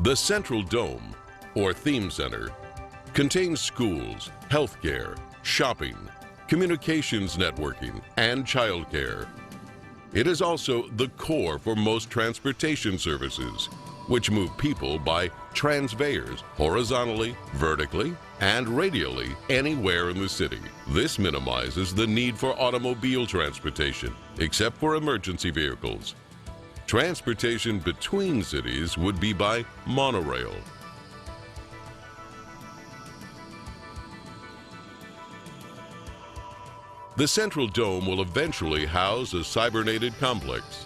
The Central Dome, or Theme Center, contains schools, healthcare, shopping, communications networking, and childcare. It is also the core for most transportation services, which move people by transveyors horizontally, vertically, and radially anywhere in the city. This minimizes the need for automobile transportation, except for emergency vehicles. Transportation between cities would be by monorail. The Central Dome will eventually house a cybernated complex,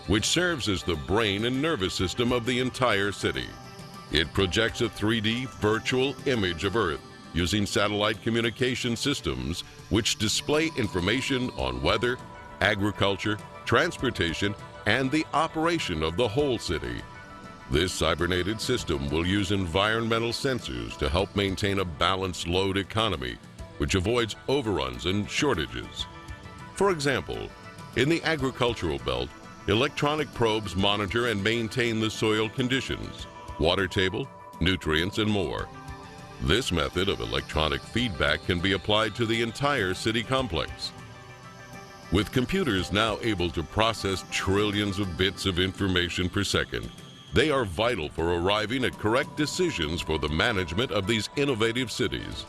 which serves as the brain and nervous system of the entire city. It projects a 3D virtual image of Earth using satellite communication systems which display information on weather, agriculture, transportation, and the operation of the whole city. This cybernated system will use environmental sensors to help maintain a balanced load economy, which avoids overruns and shortages. For example, in the agricultural belt, electronic probes monitor and maintain the soil conditions, water table, nutrients, and more. This method of electronic feedback can be applied to the entire city complex. With computers now able to process trillions of bits of information per second, they are vital for arriving at correct decisions for the management of these innovative cities.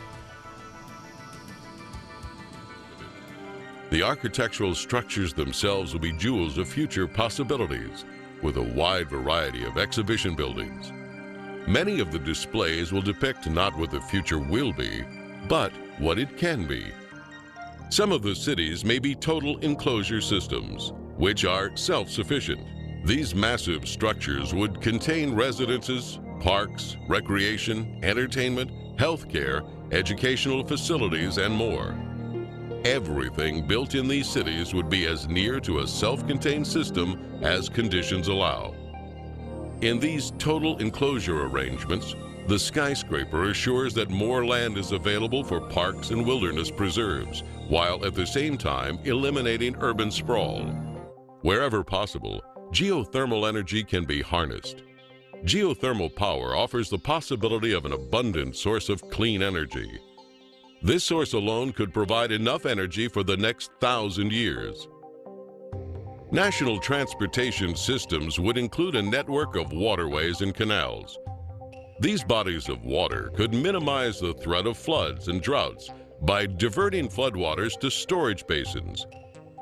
The architectural structures themselves will be jewels of future possibilities, with a wide variety of exhibition buildings. Many of the displays will depict not what the future will be, but what it can be. Some of the cities may be total enclosure systems, which are self-sufficient. These massive structures would contain residences, parks, recreation, entertainment, healthcare, educational facilities, and more. Everything built in these cities would be as near to a self-contained system as conditions allow. In these total enclosure arrangements, the skyscraper assures that more land is available for parks and wilderness preserves, while at the same time eliminating urban sprawl. Wherever possible, geothermal energy can be harnessed. Geothermal power offers the possibility of an abundant source of clean energy. This source alone could provide enough energy for the next 1,000 years. National transportation systems would include a network of waterways and canals. These bodies of water could minimize the threat of floods and droughts by diverting floodwaters to storage basins.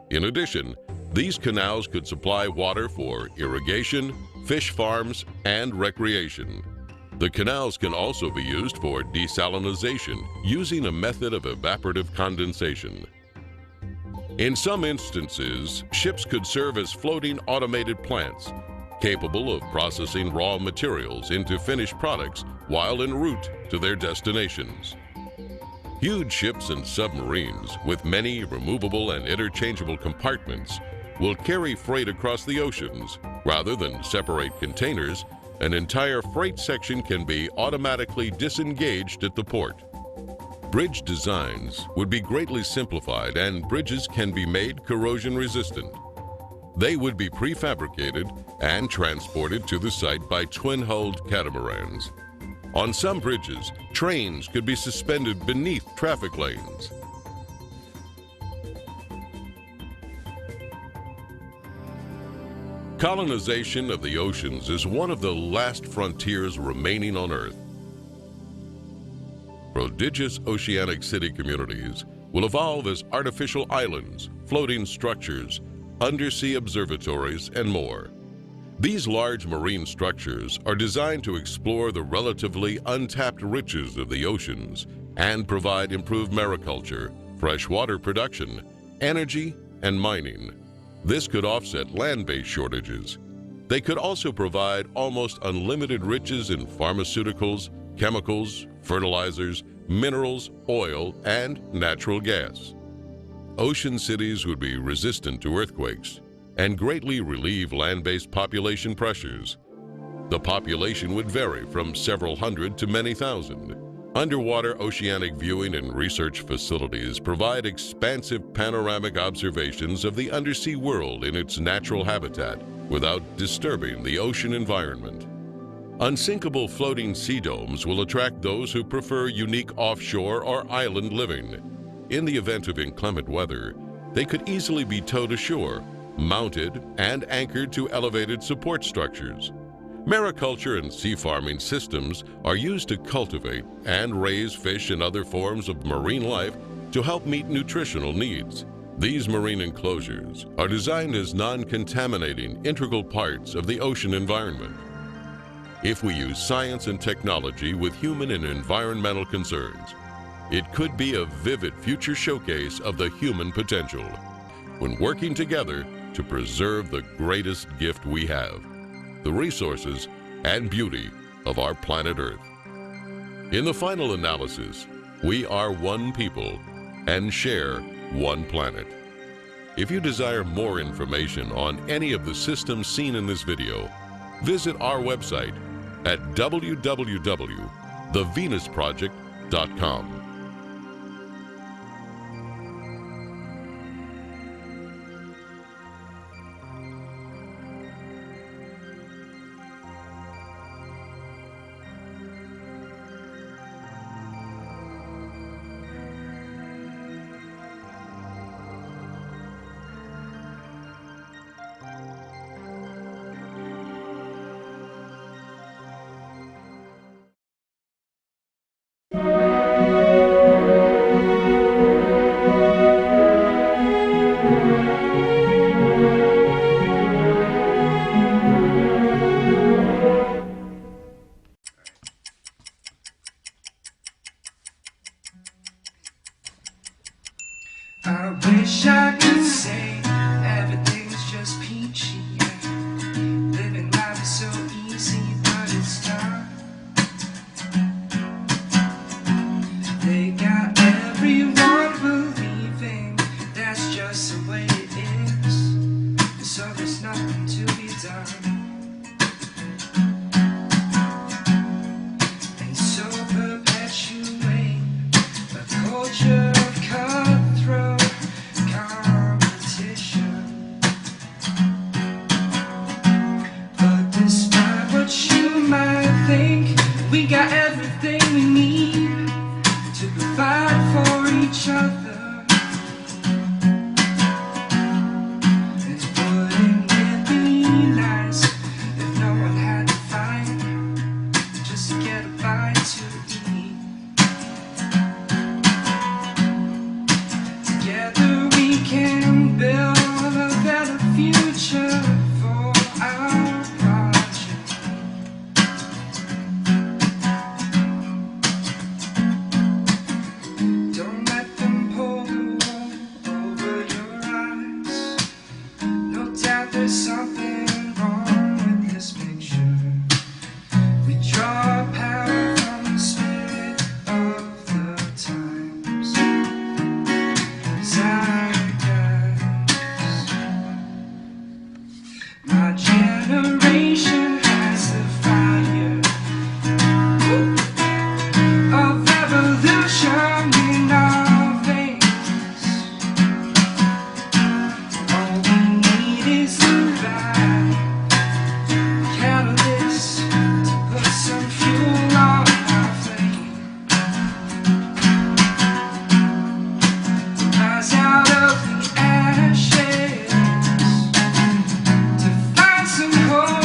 In addition, these canals could supply water for irrigation, fish farms, and recreation. The canals can also be used for desalination using a method of evaporative condensation. In some instances, ships could serve as floating automated plants, capable of processing raw materials into finished products while en route to their destinations. Huge ships and submarines with many removable and interchangeable compartments will carry freight across the oceans. Rather than separate containers, an entire freight section can be automatically disengaged at the port. Bridge designs would be greatly simplified, and bridges can be made corrosion resistant. They would be prefabricated and transported to the site by twin-hulled catamarans. On some bridges, trains could be suspended beneath traffic lanes. Colonization of the oceans is one of the last frontiers remaining on Earth. Prodigious oceanic city communities will evolve as artificial islands, floating structures, undersea observatories, and more. These large marine structures are designed to explore the relatively untapped riches of the oceans and provide improved mariculture, freshwater production, energy, and mining. This could offset land-based shortages. They could also provide almost unlimited riches in pharmaceuticals, chemicals, fertilizers, minerals, oil, and natural gas. Ocean cities would be resistant to earthquakes and greatly relieve land-based population pressures. The population would vary from several hundred to many thousand. Underwater oceanic viewing and research facilities provide expansive panoramic observations of the undersea world in its natural habitat without disturbing the ocean environment. Unsinkable floating sea domes will attract those who prefer unique offshore or island living. In the event of inclement weather, they could easily be towed ashore, mounted and anchored to elevated support structures. Mariculture and sea farming systems are used to cultivate and raise fish and other forms of marine life to help meet nutritional needs. These marine enclosures are designed as non-contaminating integral parts of the ocean environment. If we use science and technology with human and environmental concerns, it could be a vivid future showcase of the human potential when working together to preserve the greatest gift we have, the resources and beauty of our planet Earth. In the final analysis, we are one people and share one planet. If you desire more information on any of the systems seen in this video, visit our website at www.thevenusproject.com. I wish I could say everything's just peachy. Living life is so easy, but it's not. They got everyone believing that's just the way it is, so there's nothing to be done. And so perpetuate a culture of cutthroat competition. But despite what you might think, we got everything we need to provide for each other. And wouldn't it be nice if no one had to fight just to get a bite to eat? Together we can build a better future for our project. Don't let them pull the wool over your eyes. No doubt there's something wrong with this picture. We draw power from the spirit of the times. My generation has the fire of evolution in our veins. All we need is the right catalyst to put some fuel on our flame. Rise out of the ashes to find some hope.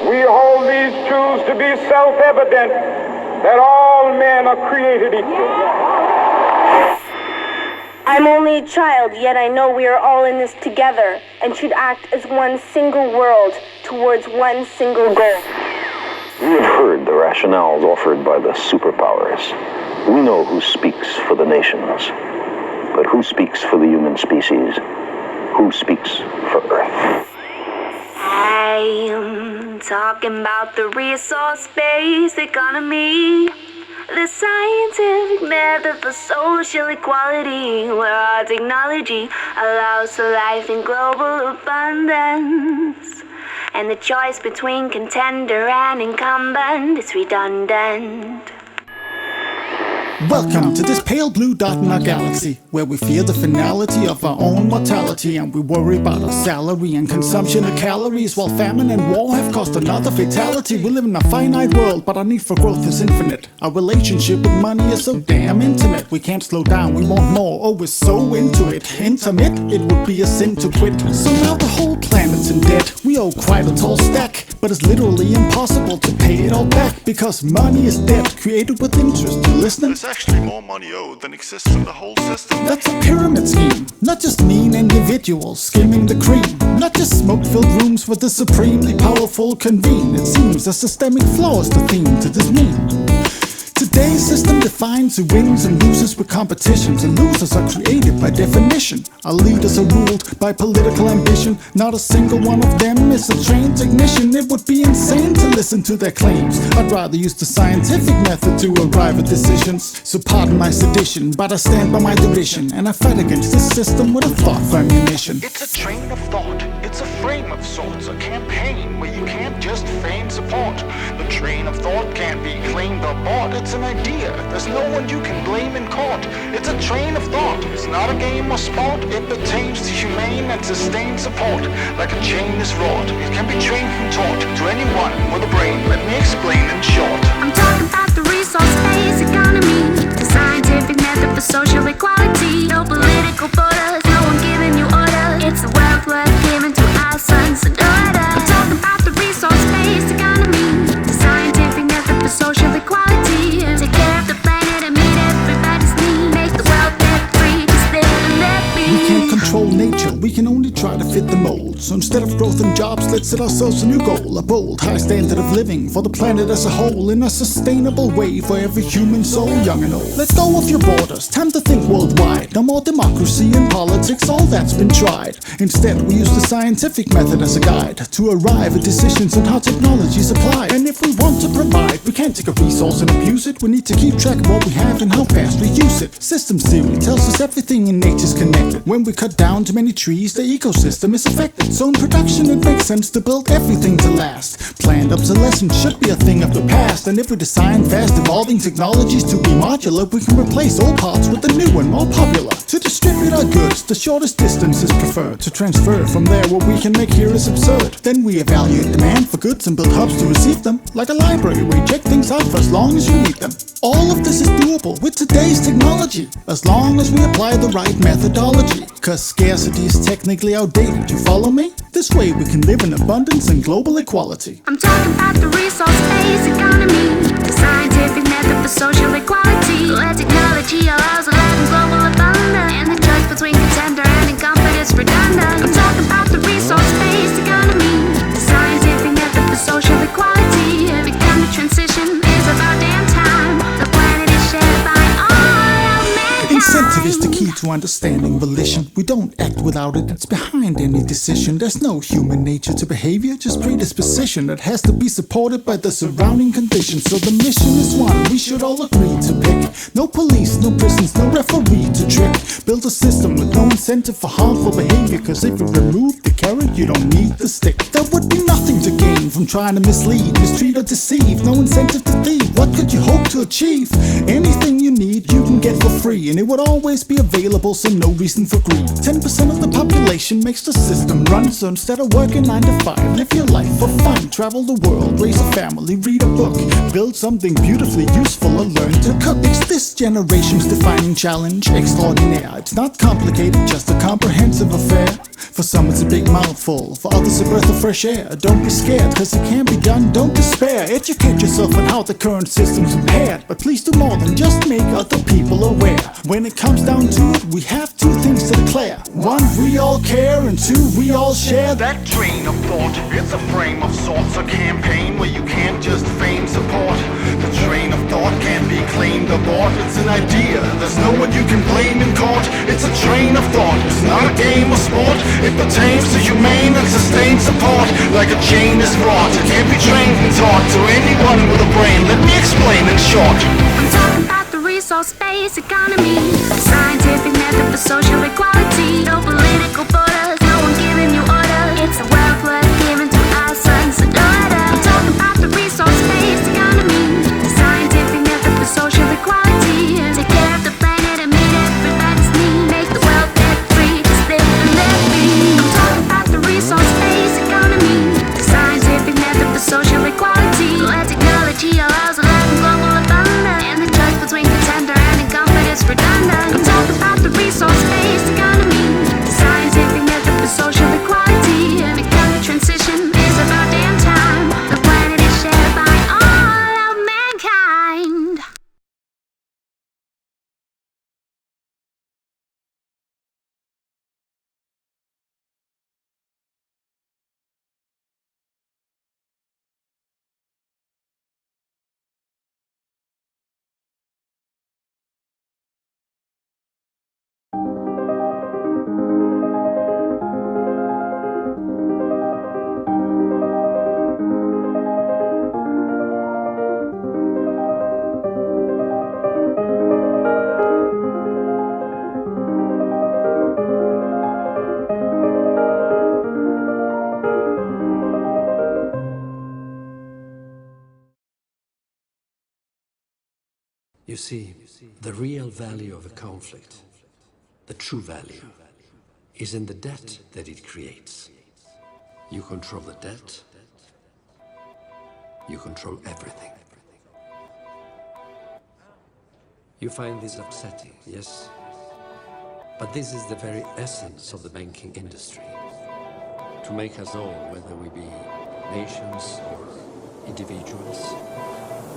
We hold these truths to be self-evident, that all men are created equal. I'm only a child, yet I know we are all in this together and should act as one single world towards one single goal. We have heard the rationales offered by the superpowers. We know who speaks for the nations, but who speaks for the human species? Who speaks for Earth? I am talking about the resource-based economy. The scientific method for social equality, where our technology allows for life in global abundance. And the choice between contender and incumbent is redundant. Welcome to this pale blue dot in our galaxy, where we fear the finality of our own mortality, and we worry about our salary and consumption of calories, while famine and war have caused another fatality. We live in a finite world, but our need for growth is infinite. Our relationship with money is so damn intimate. We can't slow down, we want more, oh we're so into it. Intimate, it would be a sin to quit. So now the whole planet's in debt. We owe quite a tall stack, but it's literally impossible to pay it all back, because money is debt, created with interest. You listening? There's actually more money owed than exists in the whole system. That's a pyramid scheme, not just mean individuals skimming the cream, not just smoke-filled rooms where the supremely powerful convene. It seems a systemic flaw is the theme to this meme. Today's system defines who wins and loses with competitions, and losers are created by definition. Our leaders are ruled by political ambition. Not a single one of them is a trained technician. It would be insane to listen to their claims. I'd rather use the scientific method to arrive at decisions. So pardon my sedition, but I stand by my derision, and I fight against this system with a thought for ammunition. It's a train of thought, it's a frame of sorts, a campaign where you can't just feign support. The train of thought can't be claimed or bought. It's an idea, there's no one you can blame in court. It's a train of thought, it's not a game or sport. It pertains to humane and sustained support. Like a chain is wrought, it can be trained and taught to anyone with a brain. Let me explain in short. I'm talking about the resource-based economy, the scientific method for social equality. No political borders, no one giving you orders. It's a wealth worth giving to our sons and daughters. I'm talking about the resource-based economy, the scientific method for social equality. Take care of the planet and meet everybody's need. Make the world debt-free, just live and let be. We can't control nature, we can only try to fit the mold. So instead of growth and jobs, let's set ourselves a new goal. A bold, high standard of living for the planet as a whole, in a sustainable way for every human soul, young and old. Let go of your borders, time to think worldwide. No more democracy and politics, all that's been tried. Instead, we use the scientific method as a guide to arrive at decisions on how technologies apply. And if we want to provide, we can't take a resource and abuse it. We need to keep track of what we have and how fast we use it. Systems theory tells us everything in nature's connected. When we cut down too many trees, the ecosystem is affected. So in production, it makes sense to build everything to last. Planned obsolescence should be a thing of the past. And if we design fast evolving technologies to be modular, we can replace old parts with the new and more popular. To distribute our goods, the shortest distance is preferred. To transfer from there, what we can make here is absurd. Then we evaluate demand for goods and build hubs to receive them. Like a library, we check things out for as long as you need them. All of this is doable with today's technology, as long as we apply the right methodology. Cause scarcity is technically outdated, you follow me? This way we can live in abundance and global equality. I'm talking about the resource-based economy, the scientific method for social equality, where technology allows a life in global abundance, and the choice between contender and incumbent is redundant. I'm talking about the resource-based economy, the scientific method for social equality. Every kind of transition is about damn time. The planet is shared by all of mankind. Incentive is the key to understanding volition. We don't act without it, it's behind any decision. There's no human nature to behavior, just predisposition that has to be supported by the surrounding conditions. So the mission is one we should all agree to pick. No police, no prisons, no referee to trick. Build a system with no incentive for harmful behavior, cause if you remove the carrot, you don't need the stick. There would be nothing to gain from trying to mislead, mistreat or deceive. No incentive to thieve, what could you hope to achieve? Anything you need, you can get for free, and it would always be available, so no reason for greed. 10% of the population makes the system run, so instead of working 9 to 5, live your life for fun. Travel the world, raise a family, read a book, build something beautifully useful, or learn to cook. It's this generation's defining challenge, extraordinaire. It's not complicated, just a comprehensive affair. For some it's a big mouthful, for others a breath of fresh air. Don't be scared, cause it can be done, don't despair. Educate yourself on how the current system's impaired, but please do more than just make other people aware. When it comes down to it, we have two things to declare. One, we all care, and two, we all share. That train of thought, it's a frame of sorts, a campaign where you can't just feign support. The train of thought can't be claimed or bought, it's an idea, there's no one you can blame in court. It's a train of thought, it's not a game or sport. It pertains to humane and sustained support. Like a chain is wrought, it can't be trained and taught to anyone with a brain. Let me explain in short. I'm talking about the resource-based economy, the scientific method for social equality. No political borders, no one giving you orders. It's a wealth worth giving to our sons and daughters. I'm talking about the resource-based economy, the scientific method for social equality. Take care of the planet and meet everybody's need. Make the world debt-free, just live and let be. I'm talking about the resource-based economy, the scientific method for social equality. Where technology allows a life in global abundance, and the choice between contender and incumbent is redundant. I'm talking about the resource-based economy, the scientific method for social equality. And the transition is about damn time. The planet is shared by all of mankind. You see, the real value of a conflict, the true value, is in the debt that it creates. You control the debt, you control everything. You find this upsetting, yes? But this is the very essence of the banking industry. To make us all, whether we be nations or individuals,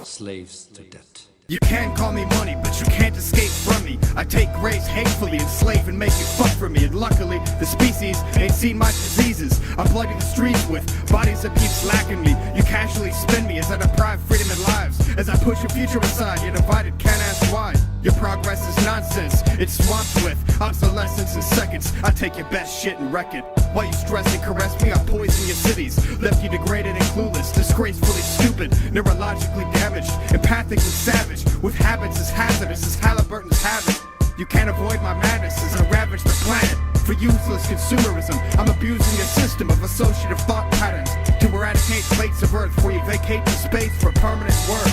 slaves to debt. You can't call me money, but you can't escape from me. I take grace hatefully, enslave and make it fuck for me. And luckily, the species ain't seen my diseases. I bloody the streets with bodies that keep slacking me. You casually spin me as I deprive freedom and lives. As I push your future aside, you're divided, can't ask why. Your progress is nonsense, it's swamped with obsolescence in seconds. I take your best shit and wreck it. While you stress and caress me, I poison your cities. Left you degraded and clueless, disgracefully stupid, neurologically damaged, empathically savage, with habits as hazardous as Halliburton's habit. You can't avoid my madness as I ravage the planet. For useless consumerism, I'm abusing a system of associative thought patterns to eradicate plates of earth before you vacate the space for permanent work.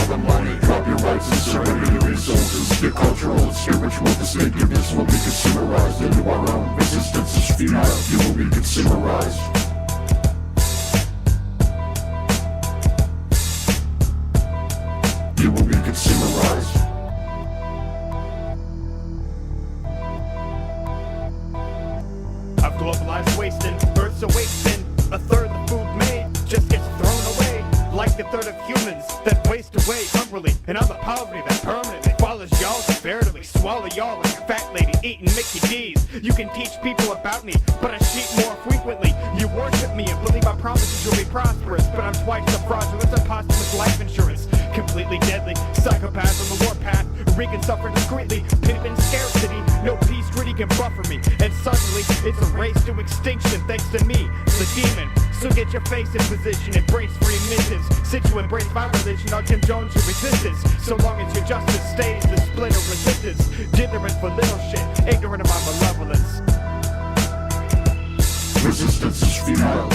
The money, copyrights, and surrender your resources. Your cultural and spiritual distinctiveness will be consumerized into our own. Resistance is futile, you will be consumerized. You will be consumerized. I've globalized wasting, Earth's a wasting. A third of the food made just gets thrown away. Like a third of humans that waste away hungrily. And other poverty that permanently follows y'all to veritably swallow y'all like a fat lady eating Mickey D's. You can teach people about me, but I cheat more frequently. You worship me and believe my promises you'll be prosperous, but I'm twice the fraudulent and posthumous life insurance. Completely deadly, psychopath on the warpath, wreaking suffering discreetly, pimp in scarcity, no peace treaty can buffer me. And suddenly, it's a race to extinction thanks to me, the demon. So get your face in position, embrace free missions. Since you embrace my religion, I'll Jim Jones your resistance. So long as your justice stays the split of resistance. Dithering for little shit, ignorant of my malevolence. Resistance is futile.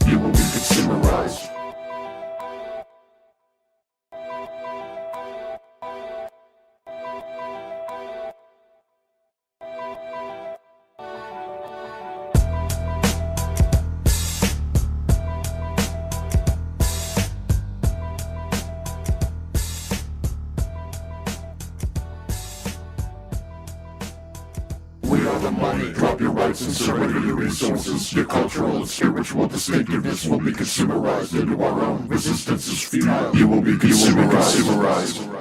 You will be consumerized. the money. Drop your rights and surrender your resources. Your cultural and spiritual distinctiveness will be consumerized into our own. Resistance is futile. You will be consumerized.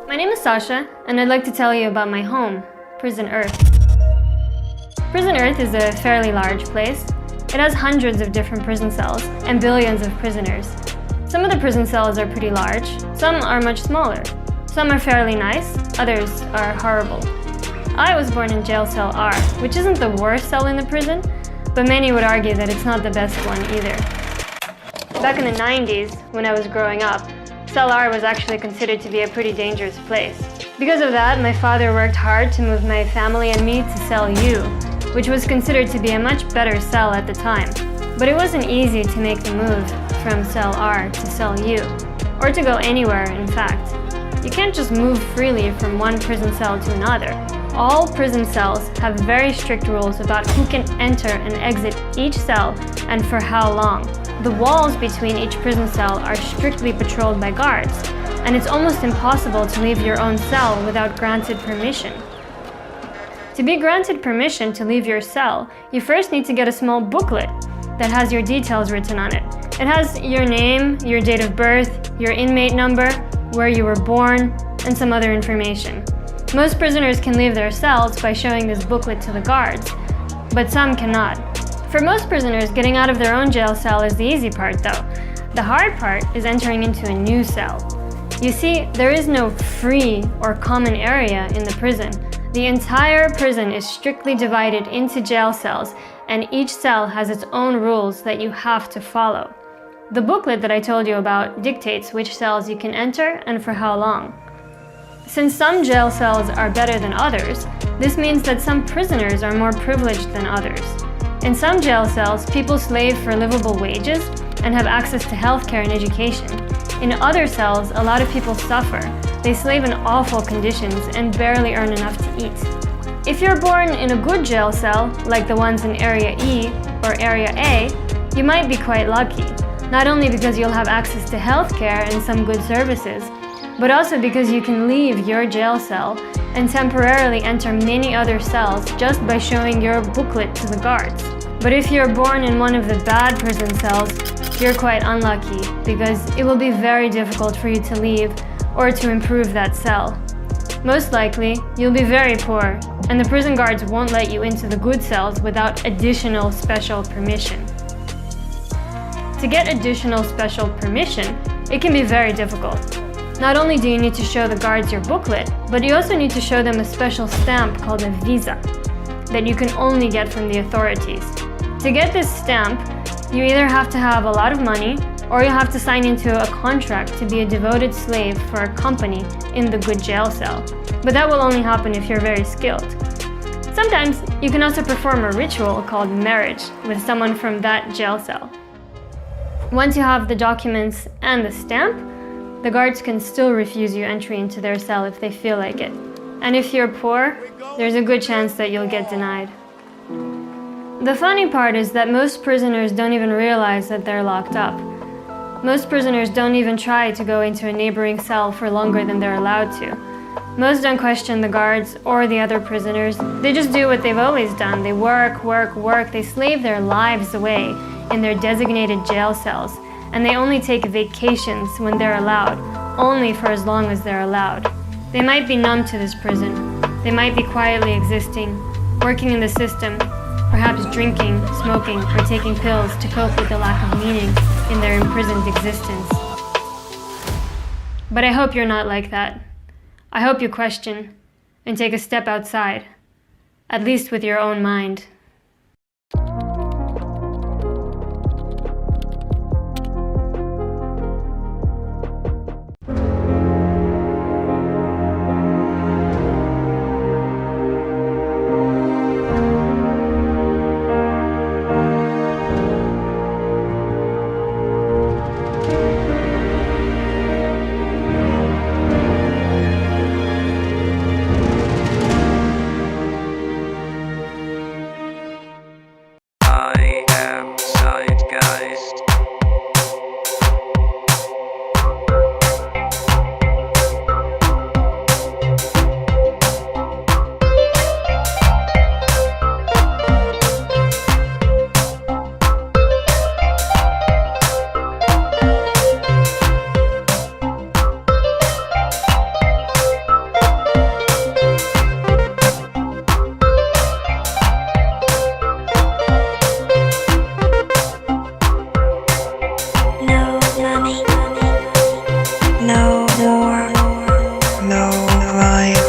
My name is Sasha, and I'd like to tell you about my home, Prison Earth. Prison Earth is a fairly large place. It has hundreds of different prison cells and billions of prisoners. Some of the prison cells are pretty large, some are much smaller. Some are fairly nice, others are horrible. I was born in jail cell R, which isn't the worst cell in the prison, but many would argue that it's not the best one either. Back in the 90s, when I was growing up, Cell R was actually considered to be a pretty dangerous place. Because of that, my father worked hard to move my family and me to Cell U, which was considered to be a much better cell at the time. But it wasn't easy to make the move from Cell R to Cell U, or to go anywhere, in fact. You can't just move freely from one prison cell to another. All prison cells have very strict rules about who can enter and exit each cell and for how long. The walls between each prison cell are strictly patrolled by guards, and it's almost impossible to leave your own cell without granted permission. To be granted permission to leave your cell, you first need to get a small booklet that has your details written on it. It has your name, your date of birth, your inmate number, where you were born, and some other information. Most prisoners can leave their cells by showing this booklet to the guards, but some cannot. For most prisoners, getting out of their own jail cell is the easy part though. The hard part is entering into a new cell. You see, there is no free or common area in the prison. The entire prison is strictly divided into jail cells, and each cell has its own rules that you have to follow. The booklet that I told you about dictates which cells you can enter and for how long. Since some jail cells are better than others, this means that some prisoners are more privileged than others. In some jail cells, people slave for livable wages and have access to healthcare and education. In other cells, a lot of people suffer. They slave in awful conditions and barely earn enough to eat. If you're born in a good jail cell, like the ones in Area E or Area A, you might be quite lucky. Not only because you'll have access to healthcare and some good services, but also because you can leave your jail cell and temporarily enter many other cells just by showing your booklet to the guards. But if you're born in one of the bad prison cells, you're quite unlucky because it will be very difficult for you to leave or to improve that cell. Most likely, you'll be very poor, and the prison guards won't let you into the good cells without additional special permission. To get additional special permission, it can be very difficult. Not only do you need to show the guards your booklet, but you also need to show them a special stamp called a visa that you can only get from the authorities. To get this stamp, you either have to have a lot of money or you have to sign into a contract to be a devoted slave for a company in the good jail cell. But that will only happen if you're very skilled. Sometimes you can also perform a ritual called marriage with someone from that jail cell. Once you have the documents and the stamp, the guards can still refuse you entry into their cell if they feel like it. And if you're poor, there's a good chance that you'll get denied. The funny part is that most prisoners don't even realize that they're locked up. Most prisoners don't even try to go into a neighboring cell for longer than they're allowed to. Most don't question the guards or the other prisoners. They just do what they've always done. They work. They slave their lives away in their designated jail cells. And they only take vacations when they're allowed, only for as long as they're allowed. They might be numb to this prison. They might be quietly existing, working in the system, perhaps drinking, smoking, or taking pills to cope with the lack of meaning in their imprisoned existence. But I hope you're not like that. I hope you question and take a step outside, at least with your own mind. I am Zeitgeist. No money, no war, no life.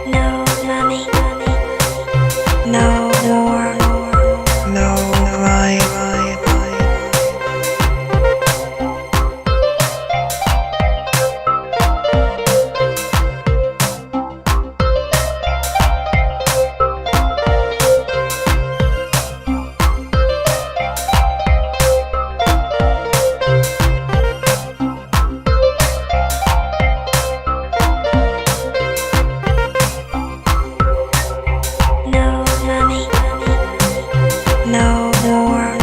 No money, no war, no life. No money, no war,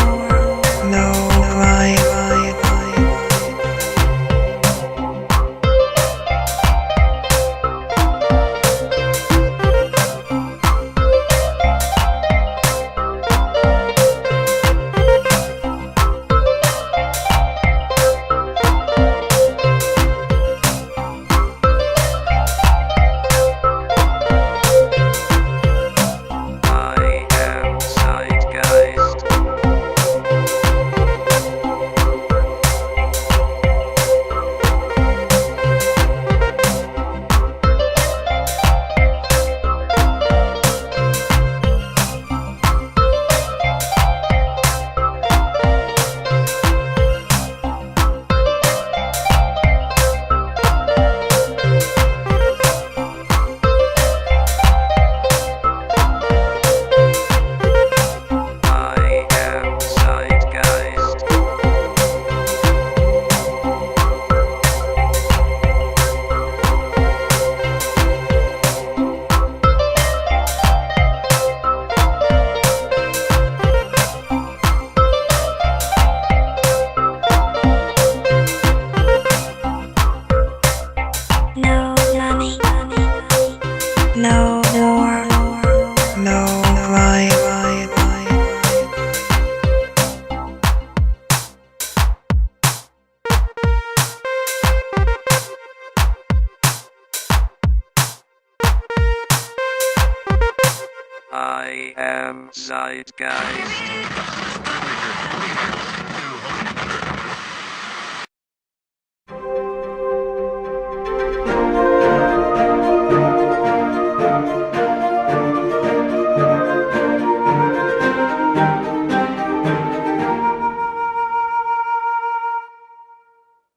no life. I am Zeitgeist. I am Zeitgeist. No money, no war, no life. I am Zeitgeist.